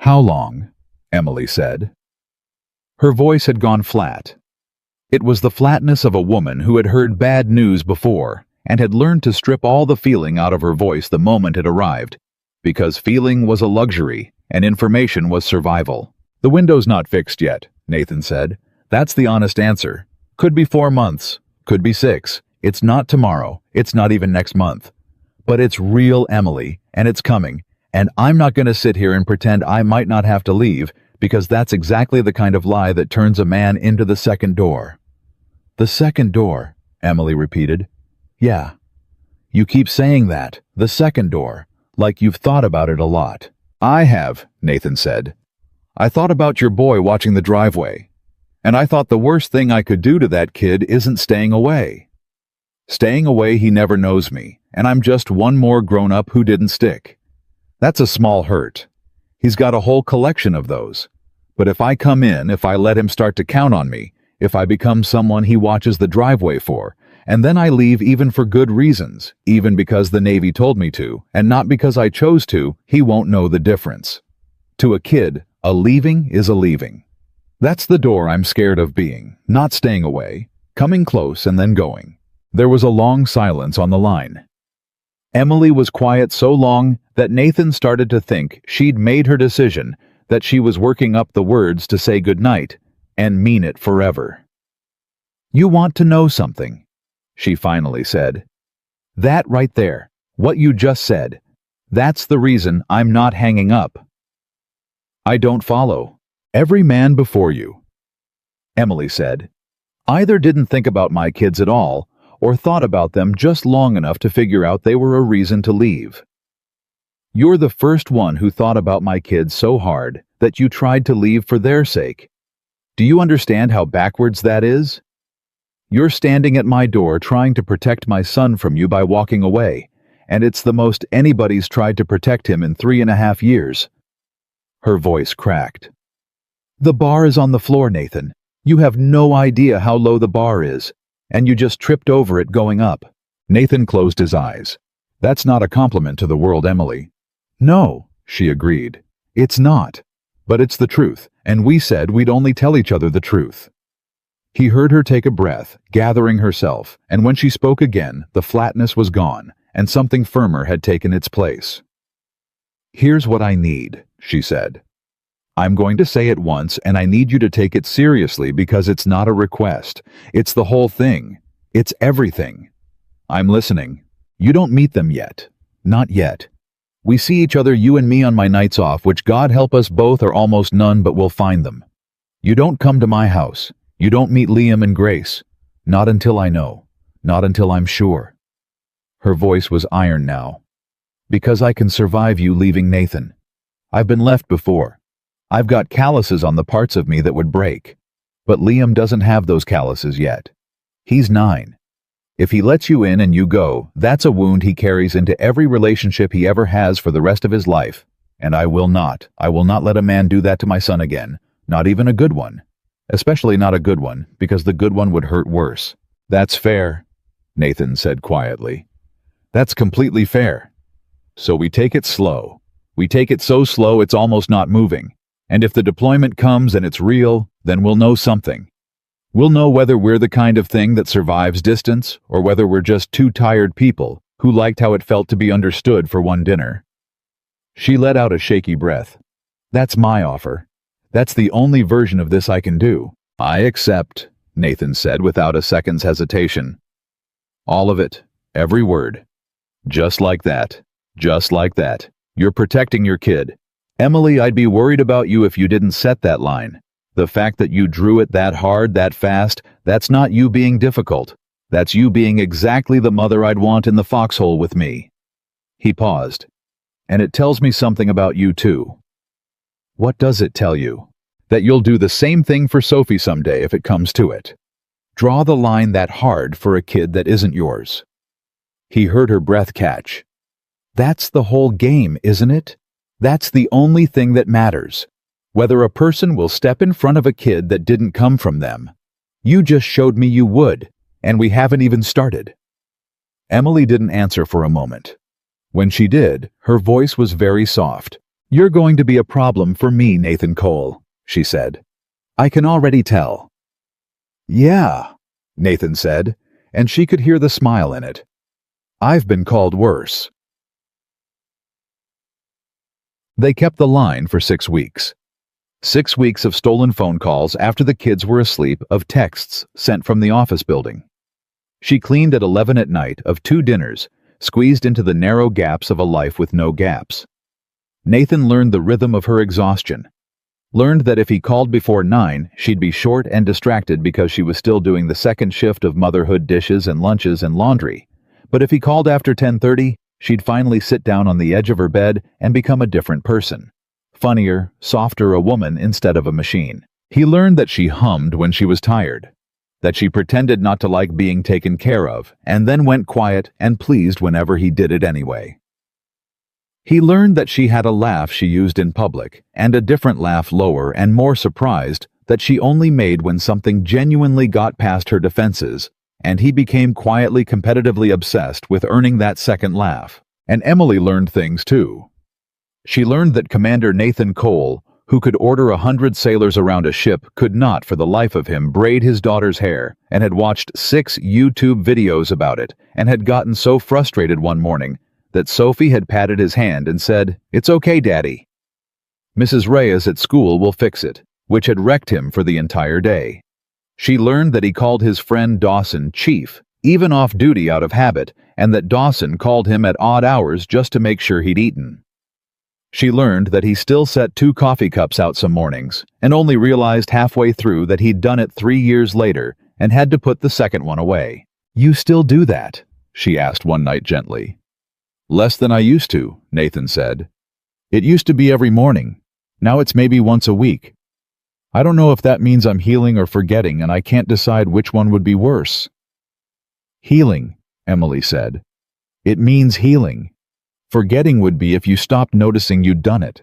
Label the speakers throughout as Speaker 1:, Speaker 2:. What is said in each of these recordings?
Speaker 1: How long? Emily said. Her voice had gone flat. It was the flatness of a woman who had heard bad news before and had learned to strip all the feeling out of her voice the moment it arrived, because feeling was a luxury and information was survival. The window's not fixed yet, Nathan said. That's the honest answer. Could be 4 months, could be 6. It's not tomorrow, it's not even next month. But it's real, Emily, and it's coming, and I'm not going to sit here and pretend I might not have to leave, because that's exactly the kind of lie that turns a man into the second door. The second door, Emily repeated. Yeah. You keep saying that, the second door, like you've thought about it a lot. I have, Nathan said. I thought about your boy watching the driveway, and I thought the worst thing I could do to that kid isn't staying away. Staying away, he never knows me, and I'm just one more grown-up who didn't stick. That's a small hurt. He's got a whole collection of those. But if I come in, if I let him start to count on me, if I become someone he watches the driveway for, and then I leave even for good reasons, even because the Navy told me to, and not because I chose to, he won't know the difference. To a kid, a leaving is a leaving. That's the door I'm scared of being, not staying away, coming close and then going. There was a long silence on the line. Emily was quiet so long that Nathan started to think she'd made her decision, that she was working up the words to say goodnight and mean it forever. You want to know something, she finally said. That right there, what you just said, that's the reason I'm not hanging up. I don't follow. Every man before you, Emily said, either didn't think about my kids at all or thought about them just long enough to figure out they were a reason to leave. You're the first one who thought about my kids so hard that you tried to leave for their sake. Do you understand how backwards that is? You're standing at my door trying to protect my son from you by walking away, and it's the most anybody's tried to protect him in 3.5 years. Her voice cracked. The bar is on the floor, Nathan. You have no idea how low the bar is, and you just tripped over it going up. Nathan closed his eyes. That's not a compliment to the world, Emily. No, she agreed. It's not. But it's the truth, and we said we'd only tell each other the truth. He heard her take a breath, gathering herself, and when she spoke again, the flatness was gone, and something firmer had taken its place. Here's what I need, she said. I'm going to say it once, and I need you to take it seriously because it's not a request. It's the whole thing. It's everything. I'm listening. You don't meet them yet. Not yet. We see each other, you and me, on my nights off, which God help us both are almost none, but we'll find them. You don't come to my house. You don't meet Liam and Grace. Not until I know. Not until I'm sure. Her voice was iron now. Because I can survive you leaving Nathan. I've been left before. I've got calluses on the parts of me that would break. But Liam doesn't have those calluses yet. He's 9. If he lets you in and you go, that's a wound he carries into every relationship he ever has for the rest of his life. And I will not let a man do that to my son again, not even a good one. Especially not a good one, because the good one would hurt worse. That's fair, Nathan said quietly. That's completely fair. So we take it slow. We take it so slow it's almost not moving. And if the deployment comes and it's real, then we'll know something. We'll know whether we're the kind of thing that survives distance, or whether we're just two tired people who liked how it felt to be understood for one dinner. She let out a shaky breath. That's my offer. That's the only version of this I can do. I accept, Nathan said without a second's hesitation. All of it, every word. Just like that. Just like that. You're protecting your kid. Emily, I'd be worried about you if you didn't set that line. The fact that you drew it that hard, that fast, that's not you being difficult. That's you being exactly the mother I'd want in the foxhole with me. He paused. And it tells me something about you too. What does it tell you? That you'll do the same thing for Sophie someday if it comes to it. Draw the line that hard for a kid that isn't yours. He heard her breath catch. That's the whole game, isn't it? That's the only thing that matters. Whether a person will step in front of a kid that didn't come from them. You just showed me you would, and we haven't even started. Emily didn't answer for a moment. When she did, her voice was very soft, "You're going to be a problem for me, Nathan Cole," she said. "I can already tell." "Yeah," Nathan said, and she could hear the smile in it. "I've been called worse." They kept the line for 6 weeks. 6 weeks of stolen phone calls after the kids were asleep, of texts sent from the office building. She cleaned at 11 at night, of 2 dinners, squeezed into the narrow gaps of a life with no gaps. Nathan learned the rhythm of her exhaustion. Learned that if he called before 9, she'd be short and distracted because she was still doing the second shift of motherhood, dishes and lunches and laundry. But if he called after 10:30, she'd finally sit down on the edge of her bed and become a different person. Funnier, softer, a woman instead of a machine. He learned that she hummed when she was tired, that she pretended not to like being taken care of, and then went quiet and pleased whenever he did it anyway. He learned that she had a laugh she used in public, and a different laugh, lower and more surprised, that she only made when something genuinely got past her defenses, and he became quietly competitively obsessed with earning that second laugh. And Emily learned things too. She learned that Commander Nathan Cole, who could order 100 sailors around a ship, could not for the life of him braid his daughter's hair, and had watched 6 YouTube videos about it, and had gotten so frustrated one morning that Sophie had patted his hand and said, "It's okay, Daddy. Mrs. Reyes at school will fix it," which had wrecked him for the entire day. She learned that he called his friend Dawson Chief, even off duty out of habit, and that Dawson called him at odd hours just to make sure he'd eaten. She learned that he still set 2 coffee cups out some mornings, and only realized halfway through that he'd done it 3 years later and had to put the second one away. "You still do that?" she asked one night gently. "Less than I used to," Nathan said. "It used to be every morning. Now it's maybe once a week. I don't know if that means I'm healing or forgetting, and I can't decide which one would be worse." "Healing," Emily said. "It means healing. Forgetting would be if you stopped noticing you'd done it."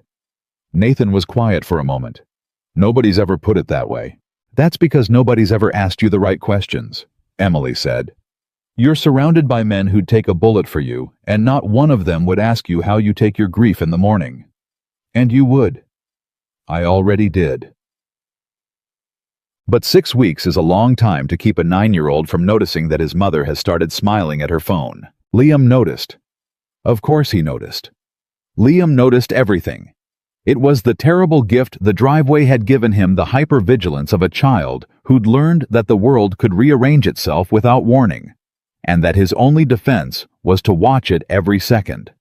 Speaker 1: Nathan was quiet for a moment. "Nobody's ever put it that way." "That's because nobody's ever asked you the right questions," Emily said. "You're surrounded by men who'd take a bullet for you, and not one of them would ask you how you take your grief in the morning. And you would. I already did." But 6 weeks is a long time to keep a 9-year-old from noticing that his mother has started smiling at her phone. Liam noticed. Of course he noticed. Liam noticed everything. It was the terrible gift the driveway had given him, the hypervigilance of a child who'd learned that the world could rearrange itself without warning, and that his only defense was to watch it every second.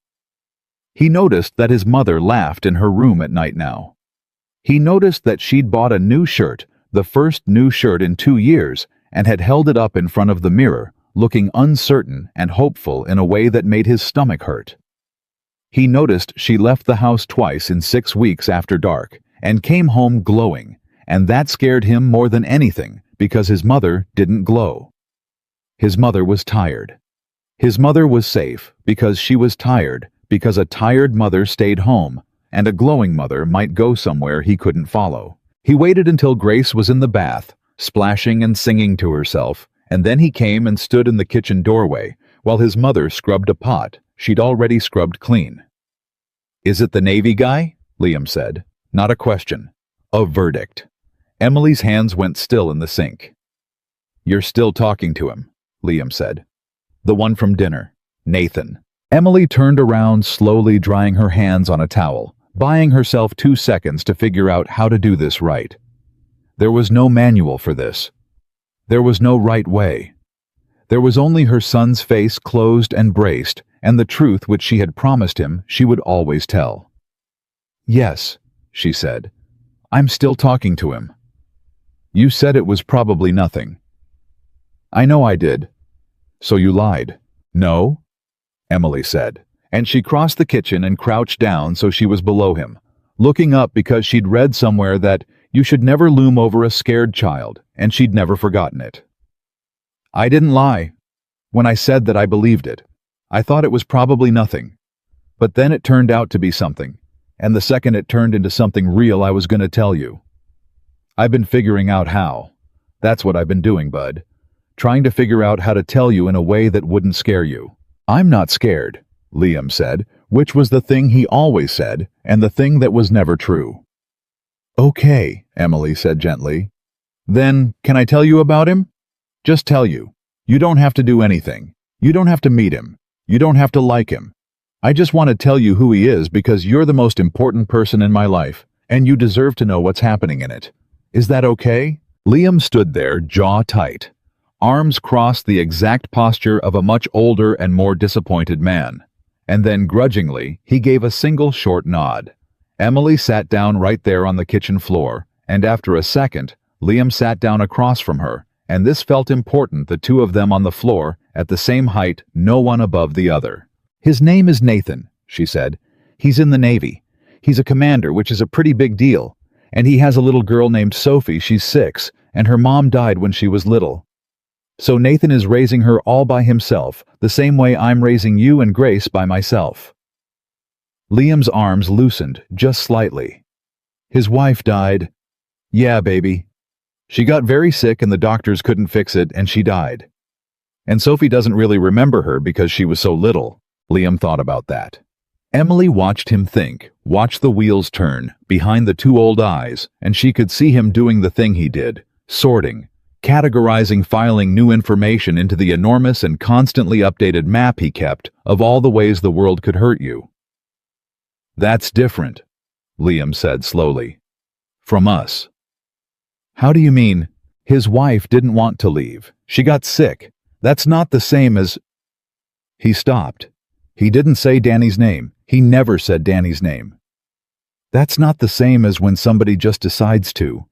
Speaker 1: He noticed that his mother laughed in her room at night now. He noticed that she'd bought a new shirt, the first new shirt in 2 years, and had held it up in front of the mirror, looking uncertain and hopeful in a way that made his stomach hurt. He noticed she left the house twice in 6 weeks after dark, and came home glowing, and that scared him more than anything, because his mother didn't glow. His mother was tired. His mother was safe, because she was tired, because a tired mother stayed home, and a glowing mother might go somewhere he couldn't follow. He waited until Grace was in the bath, splashing and singing to herself, and then he came and stood in the kitchen doorway, while his mother scrubbed a pot she'd already scrubbed clean. "Is it the Navy guy?" Liam said. Not a question. A verdict. Emily's hands went still in the sink. "You're still talking to him," Liam said. "The one from dinner. Nathan." Emily turned around, slowly drying her hands on a towel, buying herself 2 seconds to figure out how to do this right. There was no manual for this. There was no right way. There was only her son's face closed and braced, and the truth which she had promised him she would always tell. "Yes," she said. "I'm still talking to him." "You said it was probably nothing." "I know I did." "So you lied." "No," Emily said, and she crossed the kitchen and crouched down so she was below him, looking up because she'd read somewhere that you should never loom over a scared child, and she'd never forgotten it. "I didn't lie. When I said that I believed it, I thought it was probably nothing. But then it turned out to be something, and the second it turned into something real, I was going to tell you. I've been figuring out how. That's what I've been doing, bud. Trying to figure out how to tell you in a way that wouldn't scare you." "I'm not scared," Liam said, which was the thing he always said and the thing that was never true. "Okay," Emily said gently. "Then, can I tell you about him? Just tell you. You don't have to do anything. You don't have to meet him. You don't have to like him. I just want to tell you who he is because you're the most important person in my life, and you deserve to know what's happening in it. Is that okay?" Liam stood there, jaw tight. Arms crossed, the exact posture of a much older and more disappointed man. And then, grudgingly, he gave a single short nod. Emily sat down right there on the kitchen floor, and after a second, Liam sat down across from her, and this felt important, the two of them on the floor, at the same height, no one above the other. "His name is Nathan," she said. "He's in the Navy. He's a commander, which is a pretty big deal. And he has a little girl named Sophie. She's 6, and her mom died when she was little. So Nathan is raising her all by himself, the same way I'm raising you and Grace by myself." Liam's arms loosened, just slightly. "His wife died." "Yeah, baby. She got very sick and the doctors couldn't fix it and she died. And Sophie doesn't really remember her because she was so little." Liam thought about that. Emily watched him think, watched the wheels turn, behind the two old eyes, and she could see him doing the thing he did, sorting, categorizing, filing new information into the enormous and constantly updated map he kept of all the ways the world could hurt you. "That's different," Liam said slowly. "From us." "How do you mean?" "His wife didn't want to leave. She got sick. That's not the same as—" He stopped. He didn't say Danny's name. He never said Danny's name. "That's not the same as when somebody just decides to."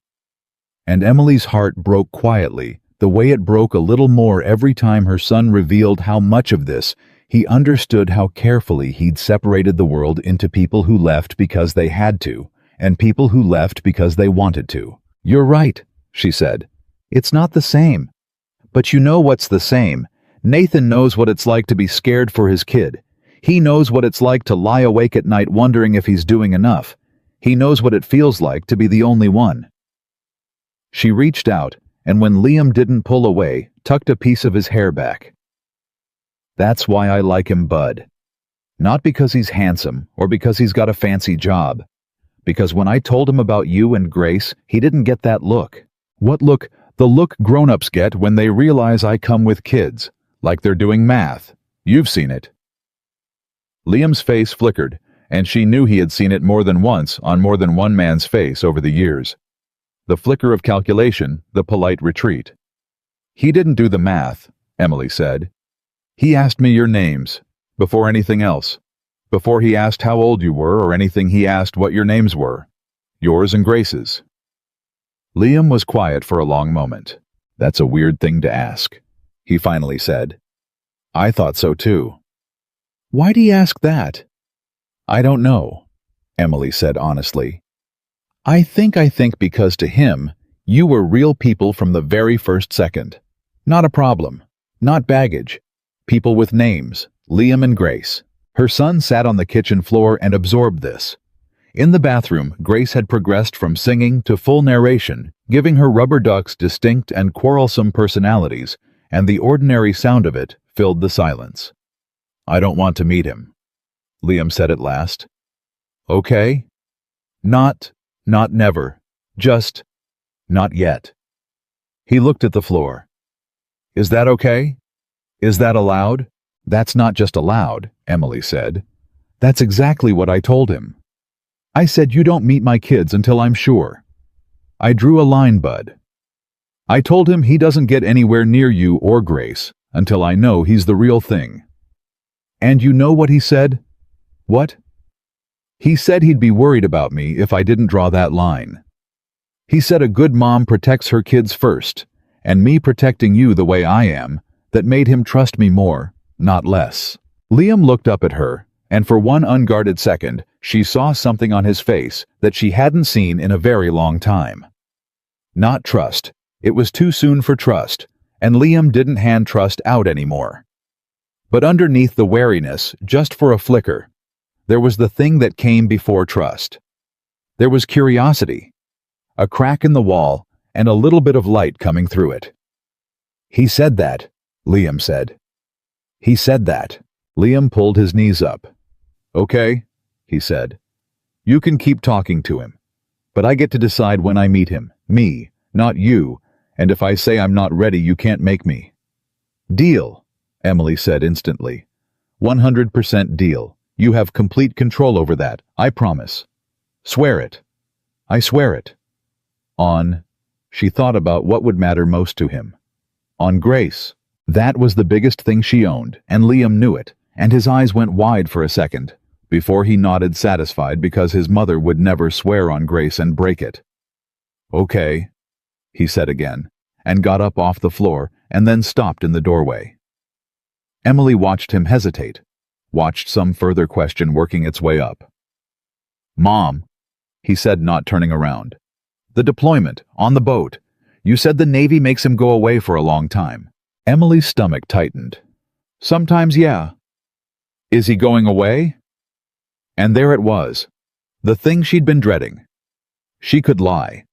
Speaker 1: And Emily's heart broke quietly, the way it broke a little more every time her son revealed how much of this he understood, how carefully he'd separated the world into people who left because they had to, and people who left because they wanted to. "You're right," she said. "It's not the same. But you know what's the same? Nathan knows what it's like to be scared for his kid. He knows what it's like to lie awake at night wondering if he's doing enough. He knows what it feels like to be the only one." She reached out, and when Liam didn't pull away, tucked a piece of his hair back. "That's why I like him, bud. Not because he's handsome or because he's got a fancy job. Because when I told him about you and Grace, he didn't get that look. What look? The look grown-ups get when they realize I come with kids, like they're doing math. You've seen it." Liam's face flickered, and she knew he had seen it more than once on more than one man's face over the years. The flicker of calculation, the polite retreat. "He didn't do the math," Emily said. "He asked me your names, before anything else. Before he asked how old you were or anything, he asked what your names were. Yours and Grace's." Liam was quiet for a long moment. "That's a weird thing to ask," he finally said. "I thought so too." "Why'd he ask that?" "I don't know," Emily said honestly. I think because to him, you were real people from the very first second. Not a problem. Not baggage. People with names. Liam and Grace." Her son sat on the kitchen floor and absorbed this. In the bathroom, Grace had progressed from singing to full narration, giving her rubber ducks distinct and quarrelsome personalities, and the ordinary sound of it filled the silence. "I don't want to meet him," Liam said at last. "Okay? Not never. Just not yet." He looked at the floor. "Is that okay? Is that allowed?" "That's not just allowed," Emily said. "That's exactly what I told him. I said you don't meet my kids until I'm sure. I drew a line, bud. I told him he doesn't get anywhere near you or Grace until I know he's the real thing." And you know what he said? What? He said he'd be worried about me if I didn't draw that line. He said a good mom protects her kids first, and me protecting you the way I am, that made him trust me more, not less. Liam looked up at her, and for one unguarded second, she saw something on his face that she hadn't seen in a very long time. Not trust. It was too soon for trust, and Liam didn't hand trust out anymore. But underneath the wariness, just for a flicker, there was the thing that came before trust. There was curiosity, a crack in the wall, and a little bit of light coming through it. "He said that," Liam said. "He said that." Liam pulled his knees up. Okay, he said. You can keep talking to him. But I get to decide when I meet him. Me, not you. And if I say I'm not ready, you can't make me. Deal, Emily said instantly. 100% deal. You have complete control over that, I promise. Swear it. I swear it. On. She thought about what would matter most to him. On Grace. That was the biggest thing she owned, and Liam knew it, and his eyes went wide for a second, before he nodded satisfied because his mother would never swear on Grace and break it. Okay, he said again, and got up off the floor and then stopped in the doorway. Emily watched him hesitate, watched some further question working its way up. Mom, he said, not turning around. The deployment, on the boat. You said the Navy makes him go away for a long time. Emily's stomach tightened. Sometimes, yeah. Is he going away? And there it was. The thing she'd been dreading. She could lie.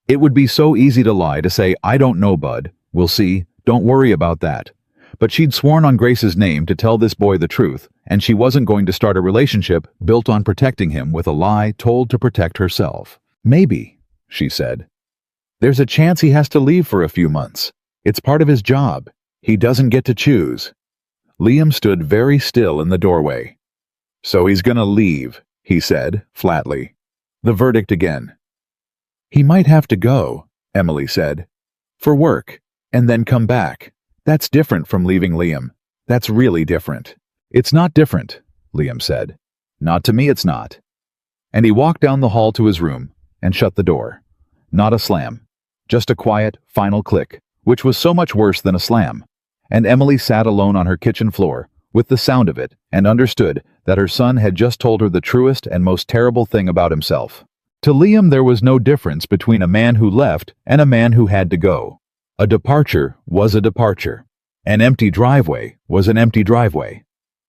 Speaker 1: It would be so easy to lie, to say, I don't know, bud. We'll see. Don't worry about that. But she'd sworn on Grace's name to tell this boy the truth, and she wasn't going to start a relationship built on protecting him with a lie told to protect herself. Maybe, she said. There's a chance he has to leave for a few months. It's part of his job. He doesn't get to choose. Liam stood very still in the doorway. So he's gonna leave, he said, flatly. The verdict again. He might have to go, Emily said. For work, and then come back. That's different from leaving Liam. That's really different. It's not different, Liam said. Not to me, it's not. And he walked down the hall to his room and shut the door. Not a slam. Just a quiet, final click, which was so much worse than a slam. And Emily sat alone on her kitchen floor, with the sound of it, and understood that her son had just told her the truest and most terrible thing about himself. To Liam, there was no difference between a man who left and a man who had to go. A departure was a departure. An empty driveway was an empty driveway.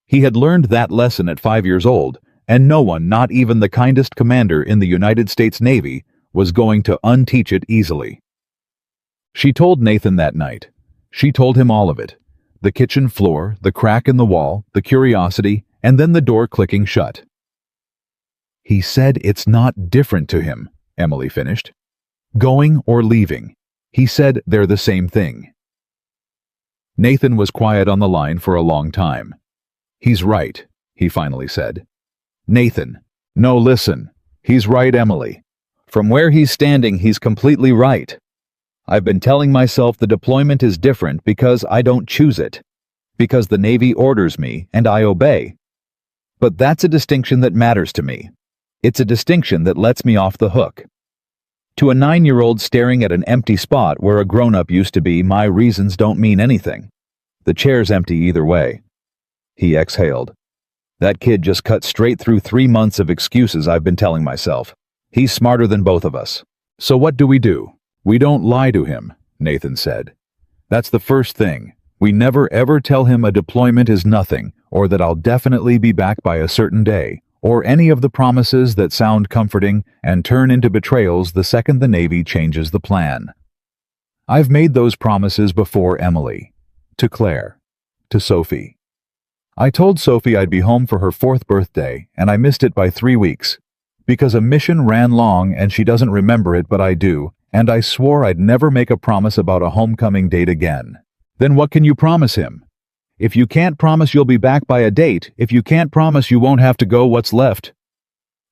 Speaker 1: He had learned that lesson at 5 years old, and no one, not even the kindest commander in the United States Navy, was going to unteach it easily. She told Nathan that night. She told him all of it. The kitchen floor, the crack in the wall, the curiosity, and then the door clicking shut. He said it's not different to him, Emily finished. Going or leaving. He said they're the same thing. Nathan was quiet on the line for a long time. He's right, he finally said. Nathan. No, listen. He's right, Emily. From where he's standing, he's completely right. I've been telling myself the deployment is different because I don't choose it. Because the Navy orders me and I obey. But that's a distinction that matters to me. It's a distinction that lets me off the hook. To a 9-year-old staring at an empty spot where a grown-up used to be, my reasons don't mean anything. The chair's empty either way. He exhaled. That kid just cut straight through 3 months of excuses I've been telling myself. He's smarter than both of us. So what do? We don't lie to him, Nathan said. That's the first thing. We never ever tell him a deployment is nothing, or that I'll definitely be back by a certain day, or any of the promises that sound comforting and turn into betrayals the second the Navy changes the plan. I've made those promises before, Emily. To Claire. To Sophie. I told Sophie I'd be home for her 4th birthday, and I missed it by 3 weeks. Because a mission ran long and she doesn't remember it, but I do, and I swore I'd never make a promise about a homecoming date again. Then what can you promise him? If you can't promise you'll be back by a date, if you can't promise you won't have to go, what's left?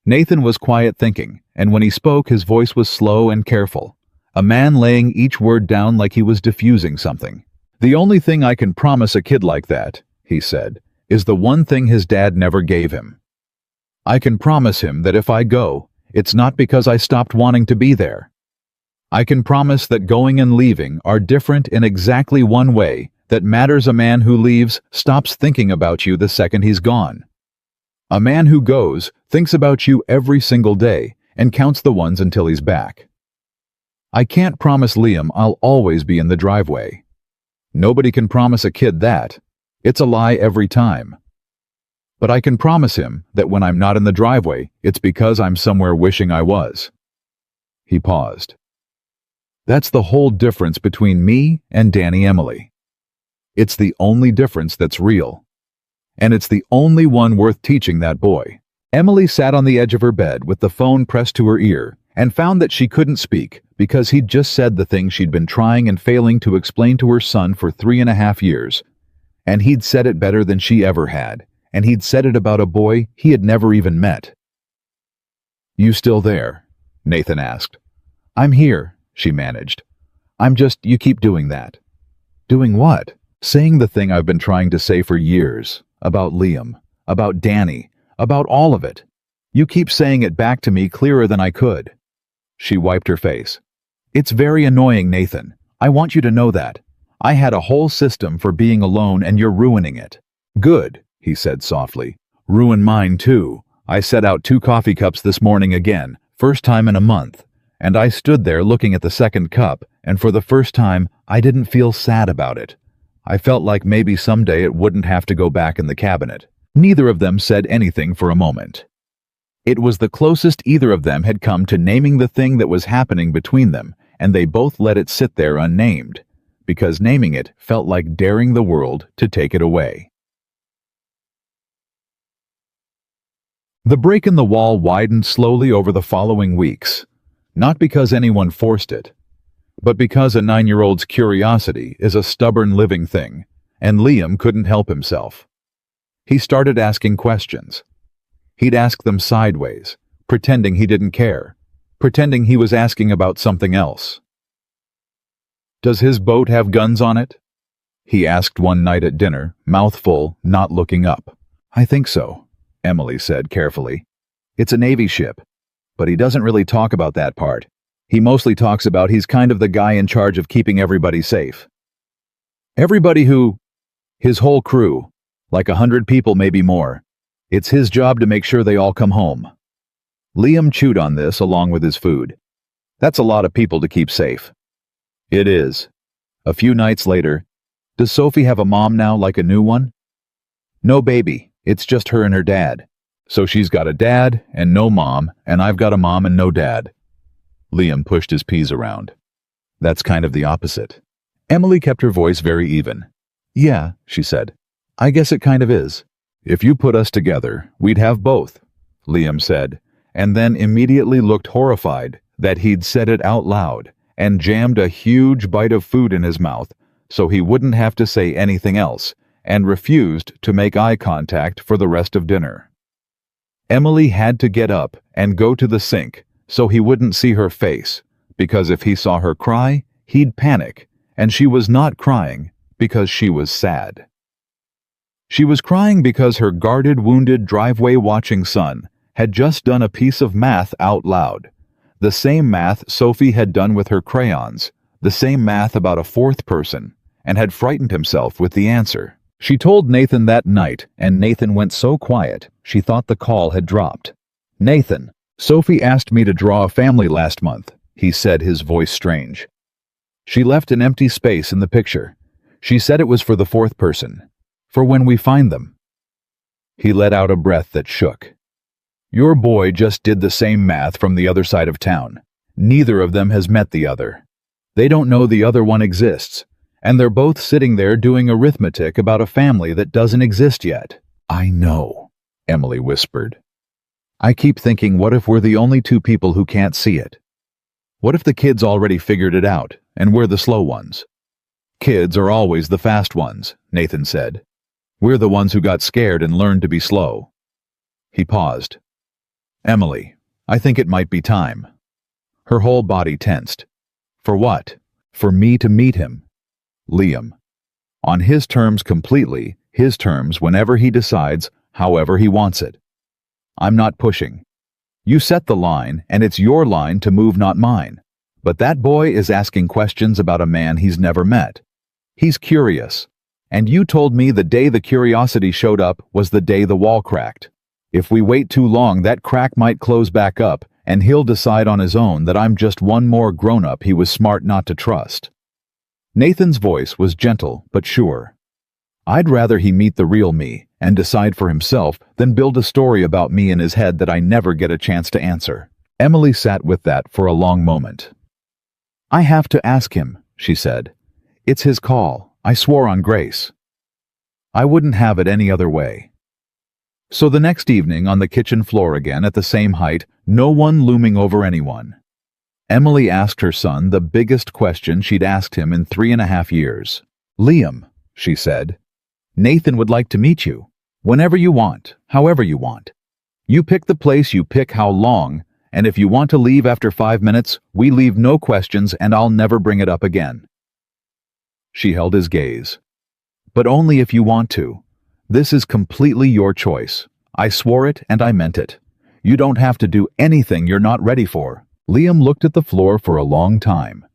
Speaker 1: Nathan was quiet thinking, and when he spoke his voice was slow and careful. A man laying each word down like he was diffusing something. The only thing I can promise a kid like that, he said, is the one thing his dad never gave him. I can promise him that if I go, it's not because I stopped wanting to be there. I can promise that going and leaving are different in exactly one way that matters. A man who leaves stops thinking about you the second he's gone. A man who goes thinks about you every single day and counts the ones until he's back. I can't promise Liam I'll always be in the driveway. Nobody can promise a kid that. It's a lie every time. But I can promise him that when I'm not in the driveway, it's because I'm somewhere wishing I was. He paused. That's the whole difference between me and Danny Emily. It's the only difference that's real. And it's the only one worth teaching that boy. Emily sat on the edge of her bed with the phone pressed to her ear and found that she couldn't speak because he'd just said the thing she'd been trying and failing to explain to her son for 3.5 years. And he'd said it better than she ever had, and he'd said it about a boy he had never even met. "You still there?" Nathan asked. "I'm here," she managed. You keep doing that." "Doing what?" "Saying the thing I've been trying to say for years, about Liam, about Danny, about all of it. You keep saying it back to me clearer than I could." She wiped her face. "It's very annoying, Nathan. I want you to know that. I had a whole system for being alone and you're ruining it." "Good," he said softly. "Ruin mine too. I set out 2 coffee cups this morning again, first time in a month. And I stood there looking at the second cup, and for the first time, I didn't feel sad about it. I felt like maybe someday it wouldn't have to go back in the cabinet." Neither of them said anything for a moment. It was the closest either of them had come to naming the thing that was happening between them, and they both let it sit there unnamed, because naming it felt like daring the world to take it away. The break in the wall widened slowly over the following weeks, not because anyone forced it, but because a 9-year-old's curiosity is a stubborn living thing, and Liam couldn't help himself. He started asking questions. He'd ask them sideways, pretending he didn't care, pretending he was asking about something else. "Does his boat have guns on it?" he asked one night at dinner, mouth full, not looking up. "I think so," Emily said carefully. "It's a Navy ship, but he doesn't really talk about that part. He mostly talks about he's kind of the guy in charge of keeping everybody safe." "Everybody who?" "His whole crew, like 100 people, maybe more. It's his job to make sure they all come home." Liam chewed on this along with his food. "That's a lot of people to keep safe." "It is." A few nights later, "Does Sophie have a mom now, like a new one?" "No baby, it's just her and her dad. So she's got a dad and no mom, and I've got a mom and no dad." Liam pushed his peas around. "That's kind of the opposite." Emily kept her voice very even. "Yeah," she said. "I guess it kind of is." "If you put us together, we'd have both," Liam said, and then immediately looked horrified that he'd said it out loud and jammed a huge bite of food in his mouth so he wouldn't have to say anything else, and refused to make eye contact for the rest of dinner. Emily had to get up and go to the sink so he wouldn't see her face, because if he saw her cry, he'd panic, and she was not crying because she was sad. She was crying because her guarded, wounded, driveway-watching son had just done a piece of math out loud. The same math Sophie had done with her crayons, the same math about a fourth person, and had frightened himself with the answer. She told Nathan that night, and Nathan went so quiet, she thought the call had dropped. "Nathan, Sophie asked me to draw a family last month," he said, his voice strange. "She left an empty space in the picture. She said it was for the fourth person. For when we find them." He let out a breath that shook. "Your boy just did the same math from the other side of town. Neither of them has met the other. They don't know the other one exists, and they're both sitting there doing arithmetic about a family that doesn't exist yet." "I know," Emily whispered. "I keep thinking, what if we're the only 2 people who can't see it? What if the kids already figured it out, and we're the slow ones?" "Kids are always the fast ones," Nathan said. "We're the ones who got scared and learned to be slow." He paused. "Emily, I think it might be time." Her whole body tensed. "For what?" "For me to meet him. Liam. On his terms completely, his terms whenever he decides, however he wants it. I'm not pushing. You set the line, and it's your line to move, not mine. But that boy is asking questions about a man he's never met. He's curious. And you told me the day the curiosity showed up was the day the wall cracked. If we wait too long, that crack might close back up, and he'll decide on his own that I'm just one more grown-up he was smart not to trust." Nathan's voice was gentle but sure. "I'd rather he meet the real me and decide for himself than build a story about me in his head that I never get a chance to answer." Emily sat with that for a long moment. "I have to ask him," she said. "It's his call. I swore on Grace." I wouldn't have it any other way. So the next evening, on the kitchen floor again at the same height, no one looming over anyone, Emily asked her son the biggest question she'd asked him in 3.5 years. "Liam," she said, "Nathan would like to meet you. Whenever you want, however you want. You pick the place, you pick how long, and if you want to leave after 5 minutes, we leave, no questions, and I'll never bring it up again." She held his gaze. "But only if you want to. This is completely your choice. I swore it and I meant it. You don't have to do anything you're not ready for." Liam looked at the floor for a long time.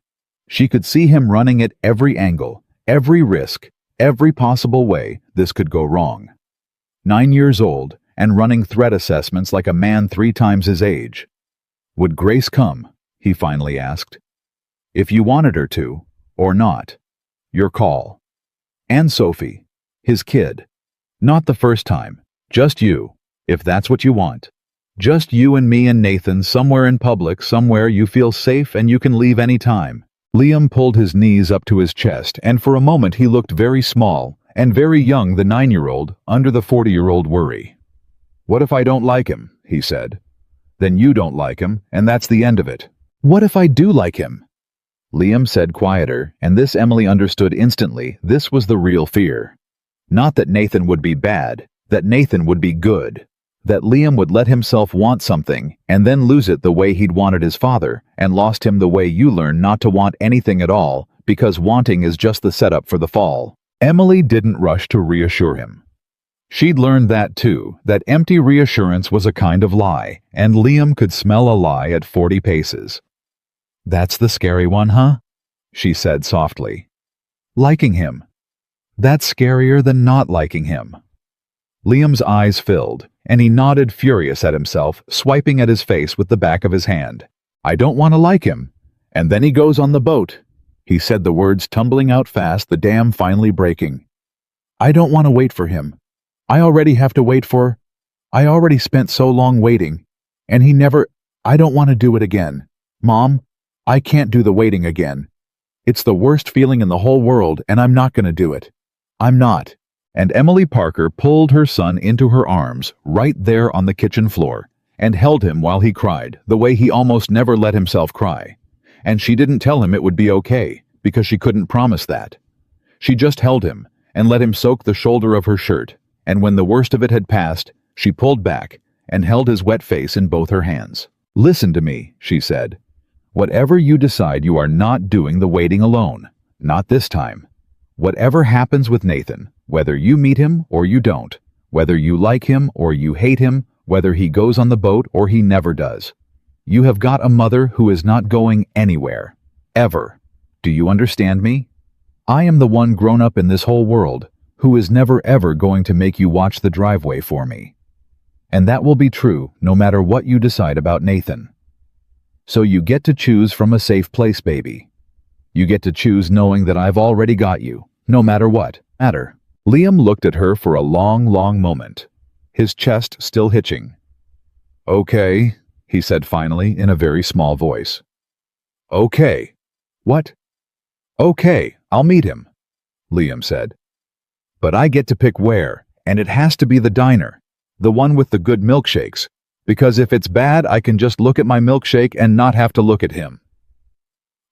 Speaker 1: She could see him running at every angle, every risk, every possible way this could go wrong. 9 years old and running threat assessments like a man 3 times his age. Would Grace come? He finally asked. If you wanted her to, or not. Your call. And Sophie, his kid. Not the first time. Just you, if that's what you want. Just you and me and Nathan somewhere in public, somewhere you feel safe and you can leave any time. Liam pulled his knees up to his chest, and for a moment he looked very small and very young, the 9-year-old, under the 40-year-old worry. What if I don't like him? He said. Then you don't like him, and that's the end of it. What if I do like him? Liam said quieter, and this Emily understood instantly. This was the real fear. Not that Nathan would be bad, that Nathan would be good. That Liam would let himself want something and then lose it the way he'd wanted his father, and lost him the way you learn not to want anything at all, because wanting is just the setup for the fall. Emily didn't rush to reassure him. She'd learned that too, that empty reassurance was a kind of lie, and Liam could smell a lie at 40 paces. That's the scary one, huh? She said softly. Liking him. That's scarier than not liking him. Liam's eyes filled, and he nodded, furious at himself, swiping at his face with the back of his hand. I don't want to like him. And then he goes on the boat. He said the words tumbling out fast, the dam finally breaking. I don't want to wait for him. I already have to wait for... I already spent so long waiting. And he never... I don't want to do it again. Mom, I can't do the waiting again. It's the worst feeling in the whole world, and I'm not going to do it. I'm not. And Emily Parker pulled her son into her arms, right there on the kitchen floor, and held him while he cried, the way he almost never let himself cry. And she didn't tell him it would be okay, because she couldn't promise that. She just held him, and let him soak the shoulder of her shirt, and when the worst of it had passed, she pulled back, and held his wet face in both her hands. Listen to me, she said. Whatever you decide, you are not doing the waiting alone. Not this time. Whatever happens with Nathan, whether you meet him or you don't, whether you like him or you hate him, whether he goes on the boat or he never does, you have got a mother who is not going anywhere. Ever. Do you understand me? I am the one grown up in this whole world who is never ever going to make you watch the driveway for me. And that will be true no matter what you decide about Nathan. So you get to choose from a safe place, baby. You get to choose knowing that I've already got you, no matter what. Matter. Liam looked at her for a long, long moment, his chest still hitching. Okay, he said finally in a very small voice. Okay. What? Okay, I'll meet him, Liam said. But I get to pick where, and it has to be the diner, the one with the good milkshakes, because if it's bad, I can just look at my milkshake and not have to look at him.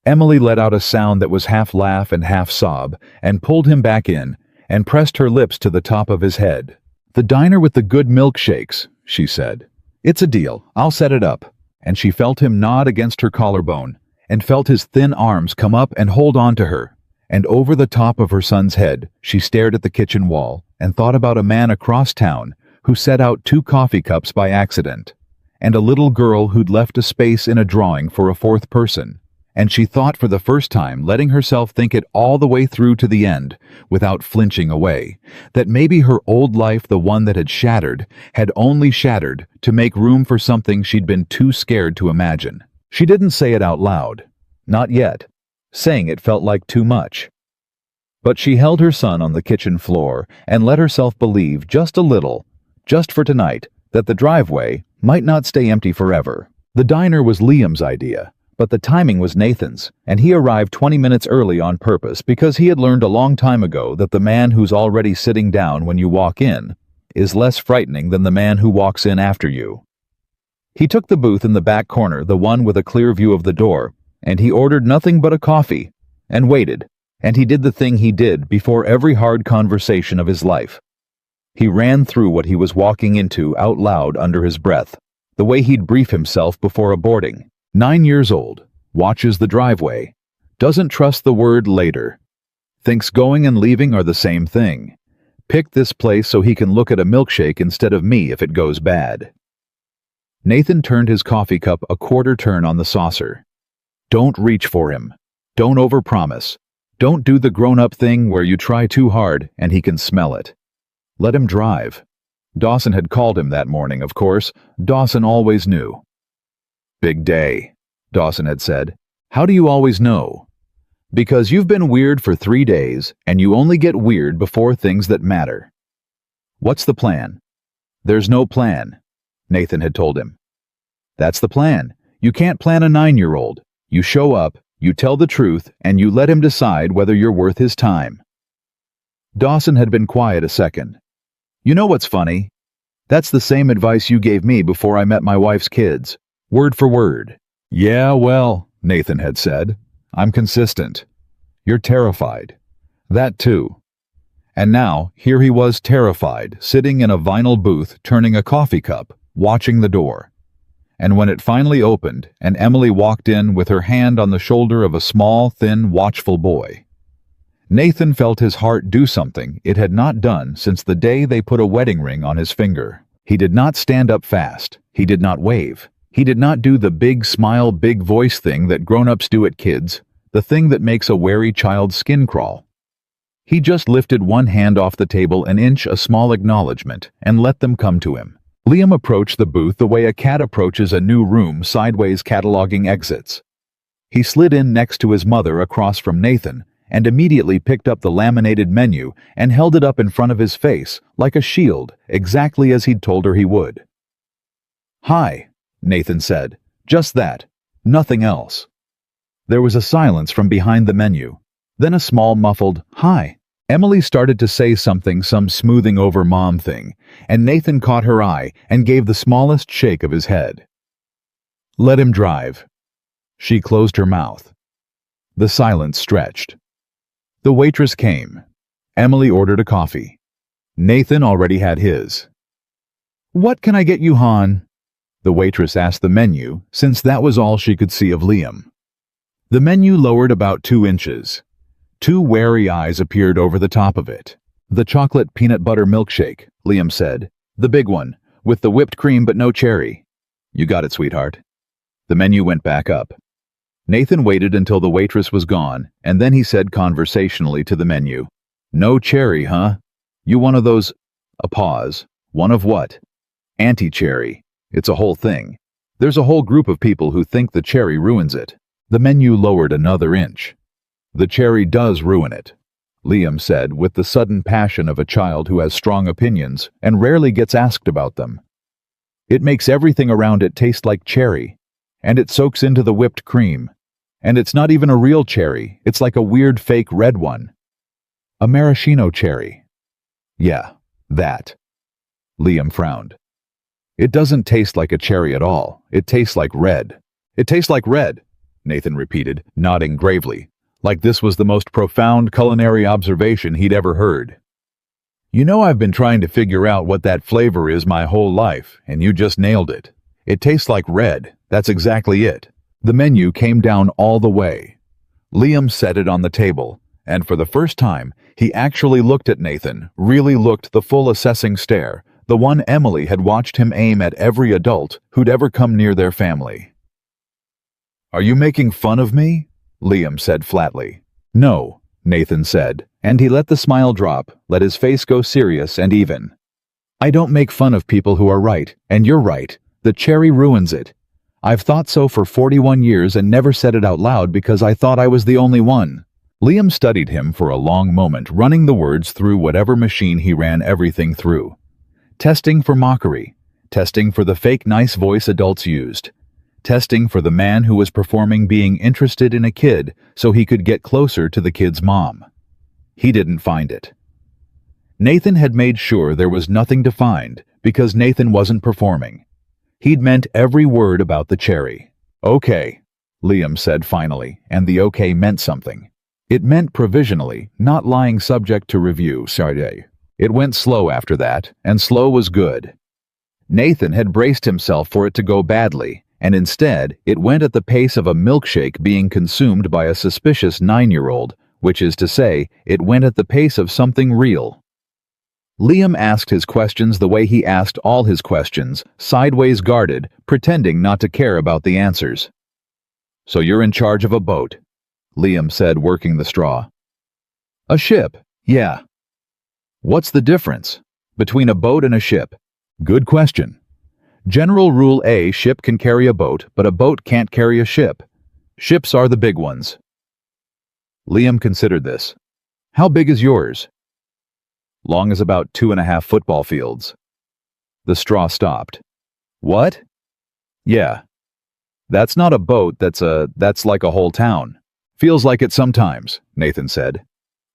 Speaker 1: Emily let out a sound that was half laugh and half sob, and pulled him back in, and pressed her lips to the top of his head. The diner with the good milkshakes, she said. It's a deal, I'll set it up. And she felt him nod against her collarbone, and felt his thin arms come up and hold on to her. And over the top of her son's head, she stared at the kitchen wall, and thought about a man across town who set out 2 coffee cups by accident, and a little girl who'd left a space in a drawing for a 4th person. And she thought for the first time, letting herself think it all the way through to the end, without flinching away, that maybe her old life, the one that had shattered, had only shattered to make room for something she'd been too scared to imagine. She didn't say it out loud. Not yet. Saying it felt like too much. But she held her son on the kitchen floor and let herself believe just a little, just for tonight, that the driveway might not stay empty forever. The diner was Liam's idea, But the timing was Nathan's, and he arrived 20 minutes early on purpose because he had learned a long time ago that the man who's already sitting down when you walk in is less frightening than the man who walks in after you. He took the booth in the back corner, the one with a clear view of the door, and he ordered nothing but a coffee, and waited, and he did the thing he did before every hard conversation of his life. He ran through what he was walking into out loud under his breath, the way he'd brief himself before a boarding. 9 years old, watches the driveway, doesn't trust the word later, thinks going and leaving are the same thing. Picked this place so he can look at a milkshake instead of me if it goes bad. Nathan turned his coffee cup a quarter turn on the saucer. Don't reach for him. Don't overpromise. Don't do the grown-up thing where you try too hard and he can smell it. Let him drive. Dawson had called him that morning, of course. Dawson always knew. Big day, Dawson had said. How do you always know? Because you've been weird for 3 days, and you only get weird before things that matter. What's the plan? There's no plan, Nathan had told him. That's the plan. You can't plan a 9-year-old. You show up, you tell the truth, and you let him decide whether you're worth his time. Dawson had been quiet a second. You know what's funny? That's the same advice you gave me before I met my wife's kids. Word for word. Yeah, well, Nathan had said. I'm consistent. You're terrified. That too. And now, here he was terrified, sitting in a vinyl booth, turning a coffee cup, watching the door. And when it finally opened, and Emily walked in with her hand on the shoulder of a small, thin, watchful boy, Nathan felt his heart do something it had not done since the day they put a wedding ring on his finger. He did not stand up fast. He did not wave. He did not do the big smile, big voice thing that grown-ups do at kids, the thing that makes a wary child's skin crawl. He just lifted one hand off the table an inch, a small acknowledgement, and let them come to him. Liam approached the booth the way a cat approaches a new room, sideways cataloging exits. He slid in next to his mother across from Nathan and immediately picked up the laminated menu and held it up in front of his face like a shield, exactly as he'd told her he would. Hi, Nathan said. Just that. Nothing else. There was a silence from behind the menu. Then a small muffled, hi. Emily started to say something, some smoothing over mom thing, and Nathan caught her eye and gave the smallest shake of his head. Let him drive. She closed her mouth. The silence stretched. The waitress came. Emily ordered a coffee. Nathan already had his. What can I get you, hon? The waitress asked the menu, since that was all she could see of Liam. The menu lowered about 2 inches. 2 wary eyes appeared over the top of it. The chocolate peanut butter milkshake, Liam said. The big one, with the whipped cream but no cherry. You got it, sweetheart. The menu went back up. Nathan waited until the waitress was gone, and then he said conversationally to the menu, No cherry, huh? You one of those... A pause. One of what? Anti-cherry. It's a whole thing. There's a whole group of people who think the cherry ruins it. The menu lowered another inch. The cherry does ruin it, Liam said with the sudden passion of a child who has strong opinions and rarely gets asked about them. It makes everything around it taste like cherry, and it soaks into the whipped cream. And it's not even a real cherry, it's like a weird fake red one. A maraschino cherry. Yeah, that. Liam frowned. It doesn't taste like a cherry at all. It tastes like red. It tastes like red, Nathan repeated, nodding gravely, like this was the most profound culinary observation he'd ever heard. You know, I've been trying to figure out what that flavor is my whole life, and you just nailed it. It tastes like red. That's exactly it. The menu came down all the way. Liam set it on the table, and for the first time, he actually looked at Nathan, really looked the full assessing stare, the one Emily had watched him aim at every adult who'd ever come near their family. Are you making fun of me? Liam said flatly. No, Nathan said, and he let the smile drop, let his face go serious and even. I don't make fun of people who are right, and you're right. The cherry ruins it. I've thought so for 41 years and never said it out loud because I thought I was the only one. Liam studied him for a long moment, running the words through whatever machine he ran everything through. Testing for mockery. Testing for the fake nice voice adults used. testing for the man who was performing being interested in a kid so he could get closer to the kid's mom. He didn't find it. Nathan had made sure there was nothing to find because Nathan wasn't performing. He'd meant every word about the cherry. Okay, Liam said finally, and the okay meant something. It meant provisionally, not lying subject to review, sorry. It went slow after that, and slow was good. Nathan had braced himself for it to go badly, and instead it went at the pace of a milkshake being consumed by a suspicious 9-year-old, which is to say, it went at the pace of something real. Liam asked his questions the way he asked all his questions, sideways guarded, pretending not to care about the answers. So you're in charge of a boat, Liam said, working the straw. A ship, yeah. What's the difference between a boat and a ship? Good question. General rule A, ship can carry a boat, but a boat can't carry a ship. Ships are the big ones. Liam considered this. How big is yours? Long as about 2.5 football fields. The straw stopped. What? Yeah. That's not a boat, that's like a whole town. Feels like it sometimes, Nathan said.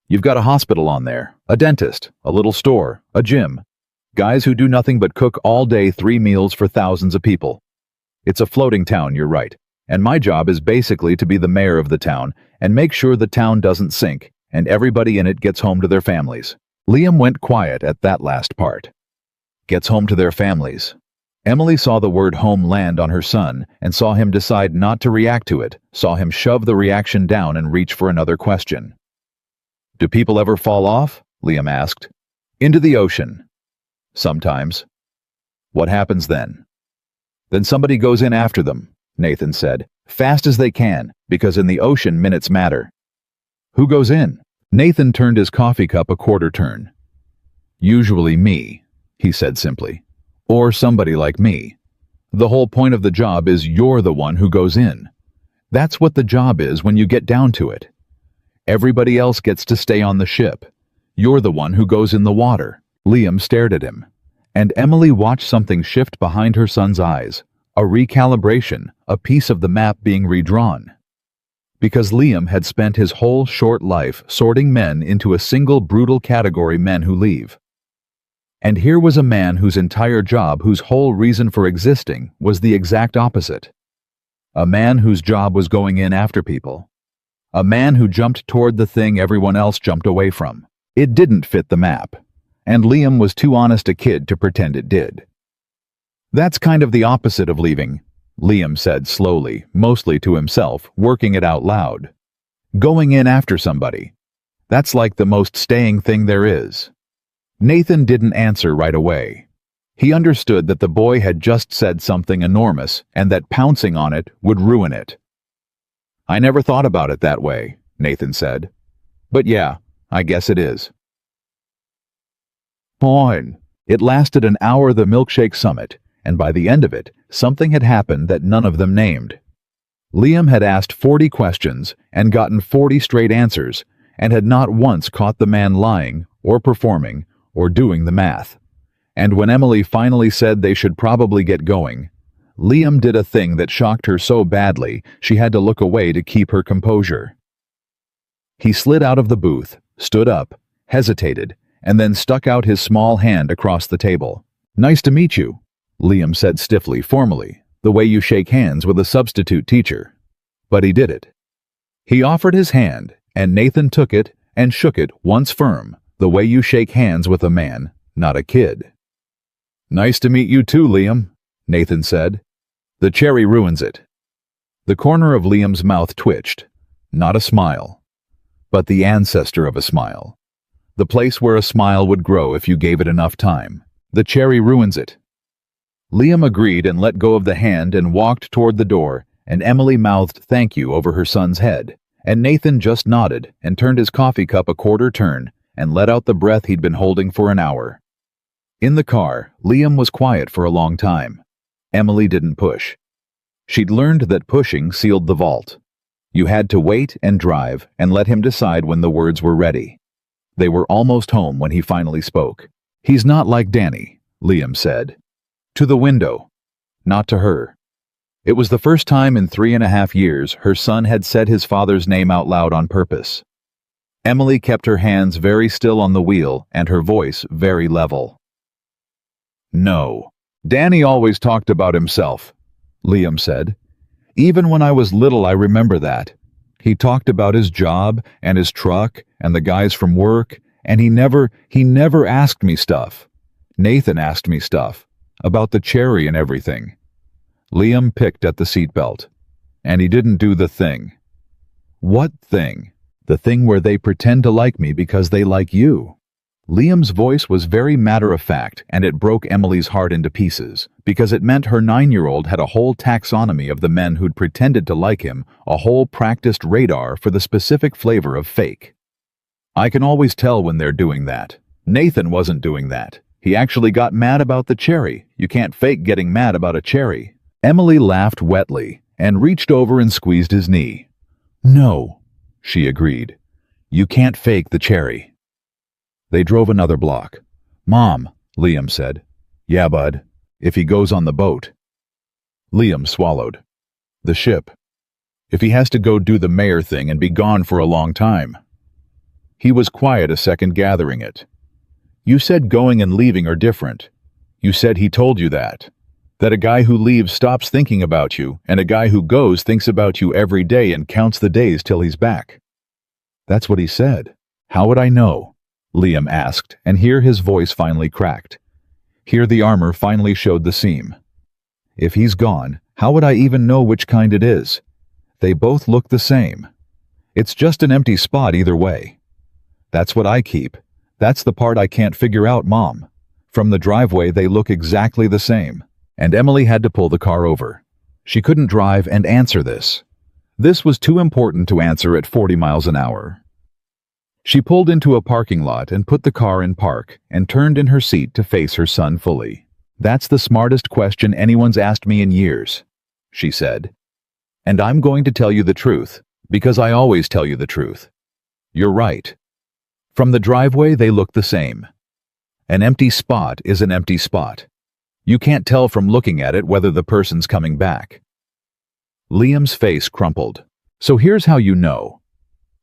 Speaker 1: You've got a hospital on there, a dentist, a little store, a gym. Guys who do nothing but cook all day 3 meals for thousands of people. It's a floating town, you're right. And my job is basically to be the mayor of the town and make sure the town doesn't sink and everybody in it gets home to their families. Liam went quiet at that last part. Gets home to their families. Emily saw the word home land on her son and saw him decide not to react to it, saw him shove the reaction down and reach for another question. Do people ever fall off? Liam asked. Into the ocean. Sometimes. What happens then? Then somebody goes in after them, Nathan said, fast as they can, because in the ocean minutes matter. Who goes in? Nathan turned his coffee cup a quarter turn. Usually me, he said simply. Or somebody like me. The whole point of the job is you're the one who goes in. That's what the job is when you get down to it. Everybody else gets to stay on the ship. You're the one who goes in the water. Liam stared at him, and Emily watched something shift behind her son's eyes, a recalibration, a piece of the map being redrawn. Because Liam had spent his whole short life sorting men into a single brutal category, men who leave. And here was a man whose entire job, whose whole reason for existing, was the exact opposite. A man whose job was going in after people. A man who jumped toward the thing everyone else jumped away from. It didn't fit the map, and Liam was too honest a kid to pretend it did. That's kind of the opposite of leaving, Liam said slowly, mostly to himself, working it out loud. Going in after somebody. That's like the most staying thing there is. Nathan didn't answer right away. He understood that the boy had just said something enormous and that pouncing on it would ruin it. I never thought about it that way, Nathan said. But yeah, I guess it is. Fine. It lasted an hour, the milkshake summit, and by the end of it, something had happened that none of them named. Liam had asked 40 questions and gotten 40 straight answers, and had not once caught the man lying, or performing, or doing the math. And when Emily finally said they should probably get going, Liam did a thing that shocked her so badly she had to look away to keep her composure. He slid out of the booth, stood up, hesitated, and then stuck out his small hand across the table. Nice to meet you, Liam said stiffly, formally, the way you shake hands with a substitute teacher. But he did it. He offered his hand, and Nathan took it and shook it once firm, the way you shake hands with a man, not a kid. Nice to meet you too, Liam, Nathan said. The cherry ruins it. The corner of Liam's mouth twitched. Not a smile, but the ancestor of a smile. The place where a smile would grow if you gave it enough time. The cherry ruins it. Liam agreed and let go of the hand and walked toward the door, and Emily mouthed thank you over her son's head, and Nathan just nodded and turned his coffee cup a quarter turn and let out the breath he'd been holding for an hour. In the car, Liam was quiet for a long time. Emily didn't push. She'd learned that pushing sealed the vault. You had to wait and drive and let him decide when the words were ready. They were almost home when he finally spoke. He's not like Danny, Liam said. To the window. Not to her. It was the first time in 3.5 years her son had said his father's name out loud on purpose. Emily kept her hands very still on the wheel and her voice very level. "No. Danny always talked about himself," Liam said. "Even when I was little, I remember that. He talked about his job and his truck and the guys from work, and he never asked me stuff. Nathan asked me stuff about the cherry and everything." Liam picked at the seatbelt. "And he didn't do the thing." "What thing?" "The thing where they pretend to like me because they like you." Liam's voice was very matter-of-fact, and it broke Emily's heart into pieces, because it meant her 9-year-old had a whole taxonomy of the men who'd pretended to like him, a whole practiced radar for the specific flavor of fake. "I can always tell when they're doing that. Nathan wasn't doing that. He actually got mad about the cherry. You can't fake getting mad about a cherry." Emily laughed wetly and reached over and squeezed his knee. "No," she agreed. "You can't fake the cherry." They drove another block. "Mom," Liam said. "Yeah, bud. If he goes on the boat." Liam swallowed. "The ship. If he has to go do the mayor thing and be gone for a long time." He was quiet a second, gathering it. "You said going and leaving are different. You said he told you that. That a guy who leaves stops thinking about you, and a guy who goes thinks about you every day and counts the days till he's back." "That's what he said." "How would I know?" Liam asked, and here his voice finally cracked. Here the armor finally showed the seam. "If he's gone, how would I even know which kind it is? They both look the same. It's just an empty spot either way. That's what I keep. That's the part I can't figure out, Mom. From the driveway they look exactly the same." And Emily had to pull the car over. She couldn't drive and answer this. This was too important to answer at 40 miles an hour. She pulled into a parking lot and put the car in park and turned in her seat to face her son fully. "That's the smartest question anyone's asked me in years," she said. "And I'm going to tell you the truth, because I always tell you the truth. You're right. From the driveway they look the same. An empty spot is an empty spot. You can't tell from looking at it whether the person's coming back." Liam's face crumpled. "So here's how you know."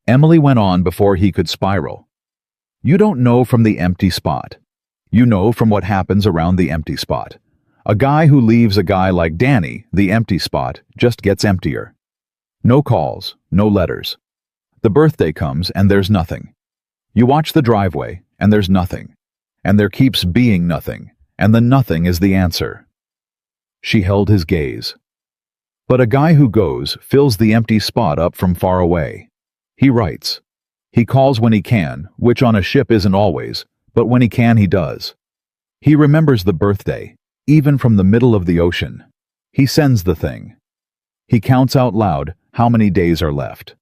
Speaker 1: Emily went on before he could spiral. "You don't know from the empty spot. You know from what happens around the empty spot. A guy who leaves a guy like Danny, the empty spot, just gets emptier. No calls, no letters. The birthday comes and there's nothing. You watch the driveway and there's nothing. And there keeps being nothing, and the nothing is the answer." She held his gaze. "But a guy who goes fills the empty spot up from far away. He writes. He calls when he can, which on a ship isn't always, but when he can he does. He remembers the birthday, even from the middle of the ocean. He sends the thing. He counts out loud how many days are left.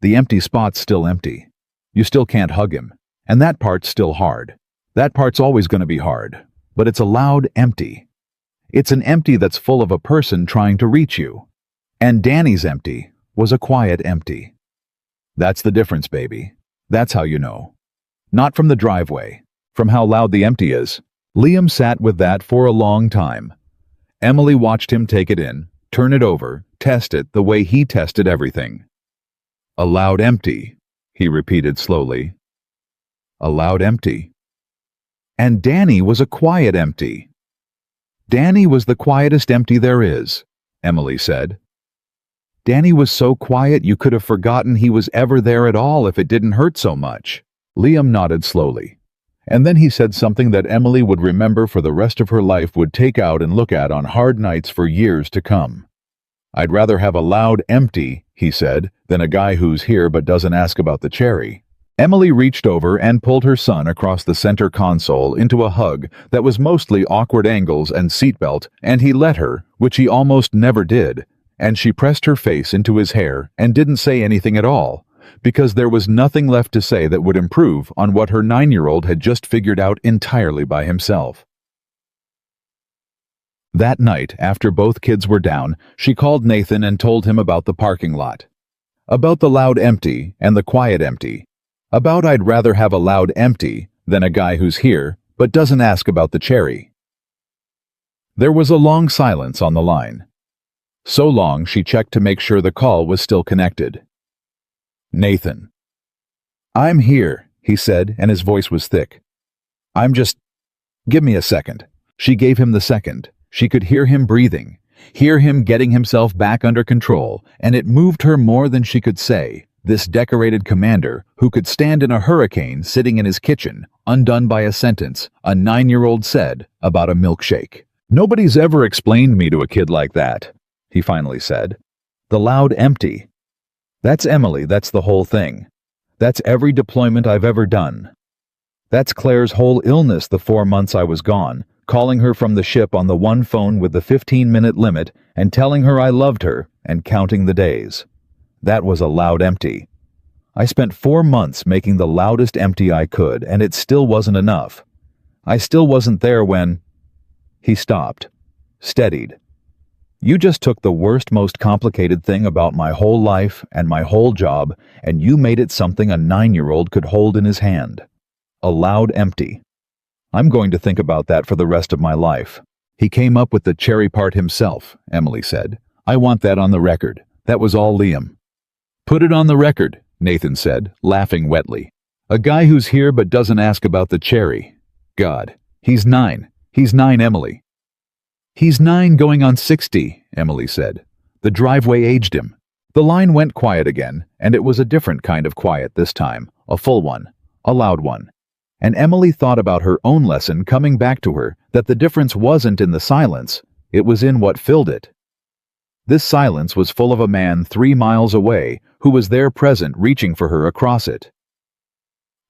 Speaker 1: The empty spot's still empty. You still can't hug him, and that part's still hard. That part's always going to be hard, but it's a loud empty. It's an empty that's full of a person trying to reach you. And Danny's empty was a quiet empty. That's the difference, baby. That's how you know. Not from the driveway, from how loud the empty is." Liam sat with that for a long time. Emily watched him take it in, turn it over, test it the way he tested everything. "A loud empty," he repeated slowly. "A loud empty." And Danny was a quiet empty. "Danny was the quietest empty there is," Emily said. "Danny was so quiet you could have forgotten he was ever there at all if it didn't hurt so much." Liam nodded slowly. And then he said something that Emily would remember for the rest of her life, would take out and look at on hard nights for years to come. "I'd rather have a loud empty," he said, "than a guy who's here but doesn't ask about the cherry." Emily reached over and pulled her son across the center console into a hug that was mostly awkward angles and seatbelt, and he let her, which he almost never did, and she pressed her face into his hair and didn't say anything at all, because there was nothing left to say that would improve on what her 9-year-old had just figured out entirely by himself. That night, after both kids were down, she called Nathan and told him about the parking lot. About the loud empty and the quiet empty. About I'd rather have a loud empty than a guy who's here but doesn't ask about the cherry. There was a long silence on the line. So long she checked to make sure the call was still connected. Nathan. "I'm here," he said, and his voice was thick. Give me a second." She gave him the second. She could hear him breathing, hear him getting himself back under control, and it moved her more than she could say. This decorated commander, who could stand in a hurricane sitting in his kitchen, undone by a sentence a 9-year-old said about a milkshake. "Nobody's ever explained me to a kid like that," he finally said. "The loud empty. That's Emily, that's the whole thing. That's every deployment I've ever done. That's Claire's whole illness the 4 months I was gone, calling her from the ship on the one phone with the 15-minute limit and telling her I loved her and counting the days. That was a loud empty. I spent 4 months making the loudest empty I could, and it still wasn't enough. I still wasn't there when—" He stopped, steadied. "You just took the worst, most complicated thing about my whole life and my whole job, and you made it something a 9-year-old could hold in his hand. A loud empty. I'm going to think about that for the rest of my life." "He came up with the cherry part himself," Emily said. "I want that on the record. That was all Liam." "Put it on the record," Nathan said, laughing wetly. "A guy who's here but doesn't ask about the cherry. God, he's 9. He's 9, Emily." "He's 9 going on 60, Emily said. "The driveway aged him." The line went quiet again, and it was a different kind of quiet this time, a full one, a loud one. And Emily thought about her own lesson coming back to her, that the difference wasn't in the silence, it was in what filled it. This silence was full of a man 3 miles away who was there present reaching for her across it.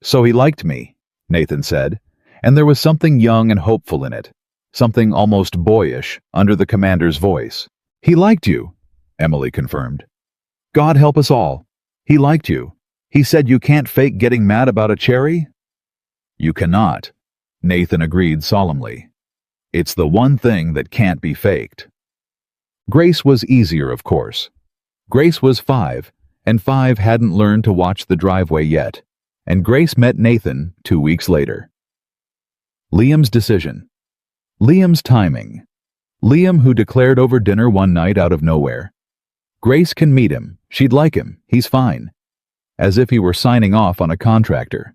Speaker 1: "So he liked me," Nathan said, and there was something young and hopeful in it, something almost boyish under the commander's voice. "He liked you," Emily confirmed. "God help us all. He liked you. He said you can't fake getting mad about a cherry?" "You cannot," Nathan agreed solemnly. "It's the one thing that can't be faked." Grace was easier, of course. Grace was 5, and 5 hadn't learned to watch the driveway yet, and Grace met Nathan 2 weeks later. Liam's decision. Liam's timing. Liam, who declared over dinner one night out of nowhere, "Grace can meet him. She'd like him. He's fine." As if he were signing off on a contractor.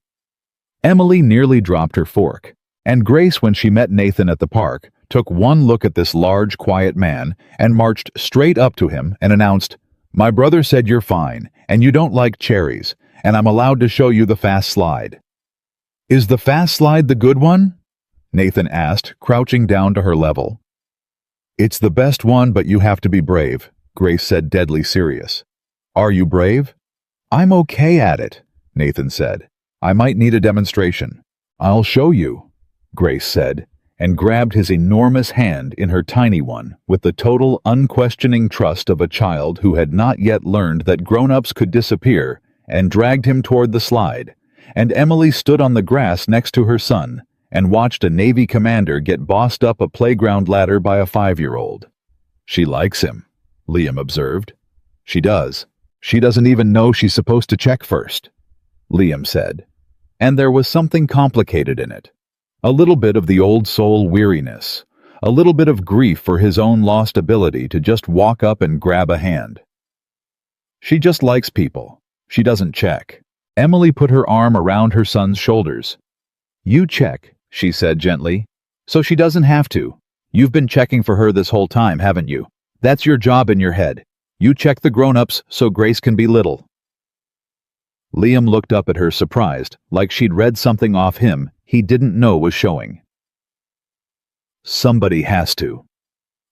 Speaker 1: Emily nearly dropped her fork, and Grace, when she met Nathan at the park, took one look at this large, quiet man and marched straight up to him and announced, "My brother said you're fine, and you don't like cherries, and I'm allowed to show you the fast slide." "Is the fast slide the good one?" Nathan asked, crouching down to her level. "It's the best one, but you have to be brave," Grace said, deadly serious. "Are you brave?" "I'm okay at it," Nathan said. "I might need a demonstration." "I'll show you," Grace said, and grabbed his enormous hand in her tiny one with the total, unquestioning trust of a child who had not yet learned that grown-ups could disappear, and dragged him toward the slide, and Emily stood on the grass next to her son and watched a Navy commander get bossed up a playground ladder by a 5-year-old. "She likes him," Liam observed. "She does. She doesn't even know she's supposed to check first," Liam said. And there was something complicated in it. A little bit of the old soul weariness, a little bit of grief for his own lost ability to just walk up and grab a hand. "She just likes people. She doesn't check." Emily put her arm around her son's shoulders. "You check," she said gently, "so she doesn't have to. You've been checking for her this whole time, haven't you? That's your job in your head. You check the grown-ups so Grace can be little." Liam looked up at her surprised, like she'd read something off him he didn't know was showing. "Somebody has to,"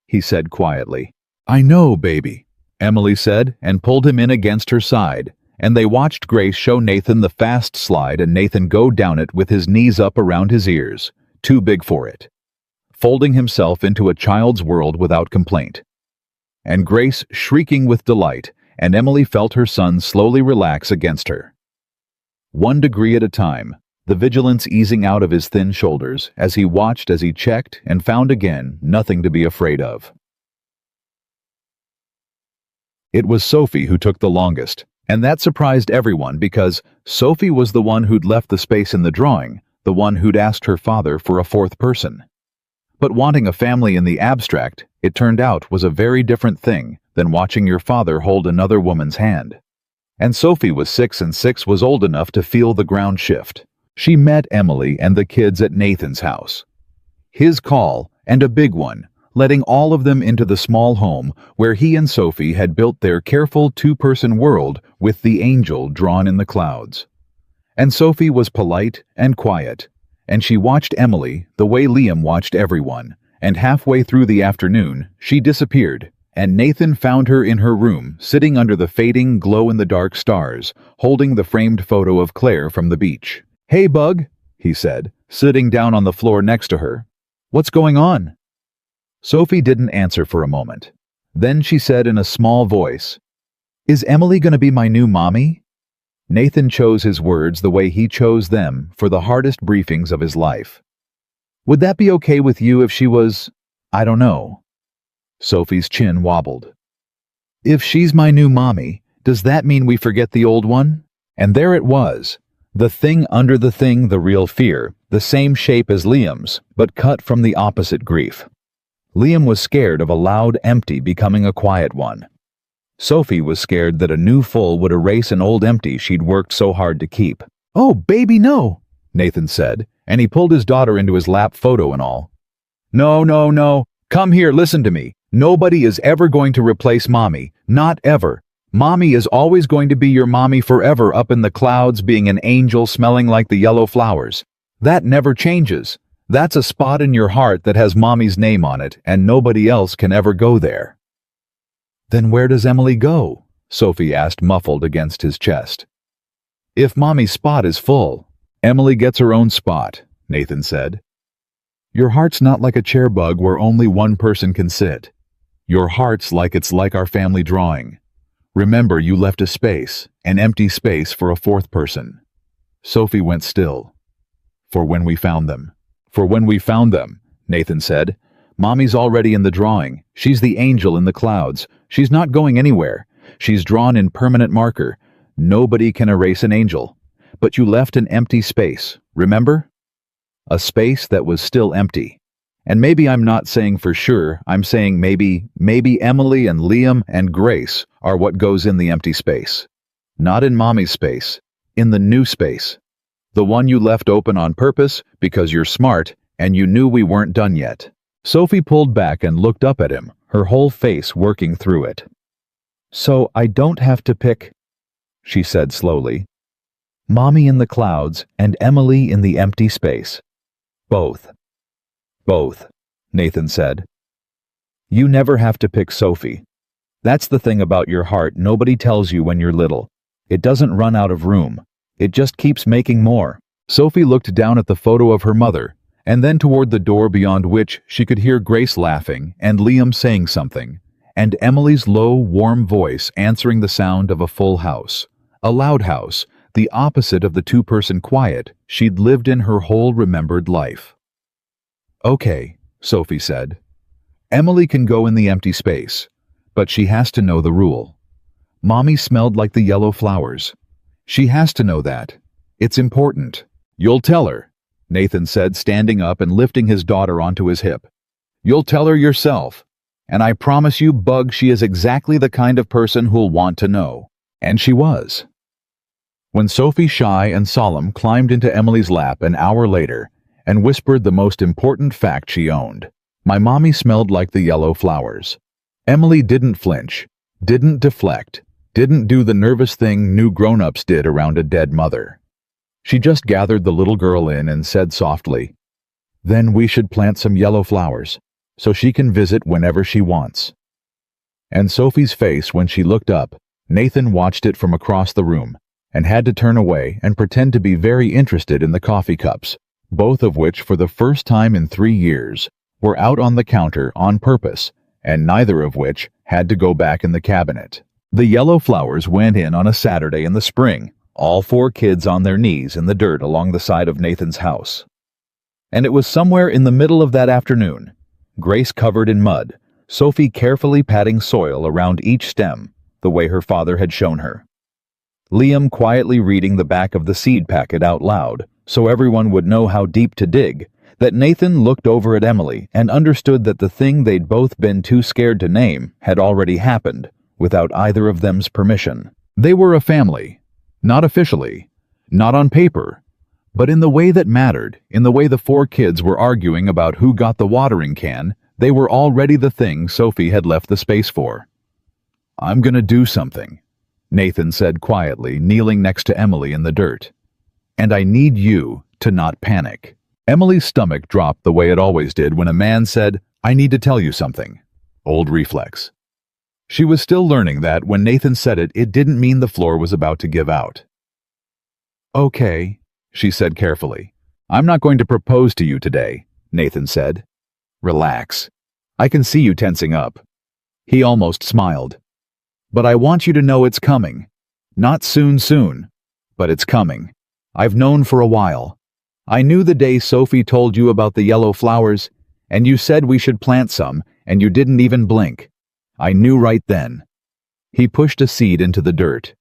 Speaker 1: he said quietly. "I know, baby," Emily said, and pulled him in against her side, and they watched Grace show Nathan the fast slide and Nathan go down it with his knees up around his ears, too big for it, folding himself into a child's world without complaint. And Grace shrieking with delight, and Emily felt her son slowly relax against her. 1 degree at a time, the vigilance easing out of his thin shoulders as he watched as he checked and found again nothing to be afraid of. It was Sophie who took the longest, and that surprised everyone because Sophie was the one who'd left the space in the drawing, the one who'd asked her father for a 4th person. But wanting a family in the abstract, it turned out, was a very different thing than watching your father hold another woman's hand. And Sophie was 6 and 6 was old enough to feel the ground shift. She met Emily and the kids at Nathan's house. His call, and a big one, letting all of them into the small home where he and Sophie had built their careful two-person world with the angel drawn in the clouds. And Sophie was polite and quiet, and she watched Emily the way Liam watched everyone, and halfway through the afternoon, she disappeared, and Nathan found her in her room, sitting under the fading glow-in-the-dark stars, holding the framed photo of Claire from the beach. "Hey, Bug," he said, sitting down on the floor next to her. "What's going on?" Sophie didn't answer for a moment. Then she said in a small voice, "Is Emily going to be my new mommy?" Nathan chose his words the way he chose them for the hardest briefings of his life. "Would that be okay with you if she was, I don't know?" Sophie's chin wobbled. "If she's my new mommy, does that mean we forget the old one?" And there it was. The thing under the thing, the real fear, the same shape as Liam's, but cut from the opposite grief. Liam was scared of a loud empty becoming a quiet one. Sophie was scared that a new full would erase an old empty she'd worked so hard to keep. "Oh, baby, no," Nathan said, and he pulled his daughter into his lap, photo and all. "No, no, no. Come here, listen to me. Nobody is ever going to replace Mommy. Not ever. Mommy is always going to be your mommy forever up in the clouds, being an angel smelling like the yellow flowers. That never changes. That's a spot in your heart that has Mommy's name on it, and nobody else can ever go there." "Then where does Emily go?" Sophie asked, muffled against his chest. "If Mommy's spot is full, Emily gets her own spot," Nathan said. "Your heart's not like a chair bug where only one person can sit. Your heart's like our family drawing. Remember, you left a space, an empty space for a fourth person." Sophie went still. "For when we found them." "For when we found them," Nathan said. "Mommy's already in the drawing. She's the angel in the clouds. She's not going anywhere. She's drawn in permanent marker. Nobody can erase an angel. But you left an empty space, remember? A space that was still empty. And maybe I'm not saying for sure, I'm saying maybe Emily and Liam and Grace are what goes in the empty space. Not in Mommy's space, in the new space. The one you left open on purpose because you're smart and you knew we weren't done yet." Sophie pulled back and looked up at him, her whole face working through it. "So I don't have to pick," she said slowly. "Mommy in the clouds and Emily in the empty space. Both." "Both," Nathan said. "You never have to pick, Sophie. That's the thing about your heart nobody tells you when you're little. It doesn't run out of room. It just keeps making more." Sophie looked down at the photo of her mother, and then toward the door beyond which she could hear Grace laughing and Liam saying something, and Emily's low, warm voice answering the sound of a full house, a loud house, the opposite of the two-person quiet she'd lived in her whole remembered life. "Okay," Sophie said. "Emily can go in the empty space, but she has to know the rule. Mommy smelled like the yellow flowers. She has to know that. It's important." "You'll tell her," Nathan said, standing up and lifting his daughter onto his hip. "You'll tell her yourself. And I promise you, Bug, she is exactly the kind of person who'll want to know." And she was. When Sophie, shy and solemn, climbed into Emily's lap an hour later and whispered the most important fact she owned, "My mommy smelled like the yellow flowers," Emily didn't flinch, didn't deflect, didn't do the nervous thing new grown-ups did around a dead mother. She just gathered the little girl in and said softly, "Then we should plant some yellow flowers, so she can visit whenever she wants." And Sophie's face when she looked up, Nathan watched it from across the room, and had to turn away and pretend to be very interested in the coffee cups, both of which for the first time in 3 years were out on the counter on purpose, and neither of which had to go back in the cabinet. The yellow flowers went in on a Saturday in the spring, all 4 kids on their knees in the dirt along the side of Nathan's house. And it was somewhere in the middle of that afternoon, Grace covered in mud, Sophie carefully patting soil around each stem, the way her father had shown her. Liam quietly reading the back of the seed packet out loud, so everyone would know how deep to dig, that Nathan looked over at Emily and understood that the thing they'd both been too scared to name had already happened, without either of them's permission. They were a family. Not officially. Not on paper. But in the way that mattered, in the way the four kids were arguing about who got the watering can, they were already the thing Sophie had left the space for. "I'm gonna do something," Nathan said quietly, kneeling next to Emily in the dirt. "And I need you to not panic." Emily's stomach dropped the way it always did when a man said, "I need to tell you something." Old reflex. She was still learning that when Nathan said it, it didn't mean the floor was about to give out. "Okay," she said carefully. "I'm not going to propose to you today," Nathan said. "Relax. I can see you tensing up." He almost smiled. "But I want you to know it's coming. Not soon, but it's coming. I've known for a while. I knew the day Sophie told you about the yellow flowers, and you said we should plant some, and you didn't even blink. I knew right then." He pushed a seed into the dirt.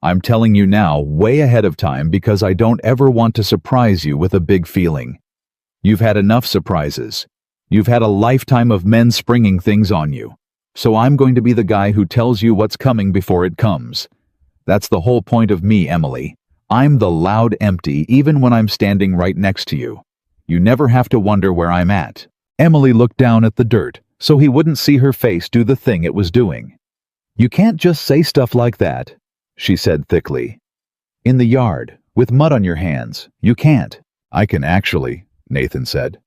Speaker 1: "I'm telling you now, way ahead of time, because I don't ever want to surprise you with a big feeling. You've had enough surprises. You've had a lifetime of men springing things on you. So I'm going to be the guy who tells you what's coming before it comes. That's the whole point of me, Emily. I'm the loud empty even when I'm standing right next to you. You never have to wonder where I'm at." Emily looked down at the dirt so he wouldn't see her face do the thing it was doing. "You can't just say stuff like that," she said thickly. "In the yard, with mud on your hands, you can't." "I can actually," Nathan said.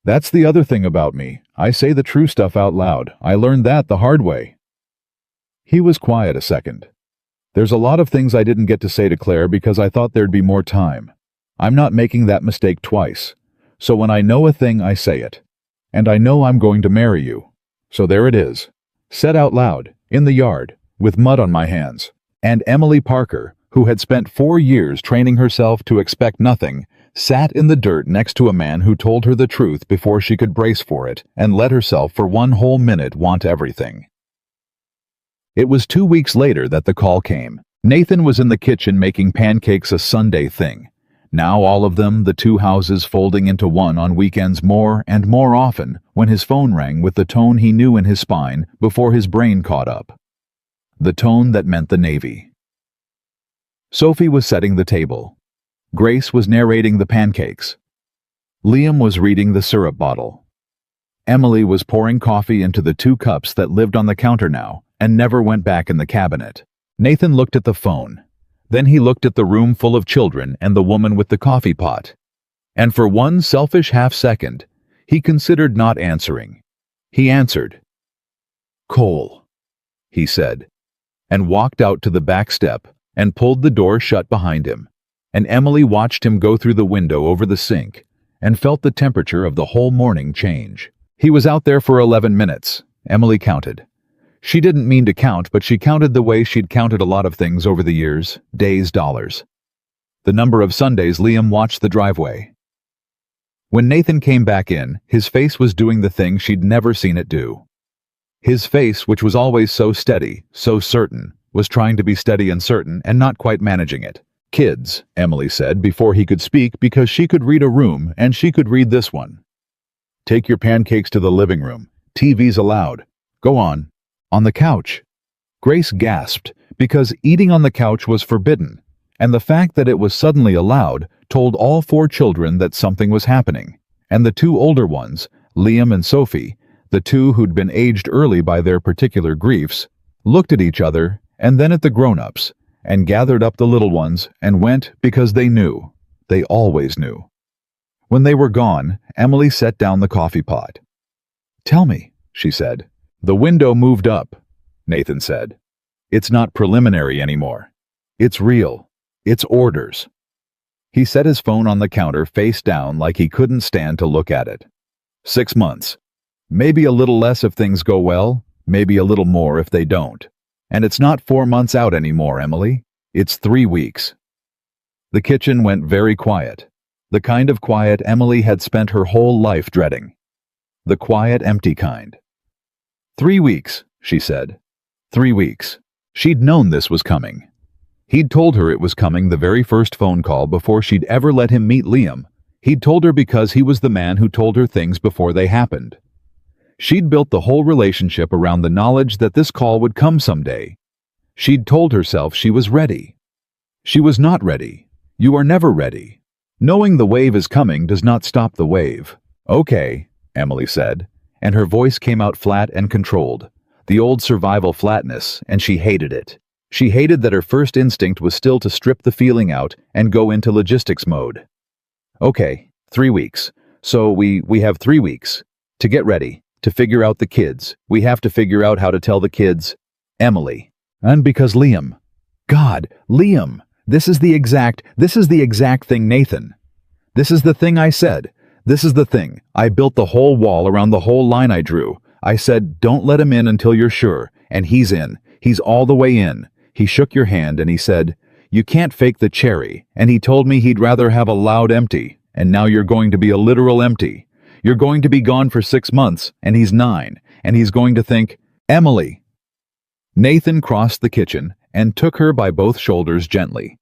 Speaker 1: "That's the other thing about me. I say the true stuff out loud. I learned that the hard way." He was quiet a second. "There's a lot of things I didn't get to say to Claire because I thought there'd be more time. I'm not making that mistake twice. So when I know a thing, I say it. And I know I'm going to marry you. So there it is. Said out loud, in the yard, with mud on my hands." And Emily Parker, who had spent 4 years training herself to expect nothing, sat in the dirt next to a man who told her the truth before she could brace for it and let herself for one whole minute want everything. It was 2 weeks later that the call came. Nathan was in the kitchen making pancakes a Sunday thing. Now all of them, the 2 houses folding into one on weekends more and more often, when his phone rang with the tone he knew in his spine before his brain caught up. The tone that meant the Navy. Sophie was setting the table. Grace was narrating the pancakes. Liam was reading the syrup bottle. Emily was pouring coffee into the 2 cups that lived on the counter now and never went back in the cabinet. Nathan looked at the phone. Then he looked at the room full of children and the woman with the coffee pot. And for one selfish half-second, he considered not answering. He answered. "Cole," he said, and walked out to the back step and pulled the door shut behind him. And Emily watched him go through the window over the sink and felt the temperature of the whole morning change. He was out there for 11 minutes, Emily counted. She didn't mean to count, but she counted the way she'd counted a lot of things over the years, days, dollars. The number of Sundays Liam watched the driveway. When Nathan came back in, his face was doing the thing she'd never seen it do. His face, which was always so steady, so certain, was trying to be steady and certain and not quite managing it. "Kids," Emily said before he could speak because she could read a room and she could read this one. "Take your pancakes to the living room. TV's allowed. Go on." "On the couch." Grace gasped because eating on the couch was forbidden, and the fact that it was suddenly allowed told all 4 children that something was happening, and the 2 older ones, Liam and Sophie, the 2 who'd been aged early by their particular griefs, looked at each other and then at the grown-ups, and gathered up the little ones and went because they knew. They always knew. When they were gone, Emily set down the coffee pot. "Tell me," she said. "The window moved up," Nathan said. "It's not preliminary anymore. It's real. It's orders." He set his phone on the counter face down like he couldn't stand to look at it. 6 months. Maybe a little less if things go well, maybe a little more if they don't. And it's not 4 months out anymore, Emily. It's 3 weeks. The kitchen went very quiet. The kind of quiet Emily had spent her whole life dreading. The quiet, empty kind. 3 weeks, she said. 3 weeks. She'd known this was coming. He'd told her it was coming the very first phone call before she'd ever let him meet Liam. He'd told her because he was the man who told her things before they happened. She'd built the whole relationship around the knowledge that this call would come someday. She'd told herself she was ready. She was not ready. You are never ready. Knowing the wave is coming does not stop the wave. Okay, Emily said, and her voice came out flat and controlled, the old survival flatness, and she hated it. She hated that her first instinct was still to strip the feeling out and go into logistics mode. Okay, 3 weeks. So we have 3 weeks. To get ready, to figure out the kids. We have to figure out how to tell the kids, Emily. And because Liam. God, Liam. This is the exact thing, Nathan. This is the thing I said. This is the thing. I built the whole wall around the whole line I drew. I said, don't let him in until you're sure. And he's in. He's all the way in. He shook your hand and he said, you can't fake the cherry. And he told me he'd rather have a loud empty. And now you're going to be a literal empty. You're going to be gone for 6 months, and he's 9. And he's going to think, Emily. Nathan crossed the kitchen and took her by both shoulders gently.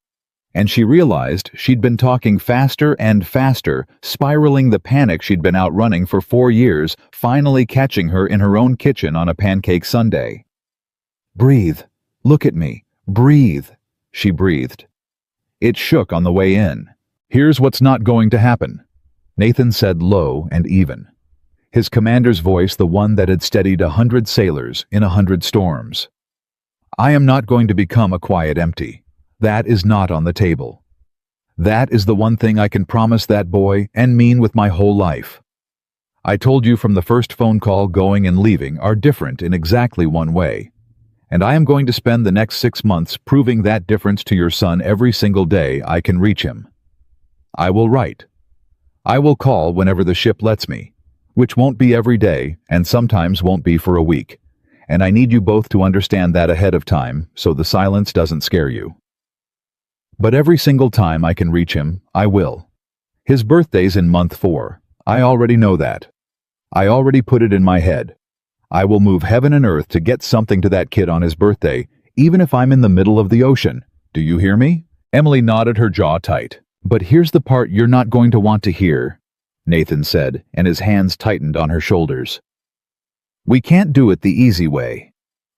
Speaker 1: And she realized she'd been talking faster and faster, spiraling the panic she'd been outrunning for 4 years, finally catching her in her own kitchen on a pancake Sunday. Breathe. Look at me. Breathe, she breathed. It shook on the way in. Here's what's not going to happen, Nathan said low and even. His commander's voice, the one that had steadied 100 sailors in 100 storms. I am not going to become a quiet empty. That is not on the table. That is the one thing I can promise that boy and mean with my whole life. I told you from the first phone call, going and leaving are different in exactly one way. And I am going to spend the next 6 months proving that difference to your son every single day I can reach him. I will write. I will call whenever the ship lets me, which won't be every day and sometimes won't be for a week. And I need you both to understand that ahead of time so the silence doesn't scare you. But every single time I can reach him, I will. His birthday's in month 4. I already know that. I already put it in my head. I will move heaven and earth to get something to that kid on his birthday, even if I'm in the middle of the ocean. Do you hear me? Emily nodded, her jaw tight. But here's the part you're not going to want to hear, Nathan said, and his hands tightened on her shoulders. We can't do it the easy way.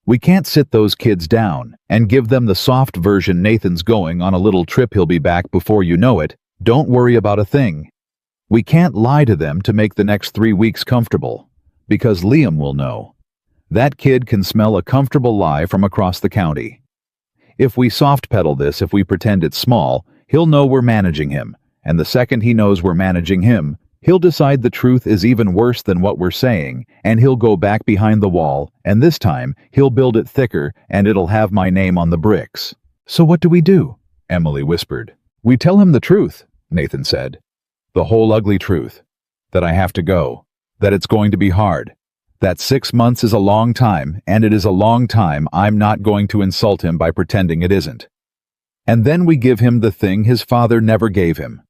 Speaker 1: We can't sit those kids down and give them the soft version. Nathan's going on a little trip. He'll be back before you know it. Don't worry about a thing. We can't lie to them to make the next 3 weeks comfortable, because Liam will know. That kid can smell a comfortable lie from across the county. If we soft pedal this, if we pretend it's small, he'll know we're managing him, and the second he knows we're managing him, he'll decide the truth is even worse than what we're saying, and he'll go back behind the wall, and this time he'll build it thicker, and it'll have my name on the bricks. So what do? Emily whispered. We tell him the truth, Nathan said. The whole ugly truth. That I have to go. That it's going to be hard. That 6 months is a long time, and it is a long time I'm not going to insult him by pretending it isn't. And then we give him the thing his father never gave him.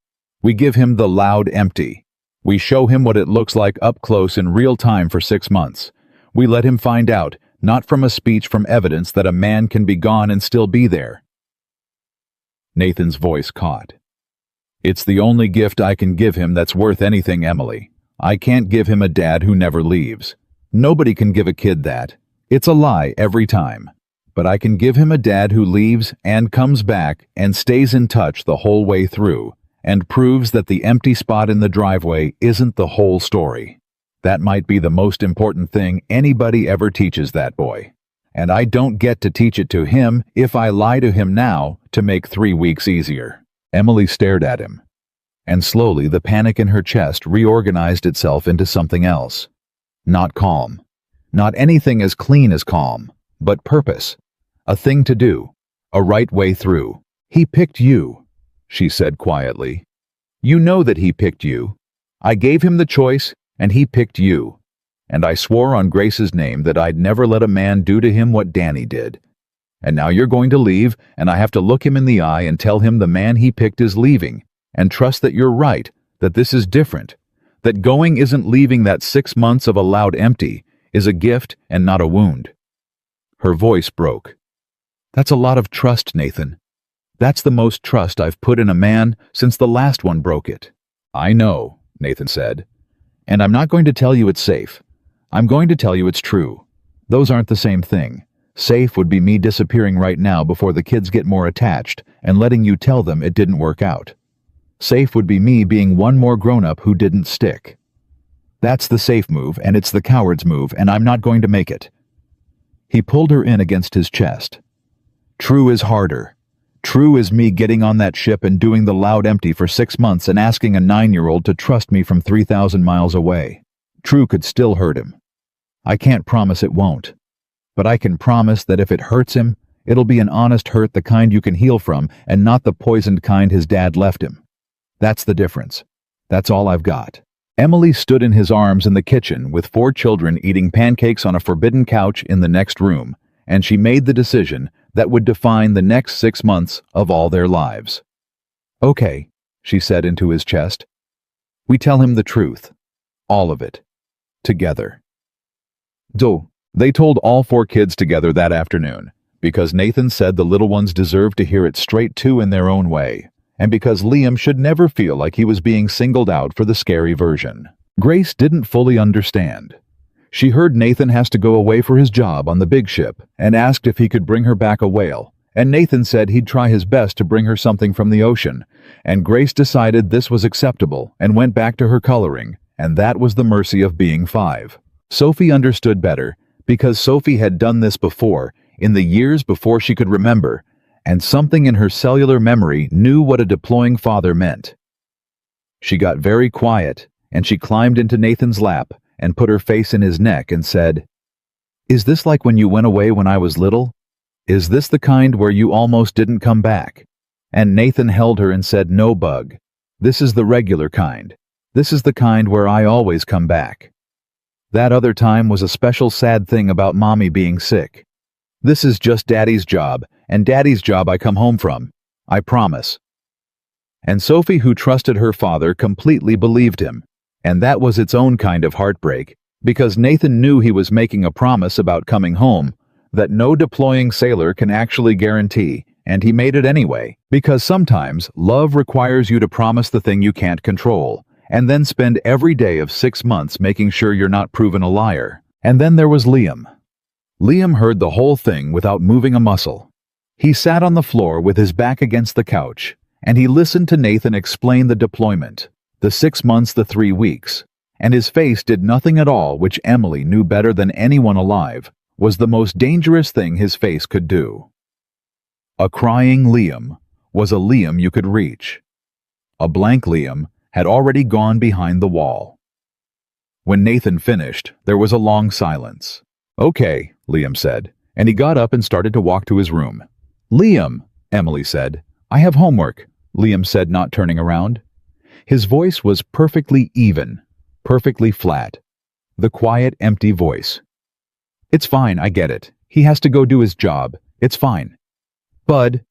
Speaker 1: We give him the loud empty. We show him what it looks like up close in real time for 6 months. We let him find out, not from a speech, from evidence that a man can be gone and still be there. Nathan's voice caught. It's the only gift I can give him that's worth anything, Emily. I can't give him a dad who never leaves. Nobody can give a kid that. It's a lie every time. But I can give him a dad who leaves and comes back and stays in touch the whole way through, and proves that the empty spot in the driveway isn't the whole story. That might be the most important thing anybody ever teaches that boy. And I don't get to teach it to him if I lie to him now to make 3 weeks easier. Emily stared at him, and slowly the panic in her chest reorganized itself into something else. Not calm. Not anything as clean as calm, but purpose. A thing to do. A right way through. He picked you, she said quietly. You know that he picked you. I gave him the choice, and he picked you. And I swore on Grace's name that I'd never let a man do to him what Danny did. And now you're going to leave, and I have to look him in the eye and tell him the man he picked is leaving, and trust that you're right, that this is different, that going isn't leaving. That 6 months of a loud empty is a gift and not a wound. Her voice broke. That's a lot of trust, Nathan. That's the most trust I've put in a man since the last one broke it. I know, Nathan said. And I'm not going to tell you it's safe. I'm going to tell you it's true. Those aren't the same thing. Safe would be me disappearing right now before the kids get more attached and letting you tell them it didn't work out. Safe would be me being one more grown-up who didn't stick. That's the safe move, and it's the coward's move, and I'm not going to make it. He pulled her in against his chest. True is harder. True is me getting on that ship and doing the loud empty for 6 months and asking a 9-year-old to trust me from 3,000 miles away. True could still hurt him. I can't promise it won't. But I can promise that if it hurts him, it'll be an honest hurt, the kind you can heal from, and not the poisoned kind his dad left him. That's the difference. That's all I've got. Emily stood in his arms in the kitchen with 4 children eating pancakes on a forbidden couch in the next room, and she made the decision that would define the next 6 months of all their lives. Okay, she said into his chest. We tell him the truth. All of it. Together. They told all 4 kids together that afternoon, because Nathan said the little ones deserved to hear it straight too in their own way, and because Liam should never feel like he was being singled out for the scary version. Grace didn't fully understand. She heard Nathan has to go away for his job on the big ship and asked if he could bring her back a whale, and Nathan said he'd try his best to bring her something from the ocean, and Grace decided this was acceptable and went back to her coloring, and that was the mercy of being 5. Sophie understood better, because Sophie had done this before, in the years before she could remember, and something in her cellular memory knew what a deploying father meant. She got very quiet, and she climbed into Nathan's lap and put her face in his neck and said, Is this like when you went away when I was little? Is this the kind where you almost didn't come back? And Nathan held her and said, No, Bug. This is the regular kind. This is the kind where I always come back. That other time was a special sad thing about Mommy being sick. This is just Daddy's job, and Daddy's job I come home from. I promise. And Sophie, who trusted her father, completely believed him, and that was its own kind of heartbreak, because Nathan knew he was making a promise about coming home that no deploying sailor can actually guarantee, and he made it anyway, because sometimes love requires you to promise the thing you can't control, and then spend every day of 6 months making sure you're not proven a liar. And then there was Liam. Liam heard the whole thing without moving a muscle. He sat on the floor with his back against the couch, and he listened to Nathan explain the deployment, the 6 months, the 3 weeks, and his face did nothing at all, which Emily knew better than anyone alive was the most dangerous thing his face could do. A crying Liam was a Liam you could reach. A blank Liam had already gone behind the wall. When Nathan finished, there was a long silence. Okay, Liam said, and he got up and started to walk to his room. Liam, Emily said. I have homework, Liam said, not turning around. His voice was perfectly even, perfectly flat. The quiet, empty voice. It's fine, I get it. He has to go do his job. It's fine. Bud.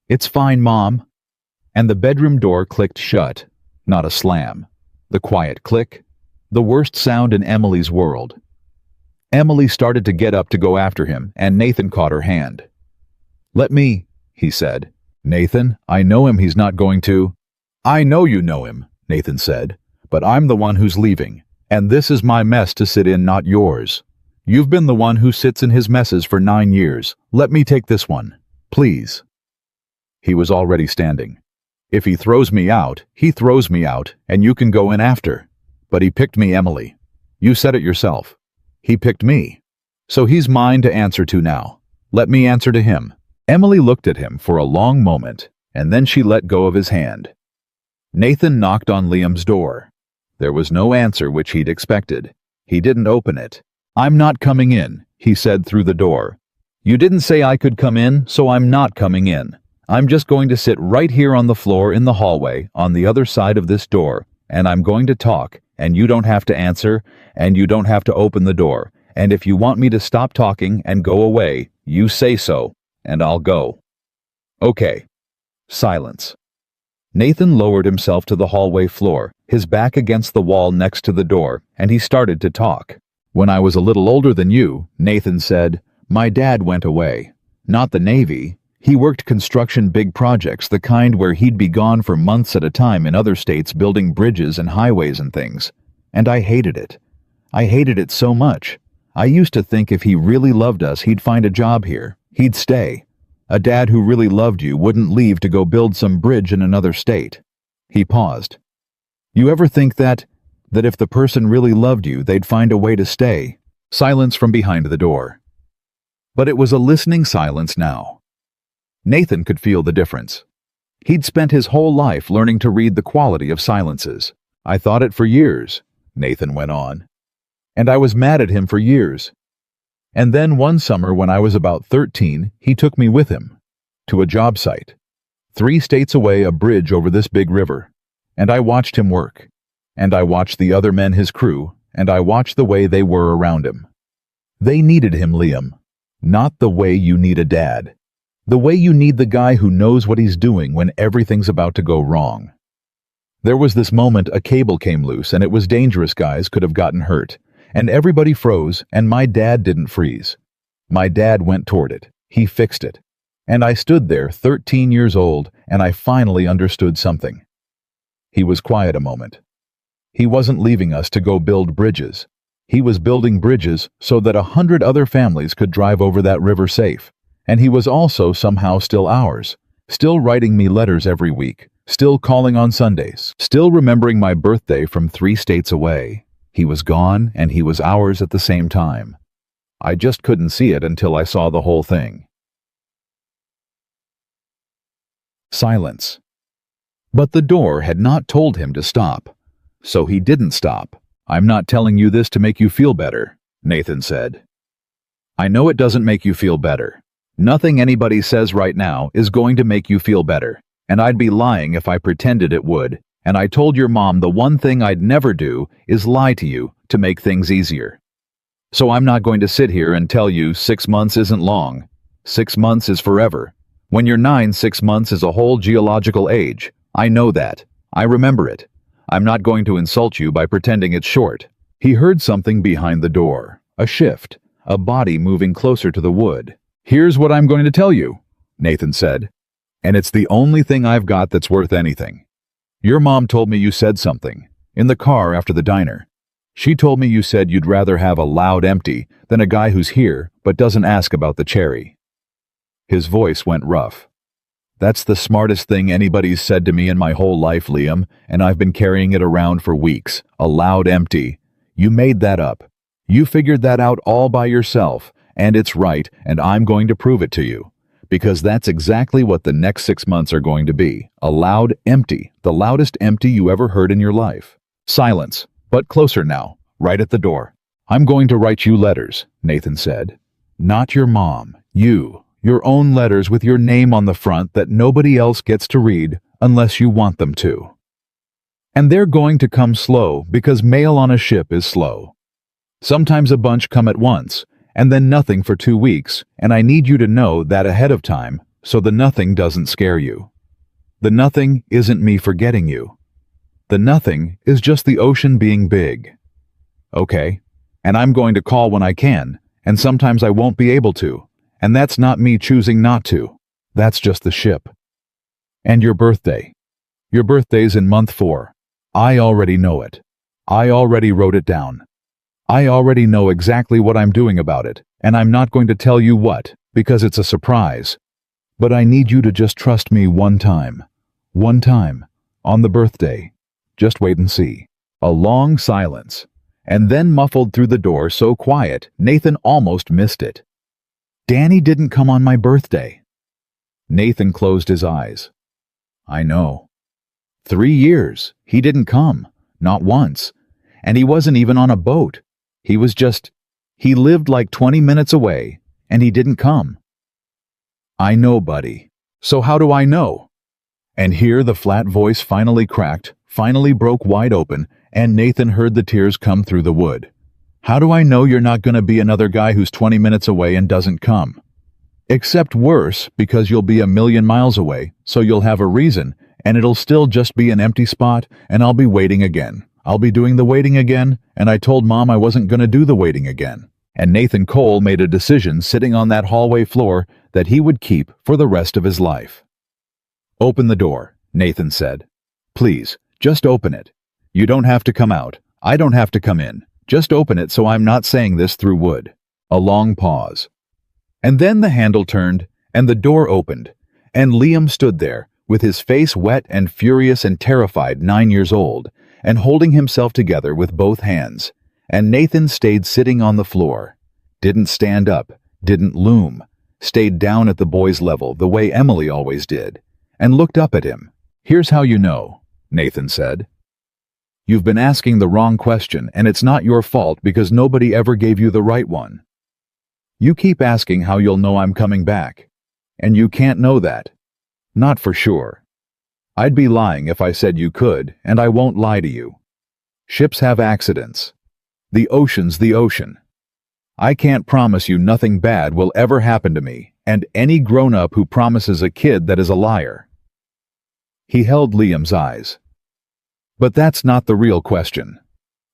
Speaker 1: It's fine, Mom. And the bedroom door clicked shut. Not a slam. The quiet click. The worst sound in Emily's world. Emily started to get up to go after him, and Nathan caught her hand. Let me, he said. Nathan, I know him, he's not going to. I know you know him, Nathan said, but I'm the one who's leaving, and this is my mess to sit in, not yours. You've been the one who sits in his messes for 9 years. Let me take this one, please. He was already standing. If he throws me out, he throws me out, and you can go in after. But he picked me, Emily. You said it yourself. He picked me. So he's mine to answer to now. Let me answer to him. Emily looked at him for a long moment, and then she let go of his hand. Nathan knocked on Liam's door. There was no answer which he'd expected. He didn't open it. I'm not coming in, he said through the door. You didn't say I could come in, so I'm not coming in. I'm just going to sit right here on the floor in the hallway on the other side of this door, and I'm going to talk, and you don't have to answer, and you don't have to open the door, and if you want me to stop talking and go away, you say so, and I'll go. Okay. Silence. Nathan lowered himself to the hallway floor, his back against the wall next to the door, and he started to talk. When I was a little older than you, Nathan said, my dad went away. Not the Navy. He worked construction big projects, the kind where he'd be gone for months at a time in other states building bridges and highways and things. And I hated it. I hated it so much. I used to think if he really loved us, he'd find a job here. He'd stay. A dad who really loved you wouldn't leave to go build some bridge in another state. He paused. You ever think that if the person really loved you, they'd find a way to stay? Silence from behind the door. But it was a listening silence now. Nathan could feel the difference. He'd spent his whole life learning to read the quality of silences. I thought it for years, Nathan went on. And I was mad at him for years. And then one summer when I was about 13, he took me with him to a job site. 3 states away, a bridge over this big river. And I watched him work. And I watched the other men, his crew, and I watched the way they were around him. They needed him, Liam. Not the way you need a dad. The way you need the guy who knows what he's doing when everything's about to go wrong. There was this moment a cable came loose and it was dangerous, guys could have gotten hurt. And everybody froze, and my dad didn't freeze. My dad went toward it. He fixed it. And I stood there, 13 years old, and I finally understood something. He was quiet a moment. He wasn't leaving us to go build bridges. He was building bridges so that 100 other families could drive over that river safe. And he was also somehow still ours, still writing me letters every week, still calling on Sundays, still remembering my birthday from 3 states away. He was gone and he was ours at the same time. I just couldn't see it until I saw the whole thing. Silence. But the door had not told him to stop, so he didn't stop. I'm not telling you this to make you feel better, Nathan said. I know it doesn't make you feel better. Nothing anybody says right now is going to make you feel better, and I'd be lying if I pretended it would, and I told your mom the one thing I'd never do is lie to you to make things easier. So I'm not going to sit here and tell you 6 months isn't long. 6 months is forever. When you're 9, 6 months is a whole geological age. I know that. I remember it. I'm not going to insult you by pretending it's short. He heard something behind the door. A shift. A body moving closer to the wood. Here's what I'm going to tell you, Nathan said. And it's the only thing I've got that's worth anything. Your mom told me you said something. In the car after the diner. She told me you said you'd rather have a loud empty than a guy who's here but doesn't ask about the cherry. His voice went rough. That's the smartest thing anybody's said to me in my whole life, Liam, and I've been carrying it around for weeks. A loud empty. You made that up. You figured that out all by yourself, and it's right, and I'm going to prove it to you. Because that's exactly what the next 6 months are going to be. A loud empty. The loudest empty you ever heard in your life. Silence, but closer now, right at the door. I'm going to write you letters, Nathan said. Not your mom. You. Your own letters with your name on the front that nobody else gets to read unless you want them to. And they're going to come slow because mail on a ship is slow. Sometimes a bunch come at once, and then nothing for 2 weeks, and I need you to know that ahead of time so the nothing doesn't scare you. The nothing isn't me forgetting you. The nothing is just the ocean being big. Okay, and I'm going to call when I can, and sometimes I won't be able to. And that's not me choosing not to. That's just the ship. And your birthday. Your birthday's in month 4. I already know it. I already wrote it down. I already know exactly what I'm doing about it, and I'm not going to tell you what, because it's a surprise. But I need you to just trust me one time. One time. On the birthday. Just wait and see. A long silence. And then muffled through the door so quiet, Nathan almost missed it. Danny didn't come on my birthday. Nathan closed his eyes. I know. 3 years. He didn't come. Not once. And he wasn't even on a boat. He lived like 20 minutes away, and he didn't come. I know, buddy. So how do I know? And here the flat voice finally cracked, finally broke wide open, and Nathan heard the tears come through the wood. How do I know you're not going to be another guy who's 20 minutes away and doesn't come? Except worse, because you'll be 1,000,000 miles away, so you'll have a reason, and it'll still just be an empty spot, and I'll be waiting again. I'll be doing the waiting again, and I told Mom I wasn't going to do the waiting again. And Nathan Cole made a decision sitting on that hallway floor that he would keep for the rest of his life. "Open the door," Nathan said. "Please, just open it. You don't have to come out. I don't have to come in. Just open it so I'm not saying this through wood." A long pause. And then the handle turned, and the door opened, and Liam stood there, with his face wet and furious and terrified, 9 years old, and holding himself together with both hands. And Nathan stayed sitting on the floor. Didn't stand up, didn't loom, stayed down at the boy's level the way Emily always did, and looked up at him. "Here's how you know," Nathan said. "You've been asking the wrong question, and it's not your fault because nobody ever gave you the right one. You keep asking how you'll know I'm coming back, and you can't know that. Not for sure. I'd be lying if I said you could, and I won't lie to you. Ships have accidents. The ocean's the ocean. I can't promise you nothing bad will ever happen to me, and any grown-up who promises a kid that is a liar." He held Liam's eyes. "But that's not the real question.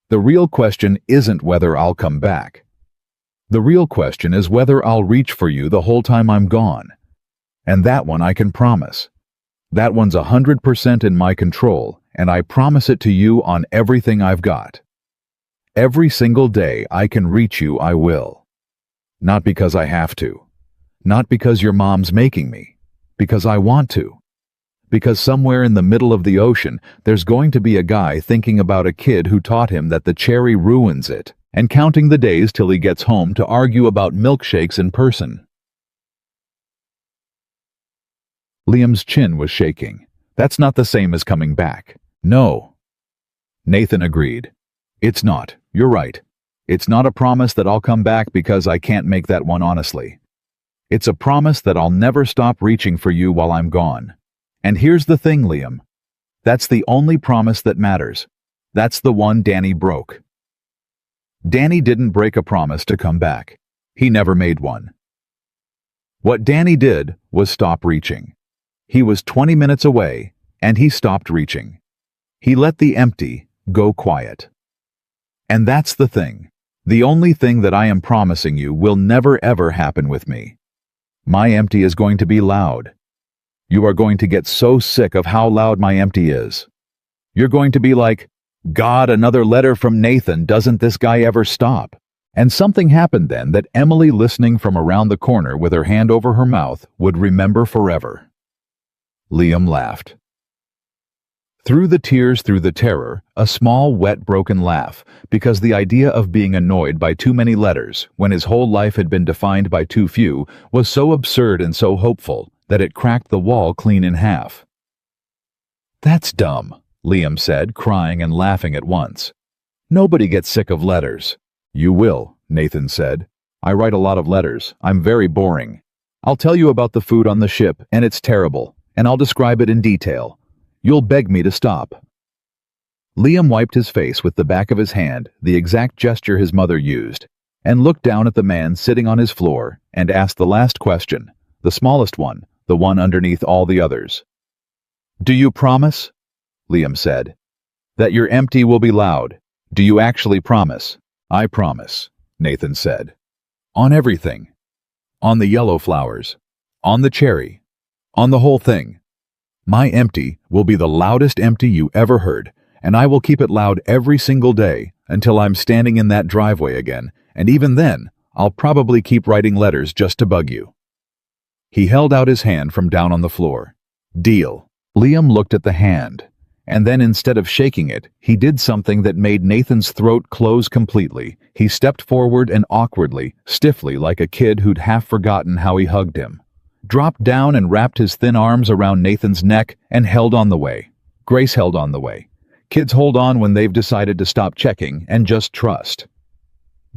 Speaker 1: The real question isn't whether I'll come back. The real question is whether I'll reach for you the whole time I'm gone. And that one I can promise. That one's 100% in my control, and I promise it to you on everything I've got. Every single day I can reach you, I will. Not because I have to. Not because your mom's making me. Because I want to. Because somewhere in the middle of the ocean, there's going to be a guy thinking about a kid who taught him that the cherry ruins it, and counting the days till he gets home to argue about milkshakes in person." Liam's chin was shaking. "That's not the same as coming back." "No." Nathan agreed. "It's not. You're right. It's not a promise that I'll come back because I can't make that one honestly. It's a promise that I'll never stop reaching for you while I'm gone. And here's the thing, Liam. That's the only promise that matters. That's the one Danny broke." Danny didn't break a promise to come back. He never made one. What Danny did was stop reaching. He was 20 minutes away, and he stopped reaching. He let the empty go quiet. And that's the thing. The only thing that I am promising you will never ever happen with me. My empty is going to be loud. You are going to get so sick of how loud my empty is. You're going to be like, "God, another letter from Nathan, doesn't this guy ever stop?" And something happened then that Emily, listening from around the corner with her hand over her mouth, would remember forever. Liam laughed. Through the tears, through the terror, a small, wet, broken laugh, because the idea of being annoyed by too many letters, when his whole life had been defined by too few, was so absurd and so hopeful that it cracked the wall clean in half. "That's dumb," Liam said, crying and laughing at once. "Nobody gets sick of letters." "You will," Nathan said. "I write a lot of letters. I'm very boring. I'll tell you about the food on the ship, and it's terrible, and I'll describe it in detail. You'll beg me to stop." Liam wiped his face with the back of his hand, the exact gesture his mother used, and looked down at the man sitting on his floor and asked the last question, the smallest one, the one underneath all the others. "Do you promise?" Liam said. "That your empty will be loud? Do you actually promise?" "I promise," Nathan said. "On everything. On the yellow flowers. On the cherry. On the whole thing. My empty will be the loudest empty you ever heard, and I will keep it loud every single day until I'm standing in that driveway again, and even then, I'll probably keep writing letters just to bug you." He held out his hand from down on the floor. "Deal." Liam looked at the hand, and then instead of shaking it, he did something that made Nathan's throat close completely. He stepped forward and awkwardly, stiffly, like a kid who'd half forgotten how he hugged him, dropped down and wrapped his thin arms around Nathan's neck and held on the way. Grace held on the way. Kids hold on when they've decided to stop checking and just trust.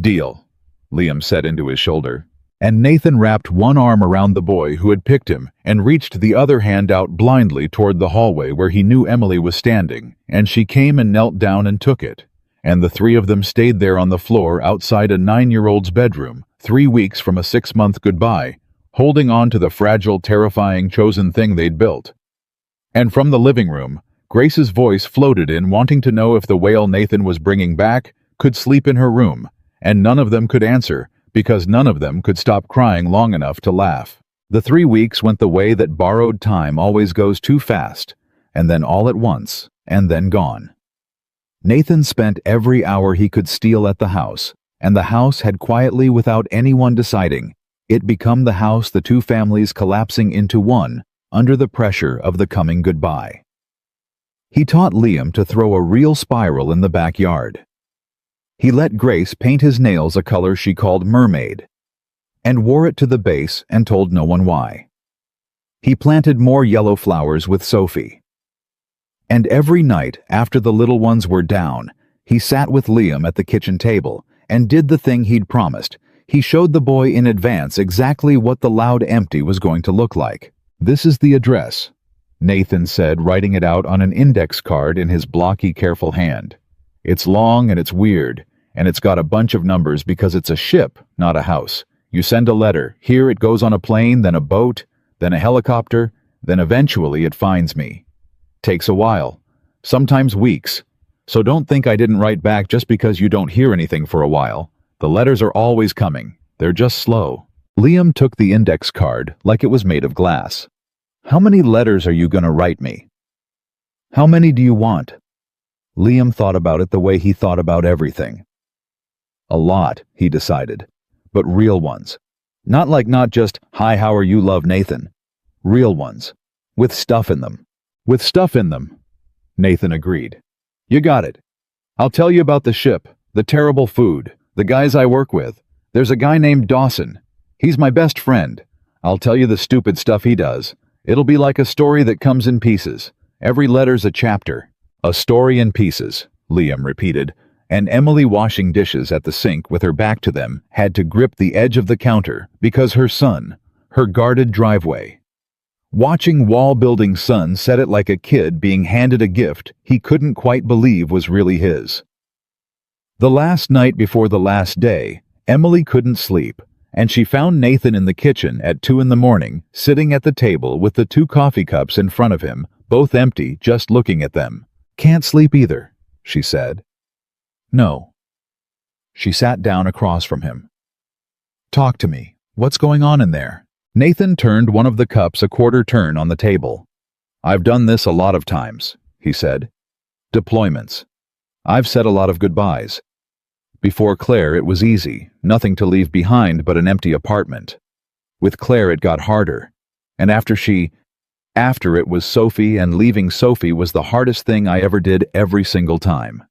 Speaker 1: "Deal," Liam said into his shoulder. And Nathan wrapped one arm around the boy who had picked him and reached the other hand out blindly toward the hallway where he knew Emily was standing, and she came and knelt down and took it. And the three of them stayed there on the floor outside a 9-year-old's bedroom, 3 weeks from a 6-month goodbye, holding on to the fragile, terrifying, chosen thing they'd built. And from the living room, Grace's voice floated in, wanting to know if the whale Nathan was bringing back could sleep in her room, and none of them could answer, because none of them could stop crying long enough to laugh. The 3 weeks went the way that borrowed time always goes too fast, and then all at once, and then gone. Nathan spent every hour he could steal at the house, and the house had quietly, without anyone deciding, it become the house, the two families collapsing into one under the pressure of the coming goodbye. He taught Liam to throw a real spiral in the backyard. He let Grace paint his nails a color she called mermaid, and wore it to the base and told no one why. He planted more yellow flowers with Sophie. And every night, after the little ones were down, he sat with Liam at the kitchen table and did the thing he'd promised. He showed the boy in advance exactly what the loud empty was going to look like. "This is the address," Nathan said, writing it out on an index card in his blocky, careful hand. "It's long and it's weird, and it's got a bunch of numbers because it's a ship, not a house. You send a letter, here it goes on a plane, then a boat, then a helicopter, then eventually it finds me. Takes a while, sometimes weeks. So don't think I didn't write back just because you don't hear anything for a while. The letters are always coming. They're just slow." Liam took the index card like it was made of glass. "How many letters are you going to write me? How many do you want?" Liam thought about it the way he thought about everything. A lot, he decided, but real ones. Not just, "Hi, how are you, love, Nathan." Real ones, with stuff in them. "With stuff in them," Nathan agreed. "You got it. I'll tell you about the ship, the terrible food, the guys I work with. There's a guy named Dawson. He's my best friend. I'll tell you the stupid stuff he does. It'll be like a story that comes in pieces. Every letter's a chapter." "A story in pieces," Liam repeated, and Emily, washing dishes at the sink with her back to them, had to grip the edge of the counter because her son, her guarded driveway. Watching wall-building son said it like a kid being handed a gift he couldn't quite believe was really his. The last night before the last day, Emily couldn't sleep, and she found Nathan in the kitchen at 2 a.m, sitting at the table with the 2 coffee cups in front of him, both empty, just looking at them. "Can't sleep either," she said. "No." She sat down across from him. "Talk to me. What's going on in there?" Nathan turned one of the cups a quarter turn on the table. "I've done this a lot of times," he said. "Deployments. I've said a lot of goodbyes. Before Claire it was easy, nothing to leave behind but an empty apartment. With Claire it got harder, and after it was Sophie, and leaving Sophie was the hardest thing I ever did every single time."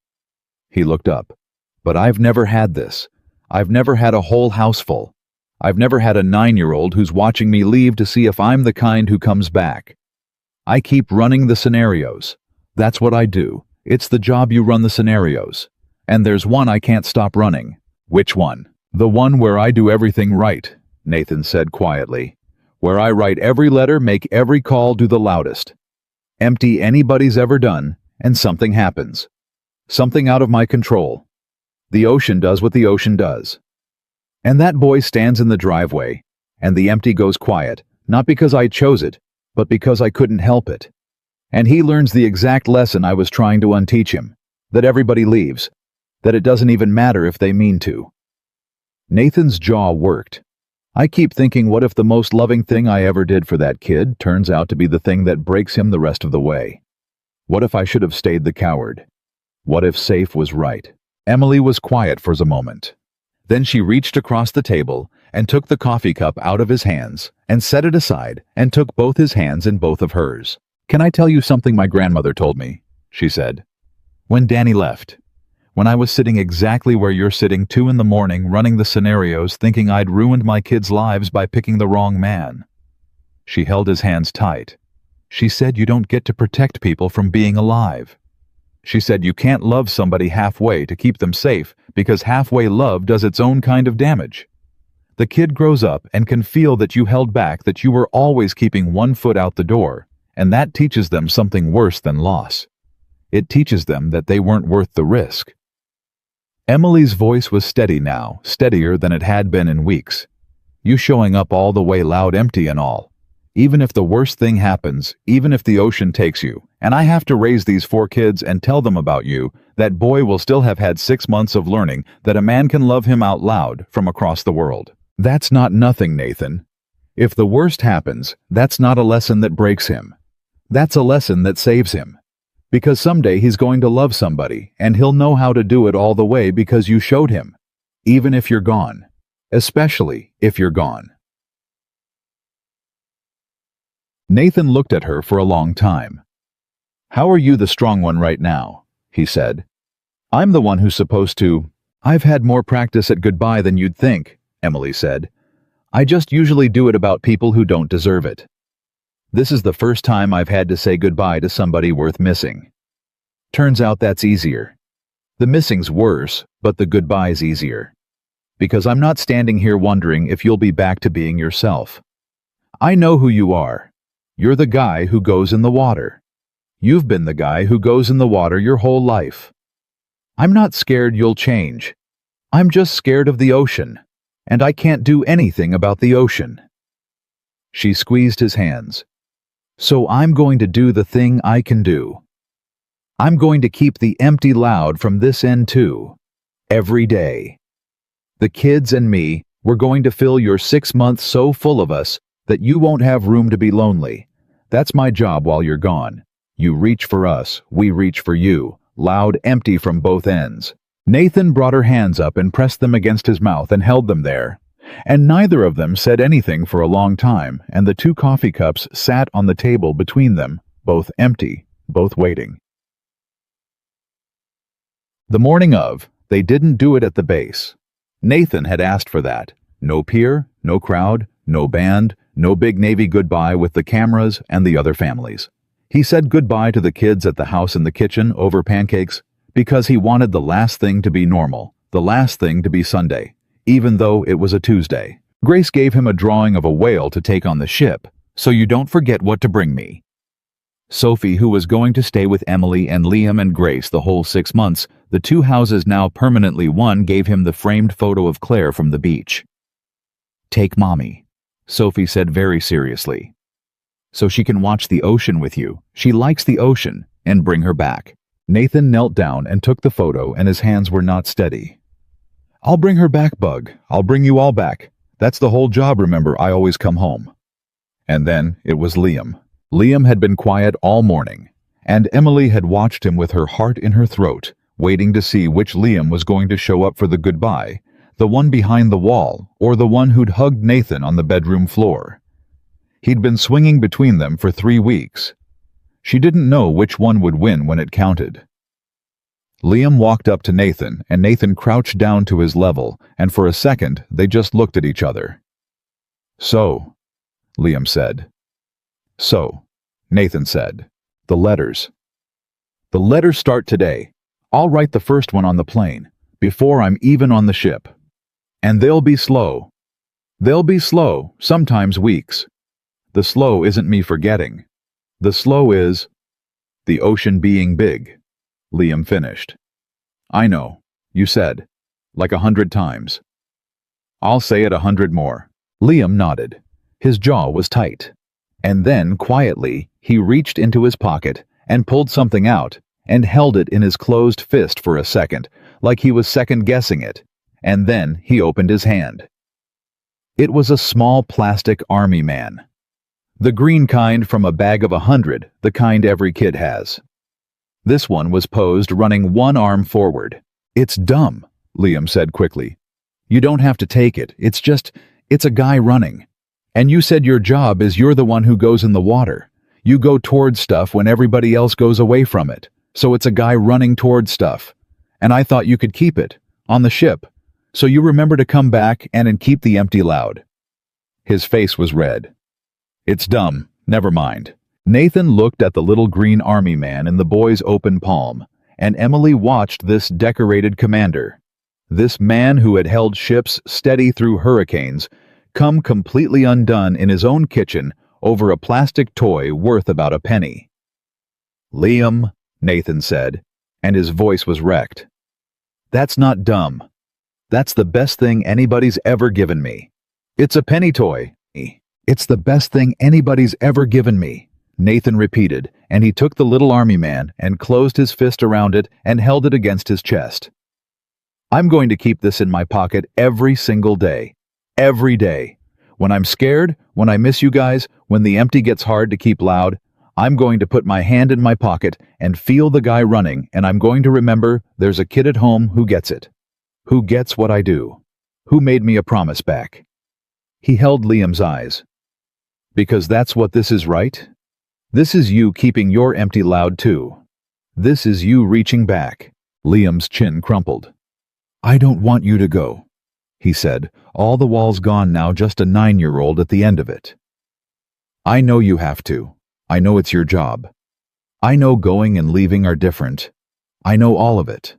Speaker 1: He looked up. "But I've never had this. I've never had a whole house full. I've never had a 9-year-old who's watching me leave to see if I'm the kind who comes back. I keep running the scenarios. That's what I do. It's the job, you run the scenarios. And there's one I can't stop running." "Which one?" "The one where I do everything right," Nathan said quietly. "Where I write every letter, make every call, do the loudest. Empty anybody's ever done, and something happens. Something out of my control. The ocean does what the ocean does. And that boy stands in the driveway, and the empty goes quiet, not because I chose it, but because I couldn't help it. And he learns the exact lesson I was trying to unteach him, that everybody leaves, that it doesn't even matter if they mean to." Nathan's jaw worked. "I keep thinking, what if the most loving thing I ever did for that kid turns out to be the thing that breaks him the rest of the way? What if I should have stayed the coward? What if Safe was right?" Emily was quiet for a moment. Then she reached across the table and took the coffee cup out of his hands and set it aside and took both his hands in both of hers. "Can I tell you something my grandmother told me?" she said. "When Danny left, when I was sitting exactly where you're sitting, 2 a.m, running the scenarios, thinking I'd ruined my kids' lives by picking the wrong man." She held his hands tight. "She said you don't get to protect people from being alive. She said you can't love somebody halfway to keep them safe, because halfway love does its own kind of damage. The kid grows up and can feel that you held back, that you were always keeping one foot out the door, and that teaches them something worse than loss. It teaches them that they weren't worth the risk." Emily's voice was steady now, steadier than it had been in weeks. "You showing up all the way, loud, empty and all. Even if the worst thing happens, even if the ocean takes you, and I have to raise these 4 kids and tell them about you, that boy will still have had 6 months of learning that a man can love him out loud from across the world." "That's not nothing, Nathan. If the worst happens, that's not a lesson that breaks him. That's a lesson that saves him. Because someday he's going to love somebody, and he'll know how to do it all the way because you showed him. Even if you're gone. Especially if you're gone. Nathan looked at her for a long time. "How are you the strong one right now?" he said. "I'm the one who's supposed to—" "I've had more practice at goodbye than you'd think," Emily said. "I just usually do it about people who don't deserve it. This is the first time I've had to say goodbye to somebody worth missing. Turns out that's easier. The missing's worse, but the goodbye's easier. Because I'm not standing here wondering if you'll be back to being yourself. I know who you are. You're the guy who goes in the water. You've been the guy who goes in the water your whole life. I'm not scared you'll change. I'm just scared of the ocean, and I can't do anything about the ocean." She squeezed his hands. "So I'm going to do the thing I can do. I'm going to keep the empty loud from this end too. Every day. The kids and me, we're going to fill your 6 months so full of us that you won't have room to be lonely. That's my job while you're gone. You reach for us, we reach for you. Loud, empty from both ends." Nathan brought her hands up and pressed them against his mouth and held them there. And neither of them said anything for a long time, and the 2 coffee cups sat on the table between them, both empty, both waiting. The morning of, they didn't do it at the base. Nathan had asked for that. No pier, no crowd, no band, no big Navy goodbye with the cameras and the other families. He said goodbye to the kids at the house in the kitchen over pancakes because he wanted the last thing to be normal, the last thing to be Sunday, even though it was a Tuesday. Grace gave him a drawing of a whale to take on the ship, "So you don't forget what to bring me." Sophie, who was going to stay with Emily and Liam and Grace the whole 6 months, the 2 houses now permanently one, gave him the framed photo of Claire from the beach. "Take Mommy," Sophie said very seriously. "So she can watch the ocean with you. She likes the ocean, and bring her back." Nathan knelt down and took the photo, and his hands were not steady. "I'll bring her back, Bug. I'll bring you all back. That's the whole job, remember, I always come home." And then it was Liam. Liam had been quiet all morning, and Emily had watched him with her heart in her throat, waiting to see which Liam was going to show up for the goodbye, the one behind the wall or the one who'd hugged Nathan on the bedroom floor. He'd been swinging between them for 3 weeks. She didn't know which one would win when it counted. Liam walked up to Nathan, and Nathan crouched down to his level, and for a second they just looked at each other. "So," Liam said. "So," Nathan said. "The letters. The letters start today. I'll write the first one on the plane, before I'm even on the ship. And they'll be slow. They'll be slow, sometimes weeks. The slow isn't me forgetting. The slow is the ocean being big," Liam finished. "I know, you said, like 100 times. I'll say it 100 more. Liam nodded. His jaw was tight. And then, quietly, he reached into his pocket and pulled something out and held it in his closed fist for a second, like he was second-guessing it, and then he opened his hand. It was a small plastic army man. The green kind from a bag of 100, the kind every kid has. This one was posed running one arm forward. "It's dumb," Liam said quickly. "You don't have to take it. It's a guy running. And you said your job is you're the one who goes in the water. You go towards stuff when everybody else goes away from it. So it's a guy running towards stuff. And I thought you could keep it, on the ship. So you remember to come back and keep the empty loud." His face was red. "It's dumb. Never mind." Nathan looked at the little green army man in the boy's open palm, and Emily watched this decorated commander, this man who had held ships steady through hurricanes, come completely undone in his own kitchen over a plastic toy worth about a penny. "Liam," Nathan said, and his voice was wrecked. "That's not dumb. That's the best thing anybody's ever given me. It's a penny toy. It's the best thing anybody's ever given me," Nathan repeated, and he took the little army man and closed his fist around it and held it against his chest. "I'm going to keep this in my pocket every single day. Every day. When I'm scared, when I miss you guys, when the empty gets hard to keep loud, I'm going to put my hand in my pocket and feel the guy running, and I'm going to remember there's a kid at home who gets it. Who gets what I do. Who made me a promise back." He held Liam's eyes. "Because that's what this is, right? This is you keeping your empty loud too. This is you reaching back." Liam's chin crumpled. "I don't want you to go," he said, all the walls gone now, just a 9-year-old at the end of it. "I know you have to. I know it's your job. I know going and leaving are different. I know all of it.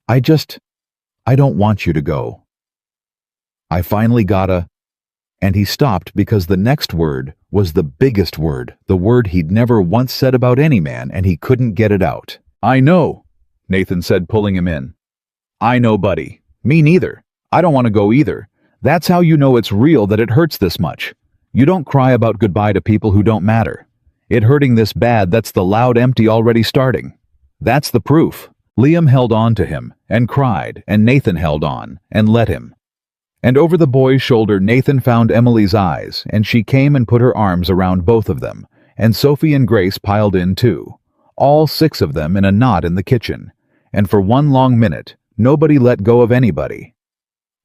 Speaker 1: I don't want you to go. I finally gotta—" And he stopped because the next word was the biggest word, the word he'd never once said about any man, and he couldn't get it out. "I know," Nathan said, pulling him in. "I know, buddy. Me neither. I don't want to go either. That's how you know it's real, that it hurts this much. You don't cry about goodbye to people who don't matter. It hurting this bad, that's the loud empty already starting. That's the proof." Liam held on to him and cried, and Nathan held on and let him. And over the boy's shoulder Nathan found Emily's eyes, and she came and put her arms around both of them, and Sophie and Grace piled in too, all 6 of them in a knot in the kitchen, and for one long minute nobody let go of anybody.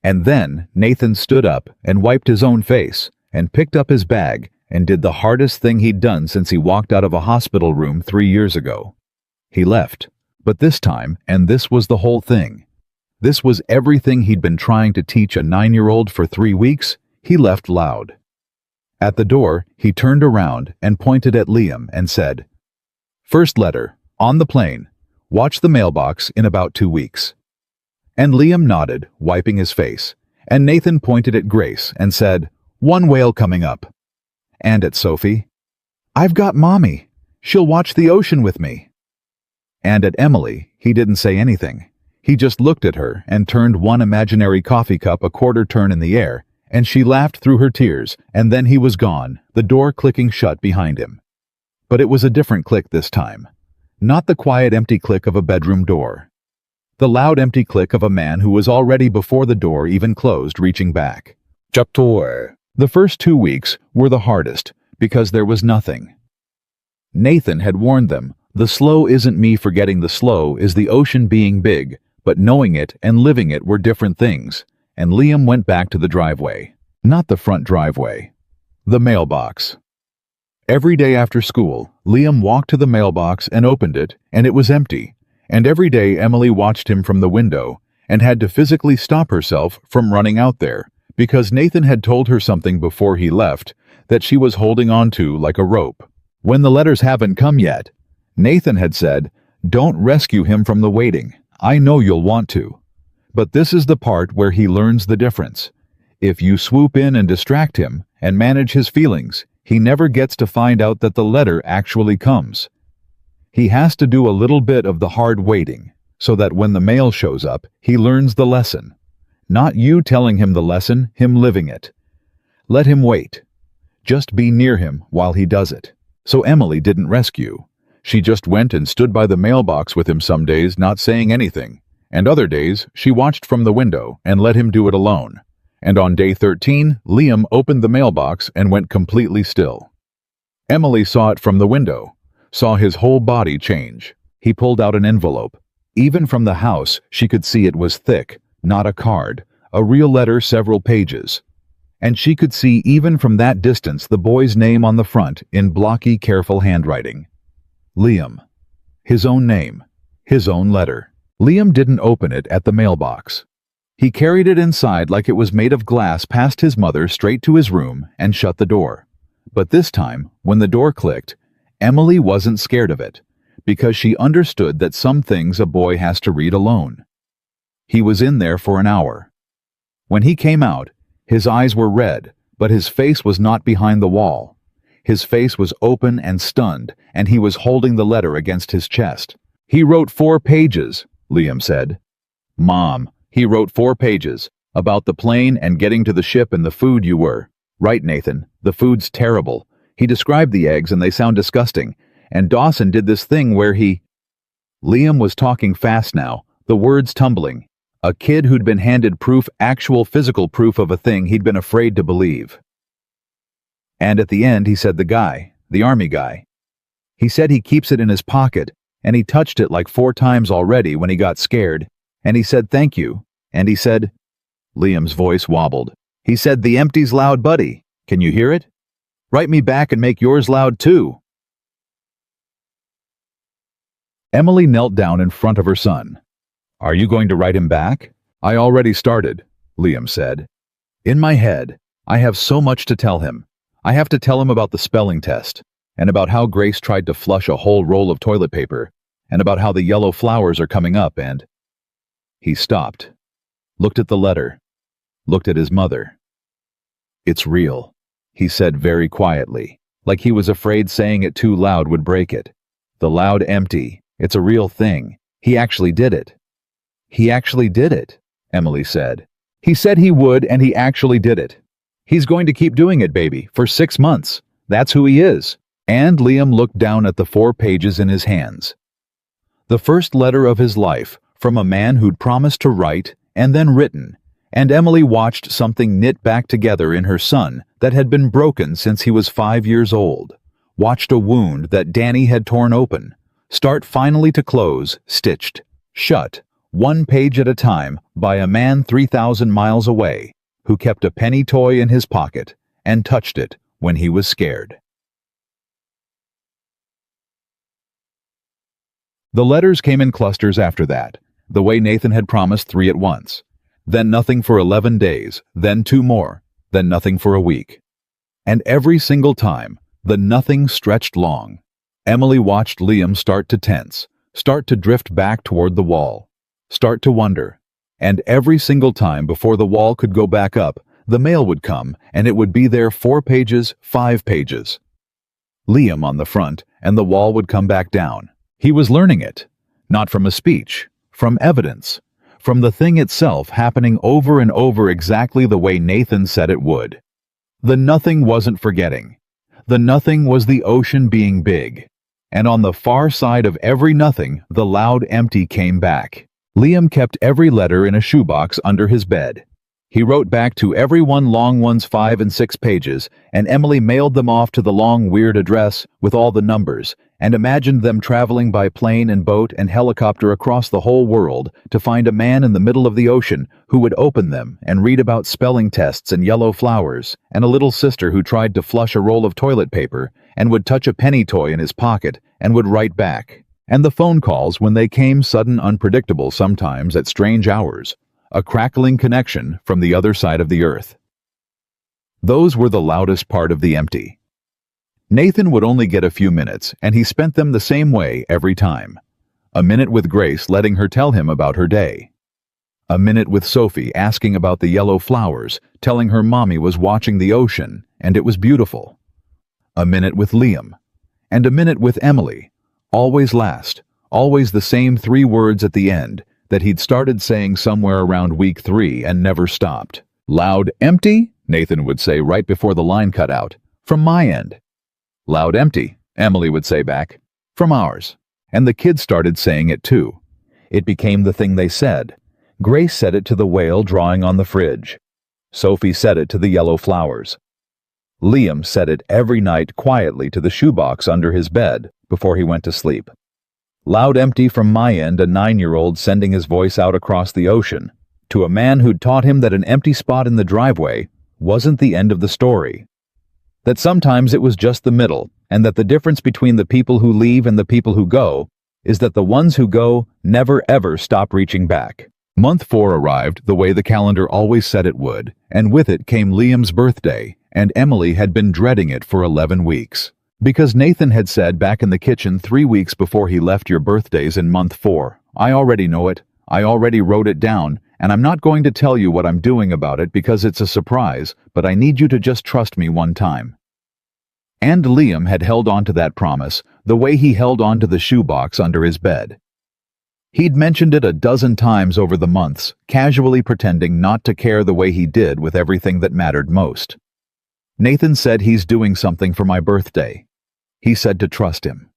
Speaker 1: And then Nathan stood up and wiped his own face, and picked up his bag, and did the hardest thing he'd done since he walked out of a hospital room 3 years ago. He left. But this time, and this was the whole thing, this was everything he'd been trying to teach a 9-year-old for 3 weeks, he left loud. At the door, he turned around and pointed at Liam and said, "First letter, on the plane. Watch the mailbox in about 2 weeks." And Liam nodded, wiping his face, and Nathan pointed at Grace and said, "One whale coming up." And at Sophie, "I've got Mommy. She'll watch the ocean with me." And at Emily, he didn't say anything. He just looked at her and turned one imaginary coffee cup a quarter turn in the air, and she laughed through her tears, and then he was gone, the door clicking shut behind him. But it was a different click this time. Not the quiet empty click of a bedroom door. The loud empty click of a man who was already before the door even closed, reaching back. Chapter. The first 2 weeks were the hardest, because there was nothing. Nathan had warned them, the slow isn't me forgetting the slow, is the ocean being big, but knowing it and living it were different things, and Liam went back to the driveway. Not the front driveway. The mailbox. Every day after school, Liam walked to the mailbox and opened it, and it was empty, and every day Emily watched him from the window, and had to physically stop herself from running out there, because Nathan had told her something before he left that she was holding on to like a rope. When the letters haven't come yet, Nathan had said, "Don't rescue him from the waiting. I know you'll want to." But this is the part where he learns the difference. If you swoop in and distract him and manage his feelings, he never gets to find out that the letter actually comes. He has to do a little bit of the hard waiting, so that when the mail shows up, he learns the lesson. Not you telling him the lesson, him living it. Let him wait. Just be near him while he does it. So Emily didn't rescue. She just went and stood by the mailbox with him some days, not saying anything, and other days she watched from the window and let him do it alone. And on day 13, Liam opened the mailbox and went completely still. Emily saw it from the window, saw his whole body change. He pulled out an envelope. Even from the house, she could see it was thick, not a card, a real letter several pages. And she could see even from that distance the boy's name on the front in blocky, careful handwriting. Liam. His own name. His own letter. Liam didn't open it at the mailbox. He carried it inside like it was made of glass past his mother straight to his room and shut the door. But this time, when the door clicked, Emily wasn't scared of it, because she understood that some things a boy has to read alone. He was in there for an hour. When he came out, his eyes were red, but his face was not behind the wall. His face was open and stunned, and he was holding the letter against his chest. "He wrote 4 pages, Liam said. "Mom, he wrote 4 pages, about the plane and getting to the ship and the food you were." "Right, Nathan, the food's terrible. He described the eggs and they sound disgusting. And Dawson did this thing where he—" Liam was talking fast now, the words tumbling. A kid who'd been handed proof, actual physical proof of a thing he'd been afraid to believe. And at the end he said the army guy. He said he keeps it in his pocket, and he touched it like 4 times already when he got scared, and he said thank you, and he said, Liam's voice wobbled. He said the empty's loud, buddy. Can you hear it? Write me back and make yours loud too. Emily knelt down in front of her son. Are you going to write him back? I already started, Liam said. In my head, I have so much to tell him. I have to tell him about the spelling test, and about how Grace tried to flush a whole roll of toilet paper, and about how the yellow flowers are coming up, and... He stopped, looked at the letter, looked at his mother. It's real, he said very quietly, like he was afraid saying it too loud would break it. The loud empty, it's a real thing. He actually did it. He actually did it, Emily said. He said he would, and he actually did it. He's going to keep doing it, baby, for 6 months. That's who he is. And Liam looked down at the 4 pages in his hands. The first letter of his life, from a man who'd promised to write and then written, and Emily watched something knit back together in her son that had been broken since he was 5 years old, watched a wound that Danny had torn open, start finally to close, stitched, shut, 1 page at a time by a man 3,000 miles away, who kept a penny toy in his pocket and touched it when he was scared. The letters came in clusters after that, the way Nathan had promised 3 at once. Then nothing for 11 days, then 2 more, then nothing for a week. And every single time, the nothing stretched long. Emily watched Liam start to tense, start to drift back toward the wall, start to wonder. And every single time before the wall could go back up, the mail would come, and it would be there 4 pages, 5 pages. Liam on the front, and the wall would come back down. He was learning it, not from a speech, from evidence, from the thing itself happening over and over exactly the way Nathan said it would. The nothing wasn't forgetting. The nothing was the ocean being big. And on the far side of every nothing, the loud empty came back. Liam kept every letter in a shoebox under his bed. He wrote back to every one long ones 5 and 6 pages, and Emily mailed them off to the long weird address with all the numbers, and imagined them traveling by plane and boat and helicopter across the whole world to find a man in the middle of the ocean who would open them and read about spelling tests and yellow flowers, and a little sister who tried to flush a roll of toilet paper and would touch a penny toy in his pocket and would write back. And the phone calls when they came sudden, unpredictable sometimes at strange hours, a crackling connection from the other side of the earth. Those were the loudest part of the empty. Nathan would only get a few minutes, and he spent them the same way every time. A minute with Grace letting her tell him about her day. A minute with Sophie asking about the yellow flowers, telling her mommy was watching the ocean, and it was beautiful. A minute with Liam. And a minute with Emily. Always last, always the same 3 words at the end that he'd started saying somewhere around week 3 and never stopped. Loud empty, Nathan would say right before the line cut out, from my end. Loud empty, Emily would say back, from ours. And the kids started saying it too. It became the thing they said. Grace said it to the whale drawing on the fridge. Sophie said it to the yellow flowers. Liam said it every night quietly to the shoebox under his bed before he went to sleep. Loud empty from my end, a 9-year-old sending his voice out across the ocean, to a man who'd taught him that an empty spot in the driveway wasn't the end of the story. That sometimes it was just the middle, and that the difference between the people who leave and the people who go is that the ones who go never ever stop reaching back. Month 4 arrived the way the calendar always said it would, and with it came Liam's birthday, and Emily had been dreading it for 11 weeks. Because Nathan had said back in the kitchen 3 weeks before he left, your birthday's in month 4. I already know it. I already wrote it down, and I'm not going to tell you what I'm doing about it because it's a surprise, but I need you to just trust me one time. And Liam had held on to that promise the way he held on to the shoebox under his bed. He'd mentioned it a dozen times over the months, casually pretending not to care the way he did with everything that mattered most. Nathan said he's doing something for my birthday. He said to trust him.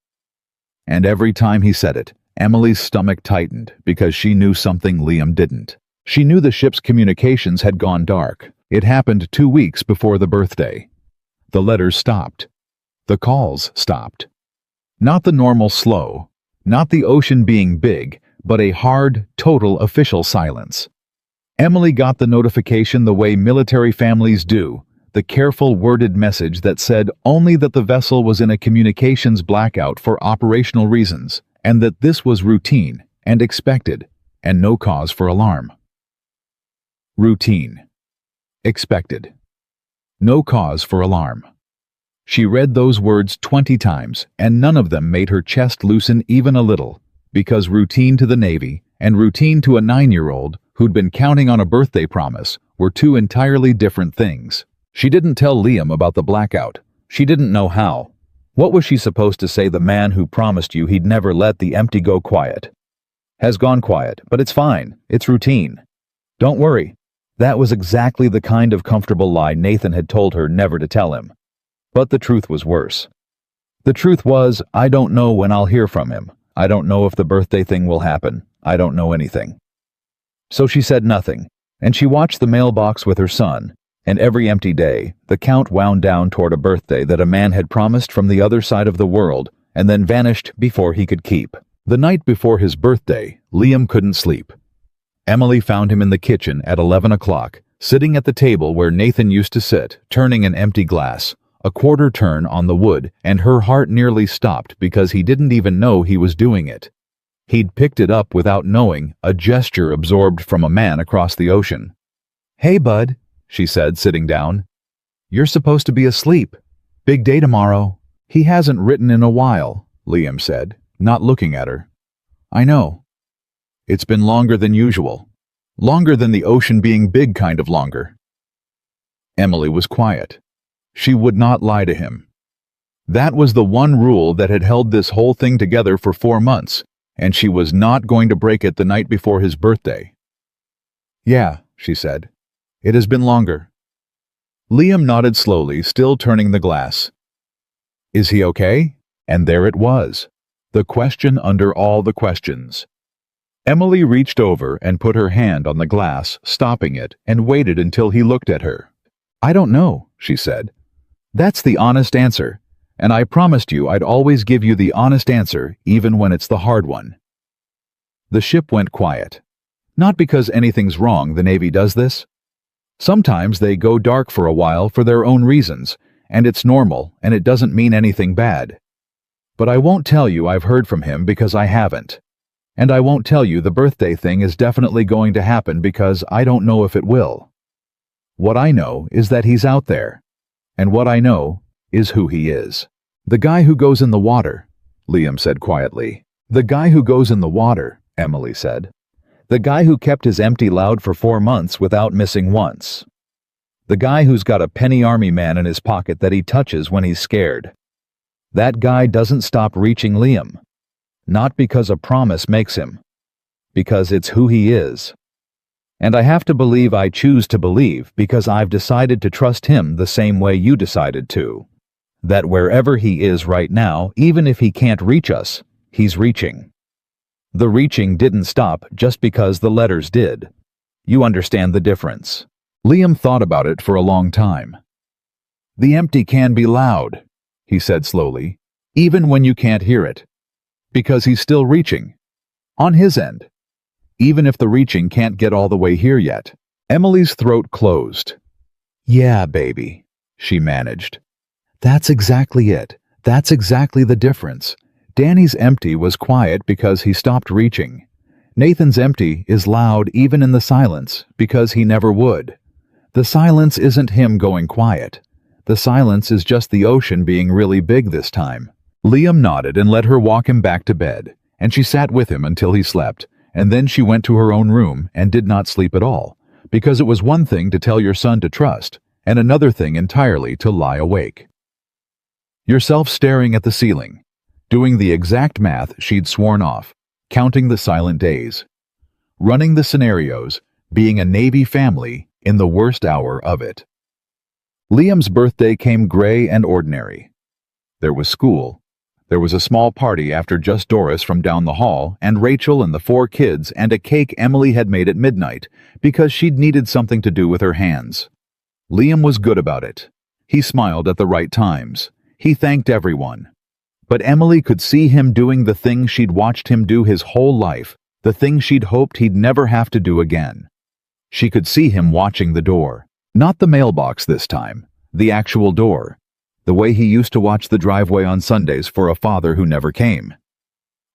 Speaker 1: And every time he said it, Emily's stomach tightened because she knew something Liam didn't. She knew the ship's communications had gone dark. It happened 2 weeks before the birthday. The letters stopped. The calls stopped. Not the normal slow, not the ocean being big, but a hard, total official silence. Emily got the notification the way military families do, the careful worded message that said only that the vessel was in a communications blackout for operational reasons, and that this was routine and expected, and no cause for alarm. Routine. Expected. No cause for alarm. She read those words 20 times, and none of them made her chest loosen even a little, because routine to the Navy and routine to a 9-year-old who'd been counting on a birthday promise were two entirely different things. She didn't tell Liam about the blackout. She didn't know how. What was she supposed to say? The man who promised you he'd never let the empty go quiet has gone quiet, but it's fine. It's routine. Don't worry. That was exactly the kind of comfortable lie Nathan had told her never to tell him. But the truth was worse. The truth was, I don't know when I'll hear from him. I don't know if the birthday thing will happen. I don't know anything. So she said nothing, and she watched the mailbox with her son, and every empty day, the count wound down toward a birthday that a man had promised from the other side of the world and then vanished before he could keep. The night before his birthday, Liam couldn't sleep. Emily found him in the kitchen at 11 o'clock, sitting at the table where Nathan used to sit, turning an empty glass, a quarter turn on the wood, and her heart nearly stopped because he didn't even know he was doing it. He'd picked it up without knowing, a gesture absorbed from a man across the ocean. "Hey, bud," she said, sitting down. "You're supposed to be asleep. Big day tomorrow." "He hasn't written in a while," Liam said, not looking at her. "I know. It's been longer than usual. Longer than the ocean being big kind of longer." Emily was quiet. She would not lie to him. That was the one rule that had held this whole thing together for 4 months, and she was not going to break it the night before his birthday. "Yeah," she said. "It has been longer." Liam nodded slowly, still turning the glass. "Is he okay?" And there it was. The question under all the questions. Emily reached over and put her hand on the glass, stopping it, and waited until he looked at her. "I don't know," she said. "That's the honest answer, and I promised you I'd always give you the honest answer, even when it's the hard one." The ship went quiet. Not because anything's wrong, the Navy does this. Sometimes they go dark for a while for their own reasons, and it's normal, and it doesn't mean anything bad. But I won't tell you I've heard from him because I haven't. And I won't tell you the birthday thing is definitely going to happen because I don't know if it will. What I know is that he's out there. And what I know is who he is. "The guy who goes in the water," Liam said quietly. "The guy who goes in the water," Emily said. "The guy who kept his empty loud for 4 months without missing once. The guy who's got a penny army man in his pocket that he touches when he's scared. That guy doesn't stop reaching Liam. Not because a promise makes him. Because it's who he is. And I have to believe I choose to believe because I've decided to trust him the same way you decided to. That wherever he is right now, even if he can't reach us, he's reaching. The reaching didn't stop just because the letters did. You understand the difference." Liam thought about it for a long time. "The empty can be loud," he said slowly, "even when you can't hear it. Because he's still reaching. On his end. Even if the reaching can't get all the way here yet." Emily's throat closed. "Yeah, baby," she managed. "That's exactly it. That's exactly the difference. Danny's empty was quiet because he stopped reaching. Nathan's empty is loud even in the silence because he never would. The silence isn't him going quiet. The silence is just the ocean being really big this time." Liam nodded and let her walk him back to bed, and she sat with him until he slept, and then she went to her own room and did not sleep at all, because it was one thing to tell your son to trust, and another thing entirely to lie awake. Yourself staring at the ceiling, doing the exact math she'd sworn off, counting the silent days, running the scenarios, being a Navy family in the worst hour of it. Liam's birthday came gray and ordinary. There was school. There was a small party after just Doris from down the hall and Rachel and the 4 kids and a cake Emily had made at midnight because she'd needed something to do with her hands. Liam was good about it. He smiled at the right times. He thanked everyone. But Emily could see him doing the things she'd watched him do his whole life, the things she'd hoped he'd never have to do again. She could see him watching the door. Not the mailbox this time, the actual door. The way he used to watch the driveway on Sundays for a father who never came.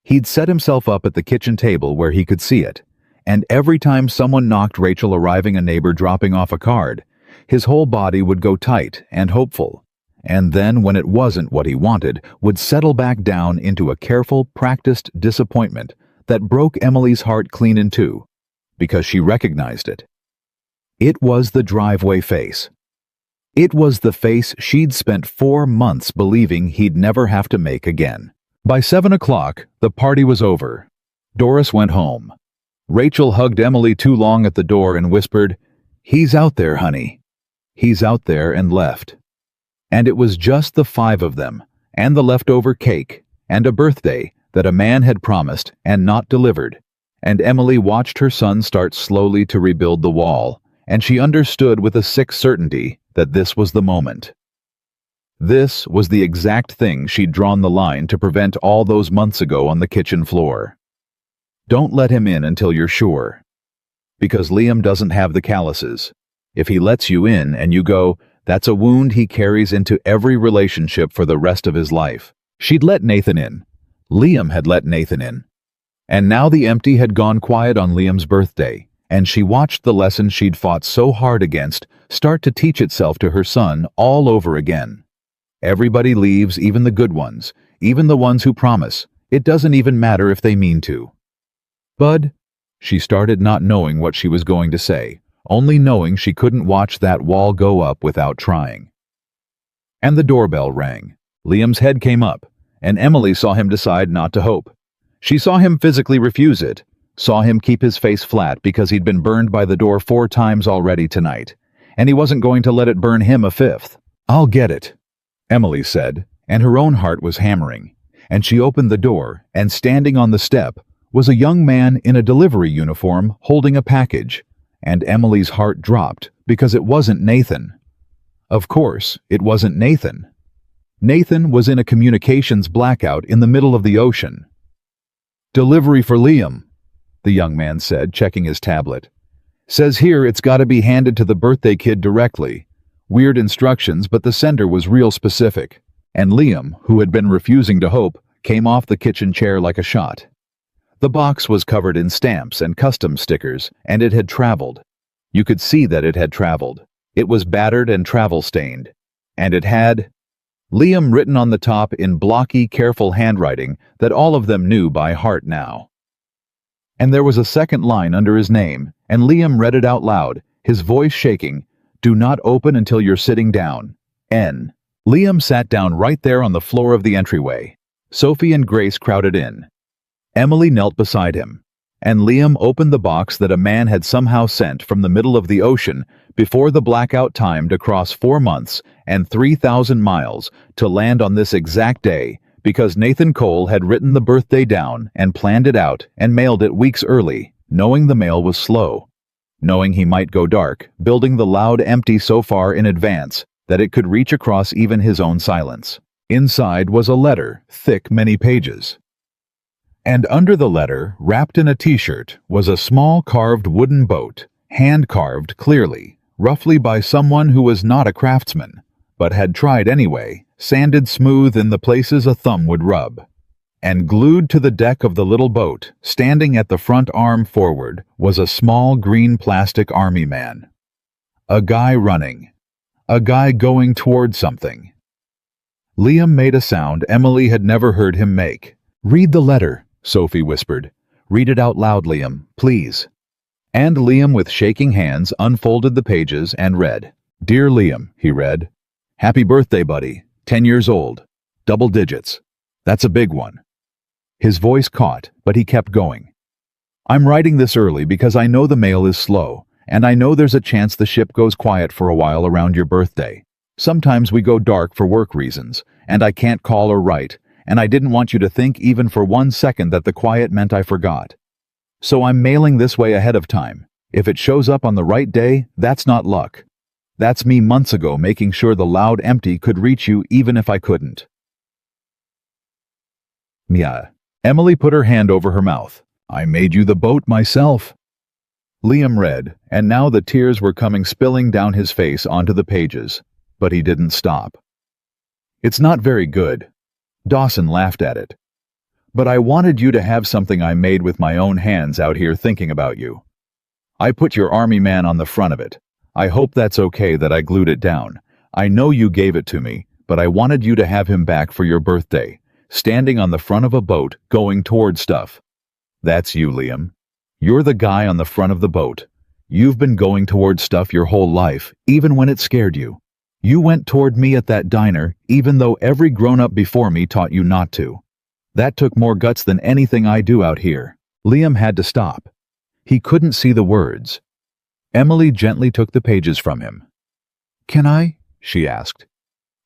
Speaker 1: He'd set himself up at the kitchen table where he could see it, and every time someone knocked, Rachel arriving, a neighbor dropping off a card, his whole body would go tight and hopeful. And then, when it wasn't what he wanted, would settle back down into a careful, practiced disappointment that broke Emily's heart clean in two, because she recognized it. It was the driveway face. It was the face she'd spent 4 months believing he'd never have to make again. By 7 o'clock, the party was over. Doris went home. Rachel hugged Emily too long at the door and whispered, "He's out there, honey." He's out there, and left. And it was just the 5 of them, and the leftover cake, and a birthday that a man had promised and not delivered, and Emily watched her son start slowly to rebuild the wall, and she understood with a sick certainty that this was the moment. This was the exact thing she'd drawn the line to prevent all those months ago on the kitchen floor. Don't let him in until you're sure. Because Liam doesn't have the calluses. If he lets you in and you go, that's a wound he carries into every relationship for the rest of his life. She'd let Nathan in. Liam had let Nathan in. And now the empty had gone quiet on Liam's birthday, and she watched the lesson she'd fought so hard against start to teach itself to her son all over again. Everybody leaves, even the good ones, even the ones who promise. It doesn't even matter if they mean to. Bud, she started, not knowing what she was going to say, only knowing she couldn't watch that wall go up without trying. And the doorbell rang. Liam's head came up, and Emily saw him decide not to hope. She saw him physically refuse it, saw him keep his face flat because he'd been burned by the door 4 times already tonight, and he wasn't going to let it burn him a 5th. "I'll get it," Emily said, and her own heart was hammering, and she opened the door, and standing on the step was a young man in a delivery uniform holding a package, and Emily's heart dropped because it wasn't Nathan. Of course, it wasn't Nathan. Nathan was in a communications blackout in the middle of the ocean. "Delivery for Liam," the young man said, checking his tablet. "Says here it's got to be handed to the birthday kid directly. Weird instructions, but the sender was real specific." And Liam, who had been refusing to hope, came off the kitchen chair like a shot. The box was covered in stamps and custom stickers, and it had traveled. You could see that it had traveled. It was battered and travel-stained. And it had Liam written on the top in blocky, careful handwriting that all of them knew by heart now. And there was a second line under his name, and Liam read it out loud, his voice shaking. "Do not open until you're sitting down. N." Liam sat down right there on the floor of the entryway. Sophie and Grace crowded in. Emily knelt beside him, and Liam opened the box that a man had somehow sent from the middle of the ocean before the blackout time to cross 4 months and 3,000 miles to land on this exact day because Nathan Cole had written the birthday down and planned it out and mailed it weeks early, knowing the mail was slow, knowing he might go dark, building the loud empty so far in advance that it could reach across even his own silence. Inside was a letter, thick many pages. And under the letter, wrapped in a t-shirt, was a small carved wooden boat, hand-carved clearly, roughly by someone who was not a craftsman, but had tried anyway, sanded smooth in the places a thumb would rub. And glued to the deck of the little boat, standing at the front arm forward, was a small green plastic army man. A guy running. A guy going toward something. Liam made a sound Emily had never heard him make. "Read the letter," Sophie whispered. "Read it out loud, Liam, please." And Liam, with shaking hands, unfolded the pages and read. "Dear Liam," he read. "Happy birthday, buddy. 10 years old. Double digits. That's a big one." His voice caught, but he kept going. "I'm writing this early because I know the mail is slow, and I know there's a chance the ship goes quiet for a while around your birthday. Sometimes we go dark for work reasons, and I can't call or write, and I didn't want you to think even for 1 second that the quiet meant I forgot. So I'm mailing this way ahead of time. If it shows up on the right day, that's not luck. That's me months ago making sure the loud empty could reach you even if I couldn't. Mia. Emily put her hand over her mouth. I made you the boat myself. Liam read, and now the tears were coming spilling down his face onto the pages, but he didn't stop. It's not very good. Dawson laughed at it. But I wanted you to have something I made with my own hands out here thinking about you. I put your army man on the front of it. I hope that's okay that I glued it down. I know you gave it to me, but I wanted you to have him back for your birthday, standing on the front of a boat going toward stuff. That's you, Liam. You're the guy on the front of the boat. You've been going toward stuff your whole life, even when it scared you. You went toward me at that diner, even though every grown-up before me taught you not to. That took more guts than anything I do out here. Liam had to stop. He couldn't see the words. Emily gently took the pages from him. Can I? She asked.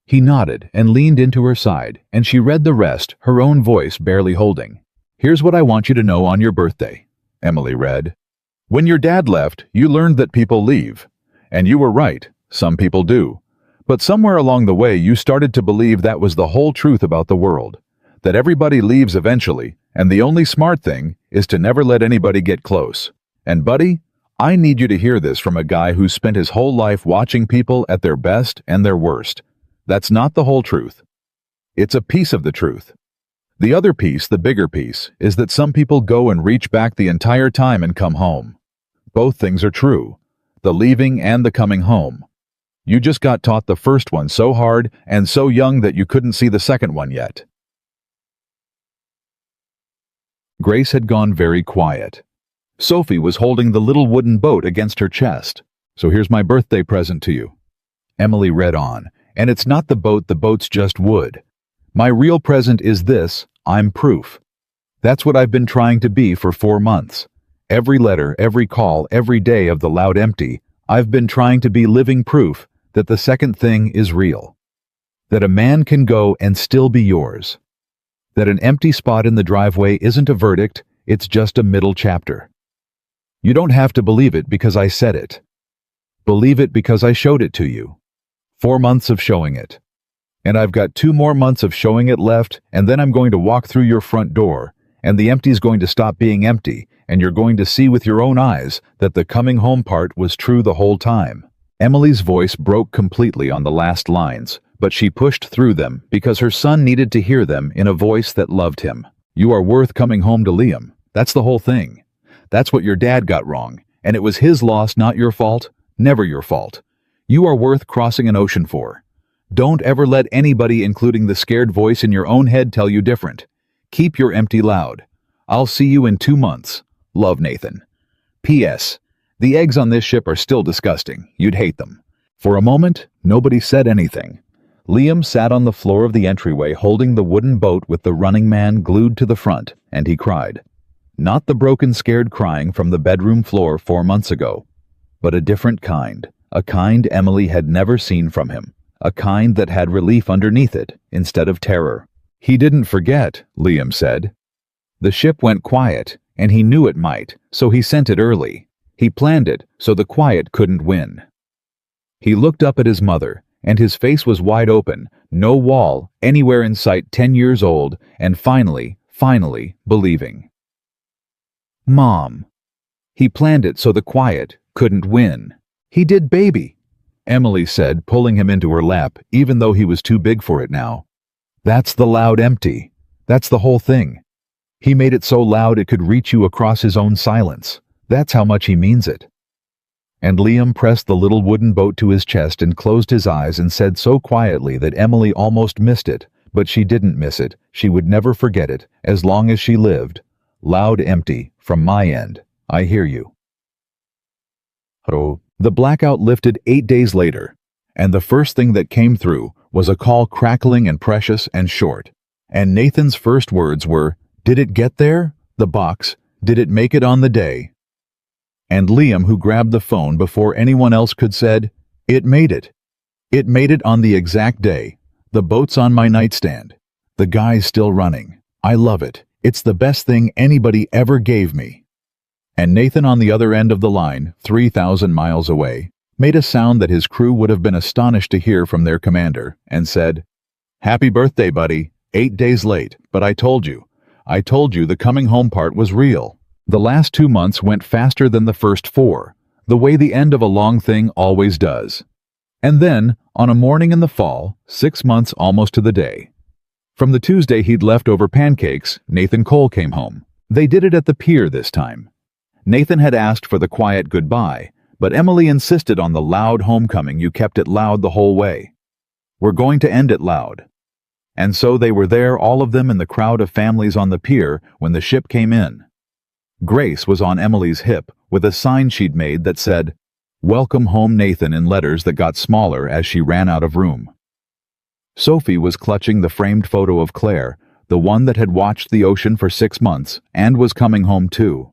Speaker 1: He nodded and leaned into her side, and she read the rest, her own voice barely holding. Here's what I want you to know on your birthday, Emily read. When your dad left, you learned that people leave. And you were right, some people do. But somewhere along the way you started to believe that was the whole truth about the world. That everybody leaves eventually, and the only smart thing is to never let anybody get close. And buddy, I need you to hear this from a guy who spent his whole life watching people at their best and their worst. That's not the whole truth. It's a piece of the truth. The other piece, the bigger piece, is that some people go and reach back the entire time and come home. Both things are true, the leaving and the coming home. You just got taught the first one so hard and so young that you couldn't see the second one yet. Grace had gone very quiet. Sophie was holding the little wooden boat against her chest. So here's my birthday present to you. Emily read on, and it's not the boat's just wood. My real present is this, I'm proof. That's what I've been trying to be for 4 months. Every letter, every call, every day of the loud empty, I've been trying to be living proof that the second thing is real. That a man can go and still be yours. That an empty spot in the driveway isn't a verdict, it's just a middle chapter. You don't have to believe it because I said it. Believe it because I showed it to you. 4 months of showing it. And I've got 2 more months of showing it left, and then I'm going to walk through your front door, and the empty's going to stop being empty, and you're going to see with your own eyes that the coming home part was true the whole time. Emily's voice broke completely on the last lines, but she pushed through them because her son needed to hear them in a voice that loved him. You are worth coming home to Liam. That's the whole thing. That's what your dad got wrong, and it was his loss, not your fault, never your fault. You are worth crossing an ocean for. Don't ever let anybody, including the scared voice in your own head, tell you different. Keep your empty loud. I'll see you in 2 months. Love, Nathan. P.S. The eggs on this ship are still disgusting. You'd hate them. For a moment, nobody said anything. Liam sat on the floor of the entryway holding the wooden boat with the running man glued to the front, and he cried. Not the broken, scared crying from the bedroom floor 4 months ago, but a different kind, a kind Emily had never seen from him, a kind that had relief underneath it instead of terror. He didn't forget, Liam said. The ship went quiet, and he knew it might, so he sent it early. He planned it so the quiet couldn't win. He looked up at his mother, and his face was wide open, no wall anywhere in sight, 10 years old, and finally believing. Mom. He planned it so the quiet couldn't win. He did, baby, Emily said, pulling him into her lap, even though he was too big for it now. That's the loud empty. That's the whole thing. He made it so loud it could reach you across his own silence. That's how much he means it. And Liam pressed the little wooden boat to his chest and closed his eyes and said so quietly that Emily almost missed it, but she didn't miss it. She would never forget it, as long as she lived. Loud empty, from my end. I hear you. The blackout lifted 8 days later, and the first thing that came through was a call crackling and precious and short. And Nathan's first words were, "Did it get there? The box. Did it make it on the day?" And Liam, who grabbed the phone before anyone else could, said, "It made it. It made it on the exact day. The boat's on my nightstand. The guy's still running. I love it. It's the best thing anybody ever gave me." And Nathan on the other end of the line, 3,000 miles away, made a sound that his crew would have been astonished to hear from their commander, and said, "Happy birthday, buddy. 8 days late, but I told you. I told you the coming home part was real." The last 2 months went faster than the first 4, the way the end of a long thing always does. And then, on a morning in the fall, 6 months almost to the day, from the Tuesday he'd left over pancakes, Nathan Cole came home. They did it at the pier this time. Nathan had asked for the quiet goodbye, but Emily insisted on the loud homecoming. You kept it loud the whole way. We're going to end it loud. And so they were there, all of them in the crowd of families on the pier, when the ship came in. Grace was on Emily's hip with a sign she'd made that said, "Welcome home, Nathan," in letters that got smaller as she ran out of room. Sophie was clutching the framed photo of Claire, the one that had watched the ocean for 6 months and was coming home too.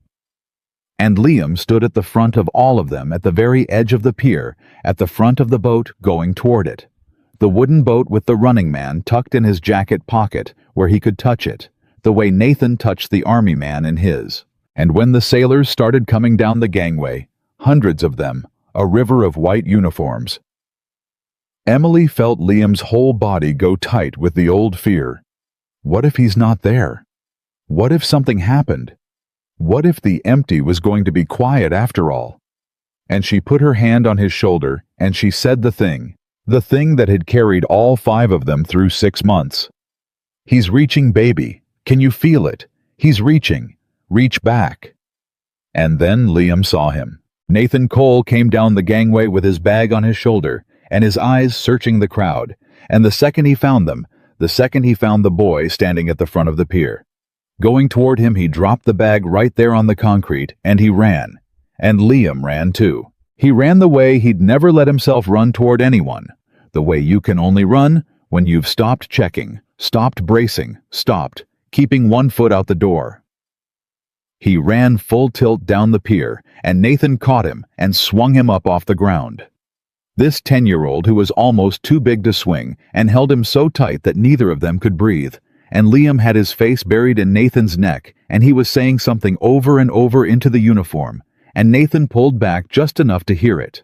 Speaker 1: And Liam stood at the front of all of them at the very edge of the pier, at the front of the boat going toward it. The wooden boat with the running man tucked in his jacket pocket where he could touch it, the way Nathan touched the army man in his. And when the sailors started coming down the gangway, hundreds of them, a river of white uniforms, Emily felt Liam's whole body go tight with the old fear. What if he's not there? What if something happened? What if the empty was going to be quiet after all? And she put her hand on his shoulder and she said the thing that had carried all 5 of them through 6 months. "He's reaching, baby. Can you feel it? He's reaching. Reach back." And then Liam saw him. Nathan Cole came down the gangway with his bag on his shoulder and his eyes searching the crowd, and the second he found them, the second he found the boy standing at the front of the pier. Going toward him, he dropped the bag right there on the concrete, and he ran. And Liam ran too. He ran the way he'd never let himself run toward anyone, the way you can only run when you've stopped checking, stopped bracing, stopped keeping one foot out the door. He ran full tilt down the pier, and Nathan caught him and swung him up off the ground. This 10-year-old who was almost too big to swing and held him so tight that neither of them could breathe, and Liam had his face buried in Nathan's neck, and he was saying something over and over into the uniform, and Nathan pulled back just enough to hear it.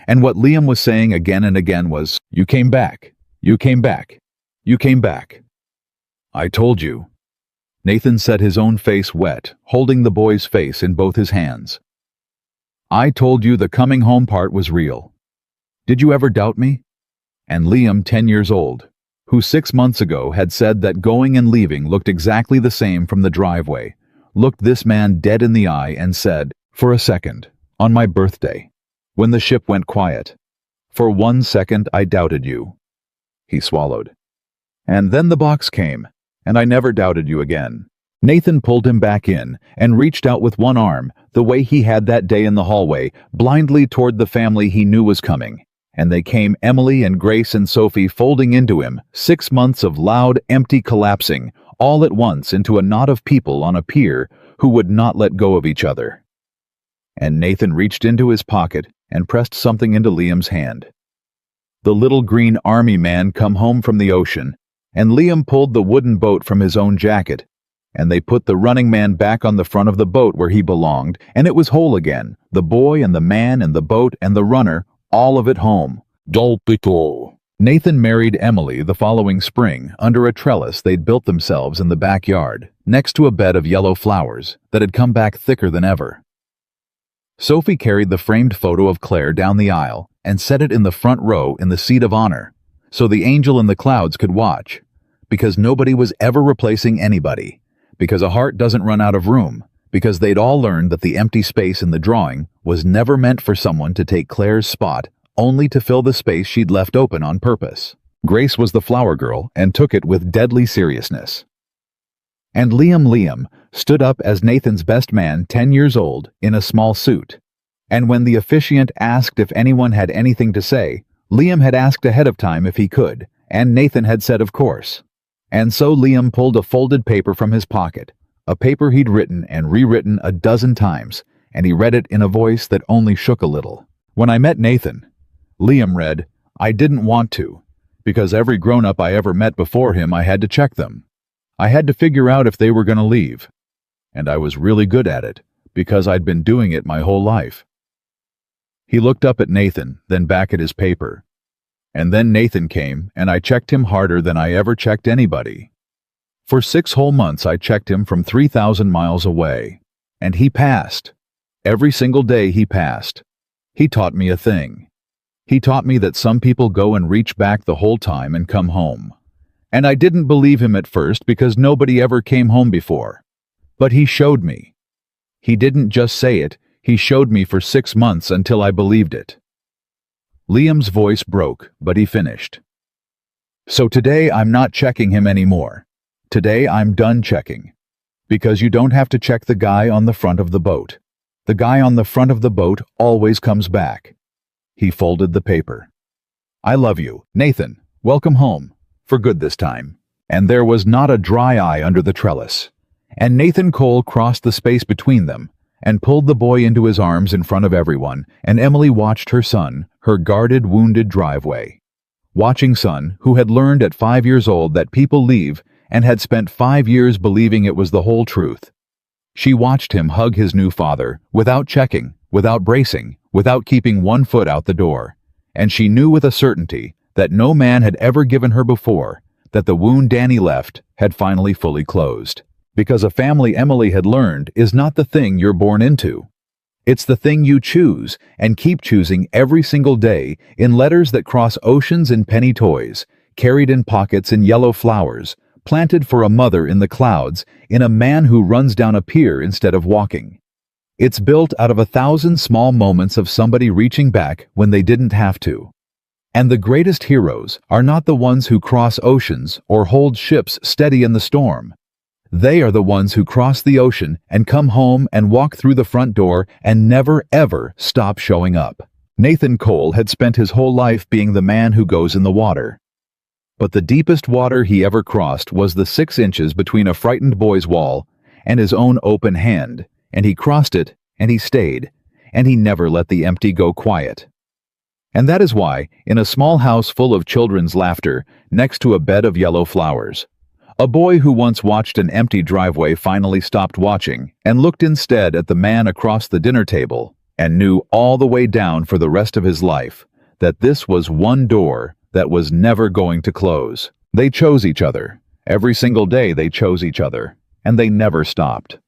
Speaker 1: And what Liam was saying again and again was, "You came back. You came back. You came back. I told you." Nathan said, his own face wet, holding the boy's face in both his hands. "I told you the coming home part was real. Did you ever doubt me?" And Liam, 10 years old, who 6 months ago had said that going and leaving looked exactly the same from the driveway, looked this man dead in the eye and said, "For a second, on my birthday, when the ship went quiet, for 1 second I doubted you." He swallowed. "And then the box came, and I never doubted you again." Nathan pulled him back in and reached out with one arm, the way he had that day in the hallway, blindly toward the family he knew was coming. And they came, Emily and Grace and Sophie, folding into him, 6 months of loud, empty collapsing, all at once into a knot of people on a pier who would not let go of each other. And Nathan reached into his pocket and pressed something into Liam's hand. The little green army man come home from the ocean, and Liam pulled the wooden boat from his own jacket, and they put the running man back on the front of the boat where he belonged, and it was whole again, the boy and the man and the boat and the runner, all of it home. Dolpito. Nathan married Emily the following spring under a trellis they'd built themselves in the backyard, next to a bed of yellow flowers that had come back thicker than ever. Sophie carried the framed photo of Claire down the aisle and set it in the front row in the seat of honor, so the angel in the clouds could watch, because nobody was ever replacing anybody, because a heart doesn't run out of room, because they'd all learned that the empty space in the drawing was never meant for someone to take Claire's spot, only to fill the space she'd left open on purpose. Grace was the flower girl and took it with deadly seriousness. And Liam stood up as Nathan's best man, 10 years old, in a small suit. And when the officiant asked if anyone had anything to say, Liam had asked ahead of time if he could, and Nathan had said of course. And so Liam pulled a folded paper from his pocket, a paper he'd written and rewritten a dozen times, and he read it in a voice that only shook a little. "When I met Nathan," Liam read, "I didn't want to, because every grown-up I ever met before him I had to check them. I had to figure out if they were going to leave. And I was really good at it, because I'd been doing it my whole life. He looked up at Nathan, then back at his paper. And then Nathan came, and I checked him harder than I ever checked anybody. For 6 whole months I checked him from 3,000 miles away. And he passed. Every single day he passed. He taught me a thing. He taught me that some people go and reach back the whole time and come home. And I didn't believe him at first because nobody ever came home before. But he showed me. He didn't just say it, he showed me for 6 months until I believed it. Liam's voice broke, but he finished. So today I'm not checking him anymore. Today I'm done checking. Because you don't have to check the guy on the front of the boat. The guy on the front of the boat always comes back. He folded the paper. I love you, Nathan. Welcome home. For good this time. And there was not a dry eye under the trellis. And Nathan Cole crossed the space between them and pulled the boy into his arms in front of everyone, and Emily watched her son, her guarded, wounded driveway. Watching son, who had learned at 5 years old that people leave and had spent 5 years believing it was the whole truth. She watched him hug his new father, without checking, without bracing, without keeping one foot out the door. And she knew with a certainty that no man had ever given her before, that the wound Danny left had finally fully closed. Because a family Emily had learned is not the thing you're born into. It's the thing you choose and keep choosing every single day in letters that cross oceans in penny toys, carried in pockets in yellow flowers, planted for a mother in the clouds, in a man who runs down a pier instead of walking. It's built out of 1,000 small moments of somebody reaching back when they didn't have to. And the greatest heroes are not the ones who cross oceans or hold ships steady in the storm. They are the ones who cross the ocean and come home and walk through the front door and never ever stop showing up. Nathan Cole had spent his whole life being the man who goes in the water. But the deepest water he ever crossed was the 6 inches between a frightened boy's wall and his own open hand, and he crossed it, and he stayed, and he never let the empty go quiet. And that is why, in a small house full of children's laughter, next to a bed of yellow flowers, a boy who once watched an empty driveway finally stopped watching and looked instead at the man across the dinner table and knew all the way down for the rest of his life that this was one door that was never going to close. They chose each other. Every single day they chose each other, and they never stopped.